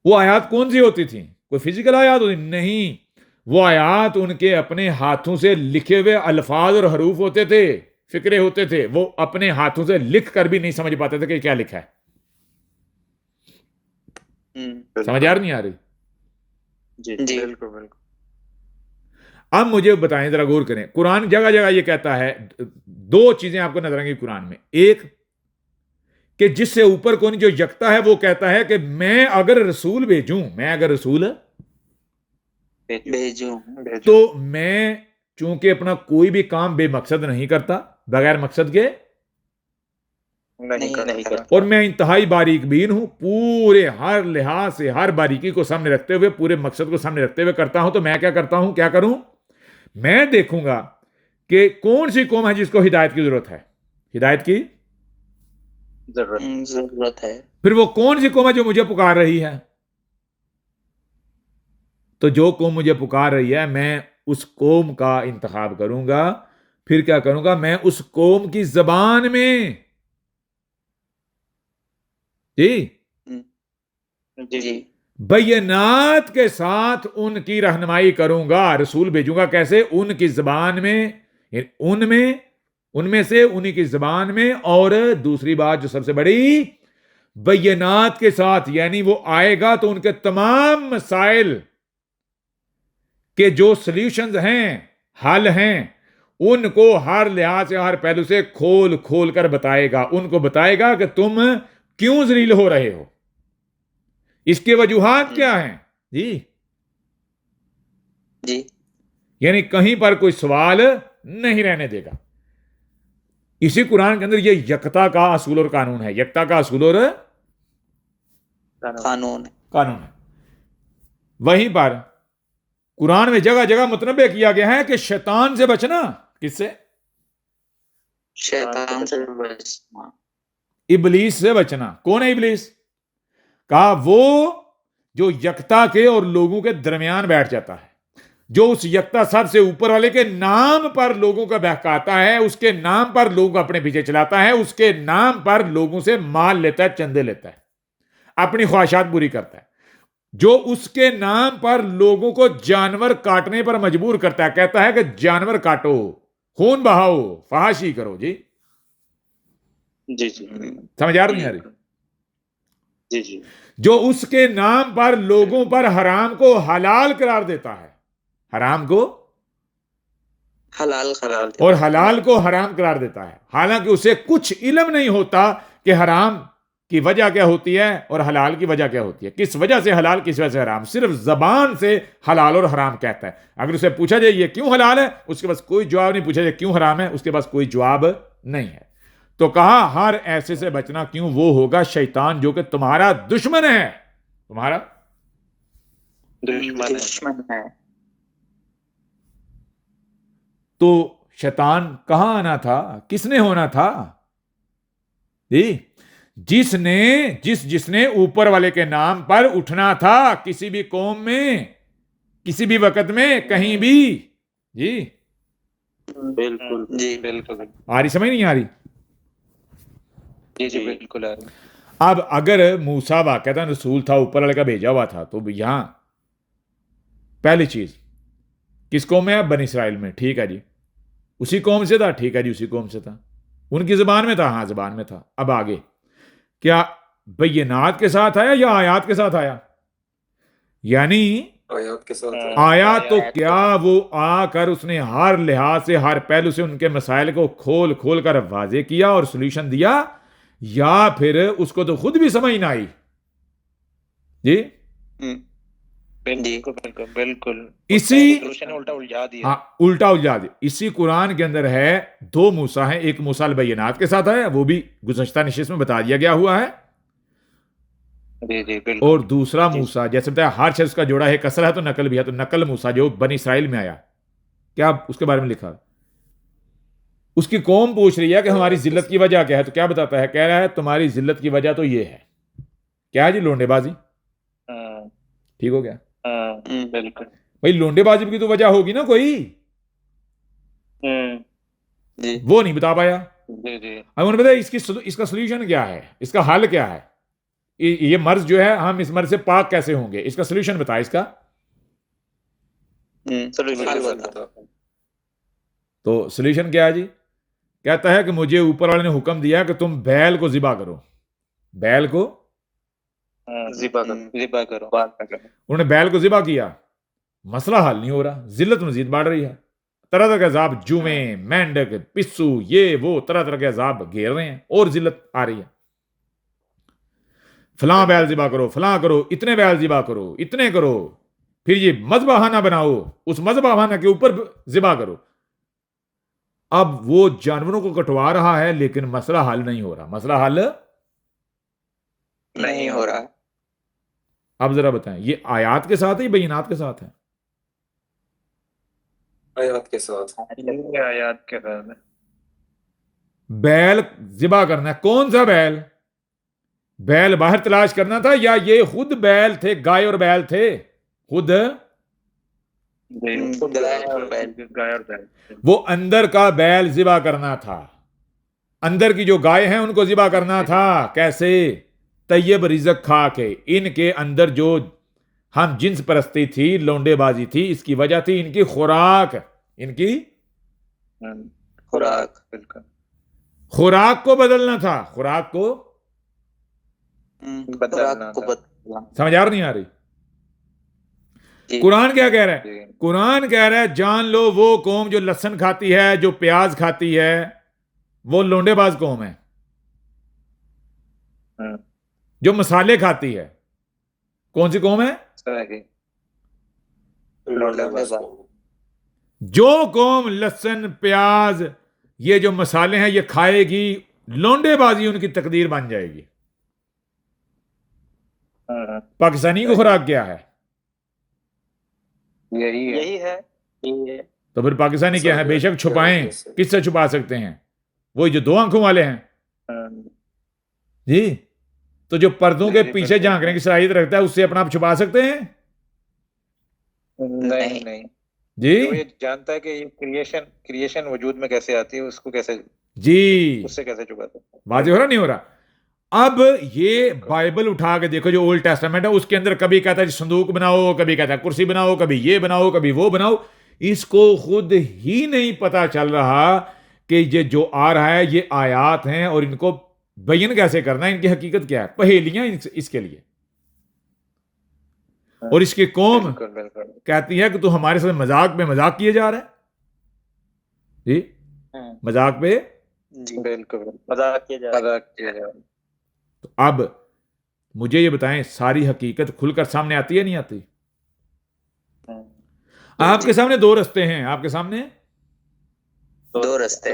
वो आयात कौन सी होती थी? कोई फिजिकल आयात होती? नहीं, वो आयात उनके अपने हाथों से लिखे हुए अल्फाज और हरूफ होते थे, फिक्रे होते थे। वो अपने हाथों से लिख कर भी नहीं समझ पाते थे कि क्या लिखा है। समझ आ रही? जी बिल्कुल बिल्कुल अब मुझे बताएं, जरा गौर करें, कुरान जगह जगह ये कहता है, दो चीजें आपको नजर आएंगी कुरान में। एक कि जिससे ऊपर कौन जो यकता है वो कहता है कि मैं अगर रसूल भेजूं, मैं अगर रसूल भेजूं तो मैं चूंकि अपना कोई भी काम बेमकसद नहीं करता, बगैर मकसद के, नहीं करता और मैं इंतहाई बारीक बीन हूं, पूरे हर लिहाज से हर बारीकी को सामने रखते हुए, पूरे मकसद को सामने रखते हुए करता हूं। तो मैं क्या करता हूं, क्या करूं? मैं देखूंगा कि कौन सी कौम है जिसको हिदायत की जरूरत है, हिदायत की जरूरत है। फिर वो कौन सी कौम है जो मुझे पुकार रही है? तो जो कौम मुझे पुकार रही है, मैं उस कौम का इंतखाब करूंगा। फिर क्या करूंगा? मैं उस कौम की जबान में जी बैयनात के साथ उनकी रहनुमाई करूंगा। रसूल भेजूंगा कैसे? उनकी जबान में, उनमें से उन्हीं की जबान में। और दूसरी बात जो सबसे बड़ी, बैयनात के साथ, यानी वो आएगा तो उनके तमाम मसाइल के जो सॉल्यूशंस हैं, हल हैं, उनको हर लिहाज से, हर पहलू से खोल खोल कर बताएगा। उनको बताएगा कि तुम क्यों जलील हो रहे हो, इसके वजूहात क्या हैं। जी यानी कहीं पर कोई सवाल नहीं रहने देगा। इसी कुरान के अंदर ये यकता का असूल और कानून है, यकता का असूल और कानून है। वहीं पर कुरान में जगह जगह मुतनबे किया गया है कि शैतान से बचना। किससे? शैतान से बचना, इबलीस से बचना। कौन है इबलीस? कहा वो जो यकता के और लोगों के दरमियान बैठ जाता है, जो उस यकता सबसे ऊपर वाले के नाम पर लोगों को बहकाता है, उसके नाम पर लोगों को अपने पीछे चलाता है, उसके नाम पर लोगों से माल लेता है, चंदे लेता है, अपनी ख्वाहिशात पूरी करता है, जो उसके नाम पर लोगों को जानवर काटने पर मजबूर करता है। कहता है कि जानवर काटो, खून बहाओ, फहाशी करो। जी जी समझ आ रही? जी जो उसके नाम पर लोगों पर हराम को हलाल करार देता है, हराम को हलाल करार और हलाल को हराम करार देता है, हालांकि उसे कुछ इल्म नहीं होता कि हराम की वजह क्या होती है और हलाल की वजह क्या होती है, किस वजह से हलाल, किस वजह से हराम। सिर्फ जबान से हलाल और हराम कहता है। अगर उसे पूछा जाए ये क्यों हलाल है, उसके पास कोई जवाब नहीं। पूछा जाए क्यों हराम है, उसके पास कोई जवाब नहीं है। तो कहा हर ऐसे से बचना। क्यों? वो होगा शैतान जो कि तुम्हारा दुश्मन है, तुम्हारा दुश्मन है। तो शैतान कहां आना था, किसने होना था? जिसने ऊपर वाले के नाम पर उठना था, किसी भी कौम में, किसी भी वक्त में, कहीं भी। जी बिल्कुल जी बिल्कुल। आ रही? समझ नहीं आ रही? जी बिल्कुल आ रही। अब अगर मूसा वाक़अतन रसूल था, ऊपर वाले का भेजा हुआ था, तो यहां पहली चीज किस कौम में है? बनी इसराइल में। ठीक है जी, उसी कौम से था। ठीक है जी, उसी कौम से था, उनकी जुबान में था। हाँ, जुबान में था। अब आगे क्या बैयनात के साथ आया या आयात के साथ आया? यानी आयात के साथ आया तो क्या वो आकर उसने हर लिहाज से, हर पहलू से उनके मसाइल को खोल खोल कर वाजे किया और सोल्यूशन दिया, या फिर उसको तो खुद भी समझ ना आई? जी बिल्कुल बिल्कुल बिल्कुल इसी सॉल्यूशन उल्टा उलझा दिया। हाँ, उल्टा उलझा दे। इसी कुरान के अंदर है दो मूसा हैं, एक मूसा अल बैयिनात के साथ है, वो भी गुज़श्ता नशिस्त में बता दिया गया हुआ है, जी जी बिल्कुल। और दूसरा मूसा जैसे बताया हर शख्स का जोड़ा है, कसरा है तो नकल भी है, तो नकल मूसा जो बनी इसराइल में आया, क्या उसके बारे में लिखा? उसकी कौम पूछ रही है कि हमारी जिल्लत की वजह क्या है, तो क्या बताता है? कह रहा है तुम्हारी जिल्लत की वजह तो ये है, क्या है जी? लोंडेबाजी। हाँ ठीक हो गया हाँ बिल्कुल। भाई, लोंडेबाजी की तो वजह होगी ना कोई, जी वो नहीं बता पाया। जी जी अब उन्होंने बताया इसका सोल्यूशन क्या है, इसका हल क्या है, ये मर्ज जो है, हम इस मर्ज से पाक कैसे होंगे, इसका सोल्यूशन बता। इसका तो सोल्यूशन क्या है जी? कहता है कि मुझे ऊपर वाले ने हुक्म दिया कि तुम बैल को ज़िबा करो, बैल को ज़िबा करो। उन्होंने बैल को ज़िबा किया, मसला हल नहीं हो रहा, जिल्लत मजीद बढ़ रही है, तरह तरह के अजाब, जुमे, मेंढक, पिस्सू, ये वो तरह तरह के अजाब घेर रहे हैं और जिल्लत आ रही है। फलां बैल ज़िबा करो, फलां करो, इतने बैल ज़िबा करो, इतने करो, फिर ये मज़बाहाना बनाओ, उस मज़बाहाना के ऊपर ज़िबा करो। अब वो जानवरों को कटवा रहा है, लेकिन मसला हल नहीं हो रहा, मसला हल नहीं हो रहा। अब जरा बताएं, ये आयात के साथ है या बयनात के साथ है? आयात के साथ। आयात के साथ है। बैल ज़िबा करना है, कौन सा बैल? बैल बाहर तलाश करना था, या ये खुद बैल थे, गाय और बैल थे खुद? गाय और बैल। वो अंदर का बैल ज़िबा करना था, अंदर की जो गाय हैं उनको ज़िबा करना था। कैसे? तैयब रिज़्क खा के। इनके अंदर जो हम जिन्स परस्ती थी, लौंडेबाजी थी, इसकी वजह थी इनकी खुराक, इनकी खुराक। बिल्कुल खुराक को बदलना था, खुराक को बदलना था। समझ आ नहीं आ रही? जी। कुरान क्या कह रहा है? कुरान कह रहा है जान लो वो कौम जो लहसुन खाती है, जो प्याज खाती है, वो लोंडेबाज कौम है। जो मसाले खाती है, कौन सी कौम है? जो कौम लहसुन प्याज ये जो मसाले हैं ये खाएगी, लोंडेबाजी उनकी तकदीर बन जाएगी। पाकिस्तानी की खुराक क्या है? यही है। तो फिर पाकिस्तानी क्या है? बेशक छुपाएं, किससे छुपा सकते हैं? वही जो दो आंखों वाले हैं जी। तो जो पर्दों के पीछे झांकने की सलाहियत रखता है, उससे अपना आप छुपा सकते हैं? नहीं नहीं जी जो ये जानता है कि ये क्रिएशन वजूद में कैसे आती है, उसको कैसे, जी, उससे कैसे छुपाता है? वाज़ेह हो रहा नहीं हो रहा? अब ये बाइबल उठा के देखो, जो ओल्ड टेस्टामेंट है उसके अंदर कभी कहता है संदूक बनाओ, कभी कहता है कुर्सी बनाओ, कभी ये बनाओ, कभी वो बनाओ। इसको खुद ही नहीं पता चल रहा कि ये जो आ रहा है ये आयात हैं, और इनको बयान कैसे करना है, इनकी हकीकत क्या है, पहेलियां इसके लिए। और इसकी कौम बिल्कुल कहती है कि तू हमारे साथ मजाक पे मजाक किए जा रहा है जी, मजाक पे बिल्कुल मजाक किया जा रहा है। तो अब मुझे ये बताएं, सारी हकीकत खुलकर सामने आती है नहीं आती? आपके सामने दो रास्ते हैं, आपके सामने दो रास्ते।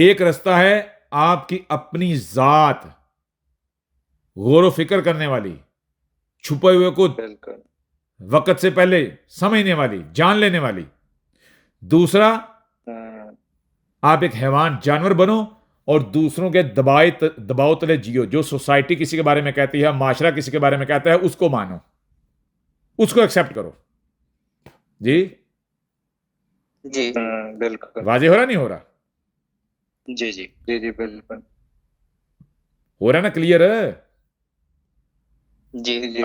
एक रास्ता है आपकी अपनी जात, गौर व फिक्र करने वाली, छुपे हुए को बिल्कुल वक्त से पहले समझने वाली, जान लेने वाली। दूसरा, आप एक हैवान जानवर बनो और दूसरों के दबाव तले जियो। जो सोसाइटी किसी के बारे में कहती है, माशरा किसी के बारे में कहता है, उसको मानो, उसको एक्सेप्ट करो जी। जी बिल्कुल वाज़ेह हो रहा नहीं हो रहा? जी जी जी जी बिल्कुल हो रहा ना क्लियर? जी जी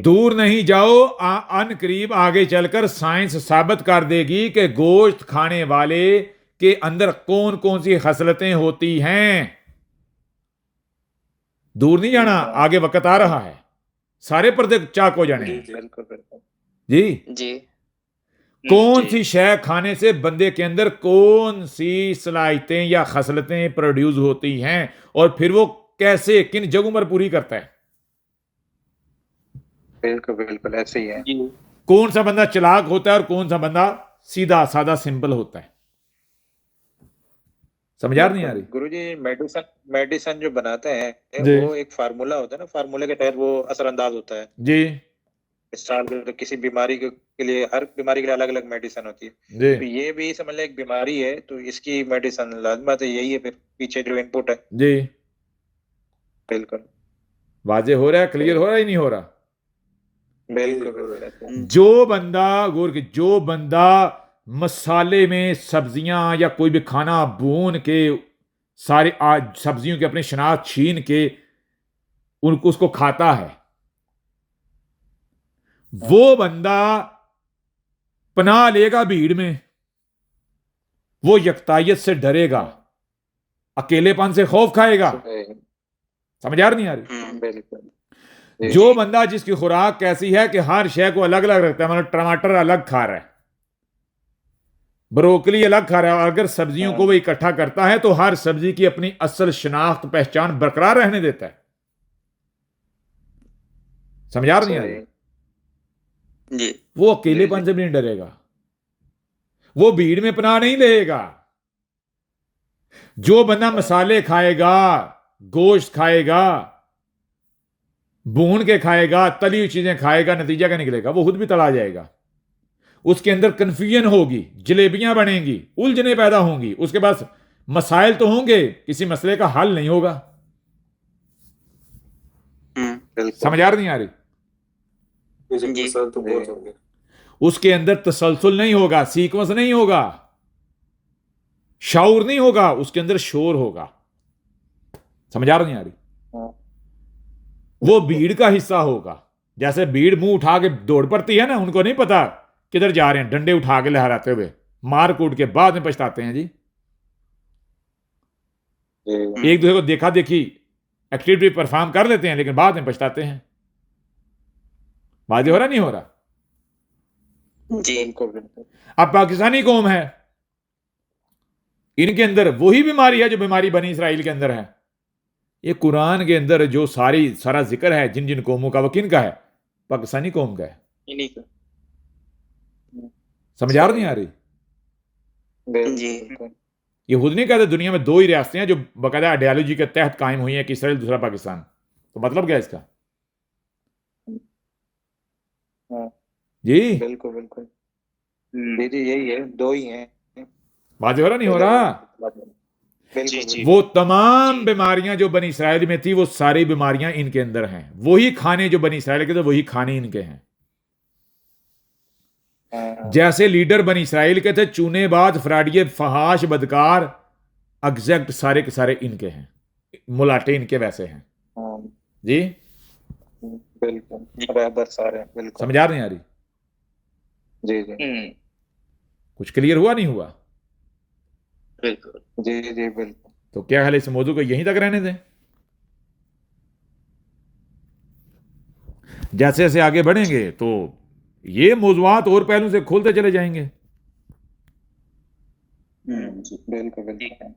दूर नहीं जाओ, अन करीब आगे चलकर साइंस साबित कर देगी कि गोश्त खाने वाले के अंदर कौन कौन सी खसलतें होती हैं। दूर नहीं जाना, आगे वक्त आ रहा है, सारे पर्दे चाक हो जाने हैं बिल्कुल जी। जी कौन सी शय खाने से बंदे के अंदर कौन सी सलाहियतें या खसलतें प्रोड्यूस होती हैं, और फिर वो कैसे किन जगहों पर पूरी करता है। बिल्कुल बिल्कुल ऐसे ही है। कौन सा बंदा चालाक होता है और कौन सा बंदा सीधा सादा सिंपल होता है। समझ आ नहीं आ रही? गुरुजी मेडिसिन जो बनाते हैं जी। वो एक फार्मूला होता है ना, फार्मूले के तहत वो असरअंदाज होता है। जी मिसाल के तो किसी बीमारी के लिए, हर बीमारी के लिए अलग अलग मेडिसिन होती है। जी तो ये भी समझ ले एक बीमारी है तो इसकी मेडिसिन लाजमत है, यही है फिर पीछे जो इनपुट है। जी। बिल्कुल वाजे हो रहा है, क्लियर हो रहा है ही नहीं हो रहा? बिल्कुल बिल्कुल ऐसे ही। जो बंदा गौर के, जो बंदा मसाले में सब्जियां या कोई भी खाना भून के सारे आज सब्जियों के अपनी शनाख्त छीन के उनको उसको खाता है, वो बंदा पनाह लेगा भीड़ में, वो यकतायत से डरेगा, अकेलेपन से खौफ खाएगा। समझ आ नहीं आ रही? बिल्कुल जो बंदा जिसकी खुराक कैसी है कि हर शय को अलग अलग रखता है, मतलब टमाटर अलग खा रहा है, ब्रोकली अलग खा रहा है, और अगर सब्जियों को वो इकट्ठा करता है तो हर सब्जी की अपनी असल शनाख्त पहचान बरकरार रहने देता है। समझ आ नहीं आ रही? जी वो अकेलेपन से भी नहीं डरेगा, वो भीड़ में पनाह नहीं लेगा। जो बंदा मसाले खाएगा, गोश्त खाएगा, भून के खाएगा, तली हुई चीजें खाएगा, नतीजा क्या निकलेगा? वो खुद भी तला जाएगा। उसके अंदर कंफ्यूजन होगी, जलेबियां बनेंगी, उलझने पैदा होंगी, उसके पास मसाइल तो होंगे, किसी मसले का हल नहीं होगा। समझ आ नहीं आ रही? जी। मसाल तो बहुत होंगे। उसके अंदर तसलसल नहीं होगा, सीक्वेंस नहीं होगा, शऊर नहीं होगा, उसके अंदर शोर होगा। समझ आ नहीं आ रही? वो भीड़ का हिस्सा होगा। जैसे भीड़ मुंह उठा के दौड़ पड़ती है ना, उनको नहीं पता किधर जा रहे हैं, डंडे उठा के लहराते हुए, मार कूट के बाद में पछताते हैं जी। एक दूसरे को देखा देखी एक्टिविटी परफॉर्म कर लेते हैं, लेकिन बाद में पछताते हैं। वाजे हो रहा नहीं हो रहा? जी अब पाकिस्तानी कौम है, इनके अंदर वही बीमारी है जो बीमारी बनी इसराइल के अंदर है। ये कुरान के अंदर जो सारा जिक्र है जिन जिन कौमों का, वो किन का है? पाकिस्तानी कौम का है। इन्हीं का। समझ आ नहीं आ रही? जी ये खुद नहीं कहते दुनिया में दो ही रियासतें हैं जो बाकायदा आइडियोलॉजी के तहत कायम हुई हैं, कि इसराइल दूसरा पाकिस्तान। तो मतलब क्या है इसका? जी बिल्कुल बिल्कुल दीदी यही है, दो ही हैं। बात हो रहा नहीं हो रहा? जी वो तमाम बीमारियां जो बनी इसराइल में थी, वो सारी बीमारियां इनके अंदर हैं। वही खाने जो बनी इसराइल के थे, वही खाने इनके हैं। जैसे लीडर बनी इसराइल के थे, चूनेबाज, फ्राडिये, फहाश, बदकार, एग्जैक्ट सारे के सारे इनके हैं। मुलाटे इनके वैसे हैं। जी बिल्कुल बराबर सारे बिल्कुल। समझ आ नहीं आ रही? जी जी कुछ क्लियर हुआ नहीं हुआ? बिल्कुल। जी जी बिल्कुल। तो क्या हाल, इस मौजू को यहीं तक रहने दें? जैसे जैसे आगे बढ़ेंगे तो ये मौजूआत और पहलू से खोलते चले जाएंगे। बिल्कुल बिल्कुल।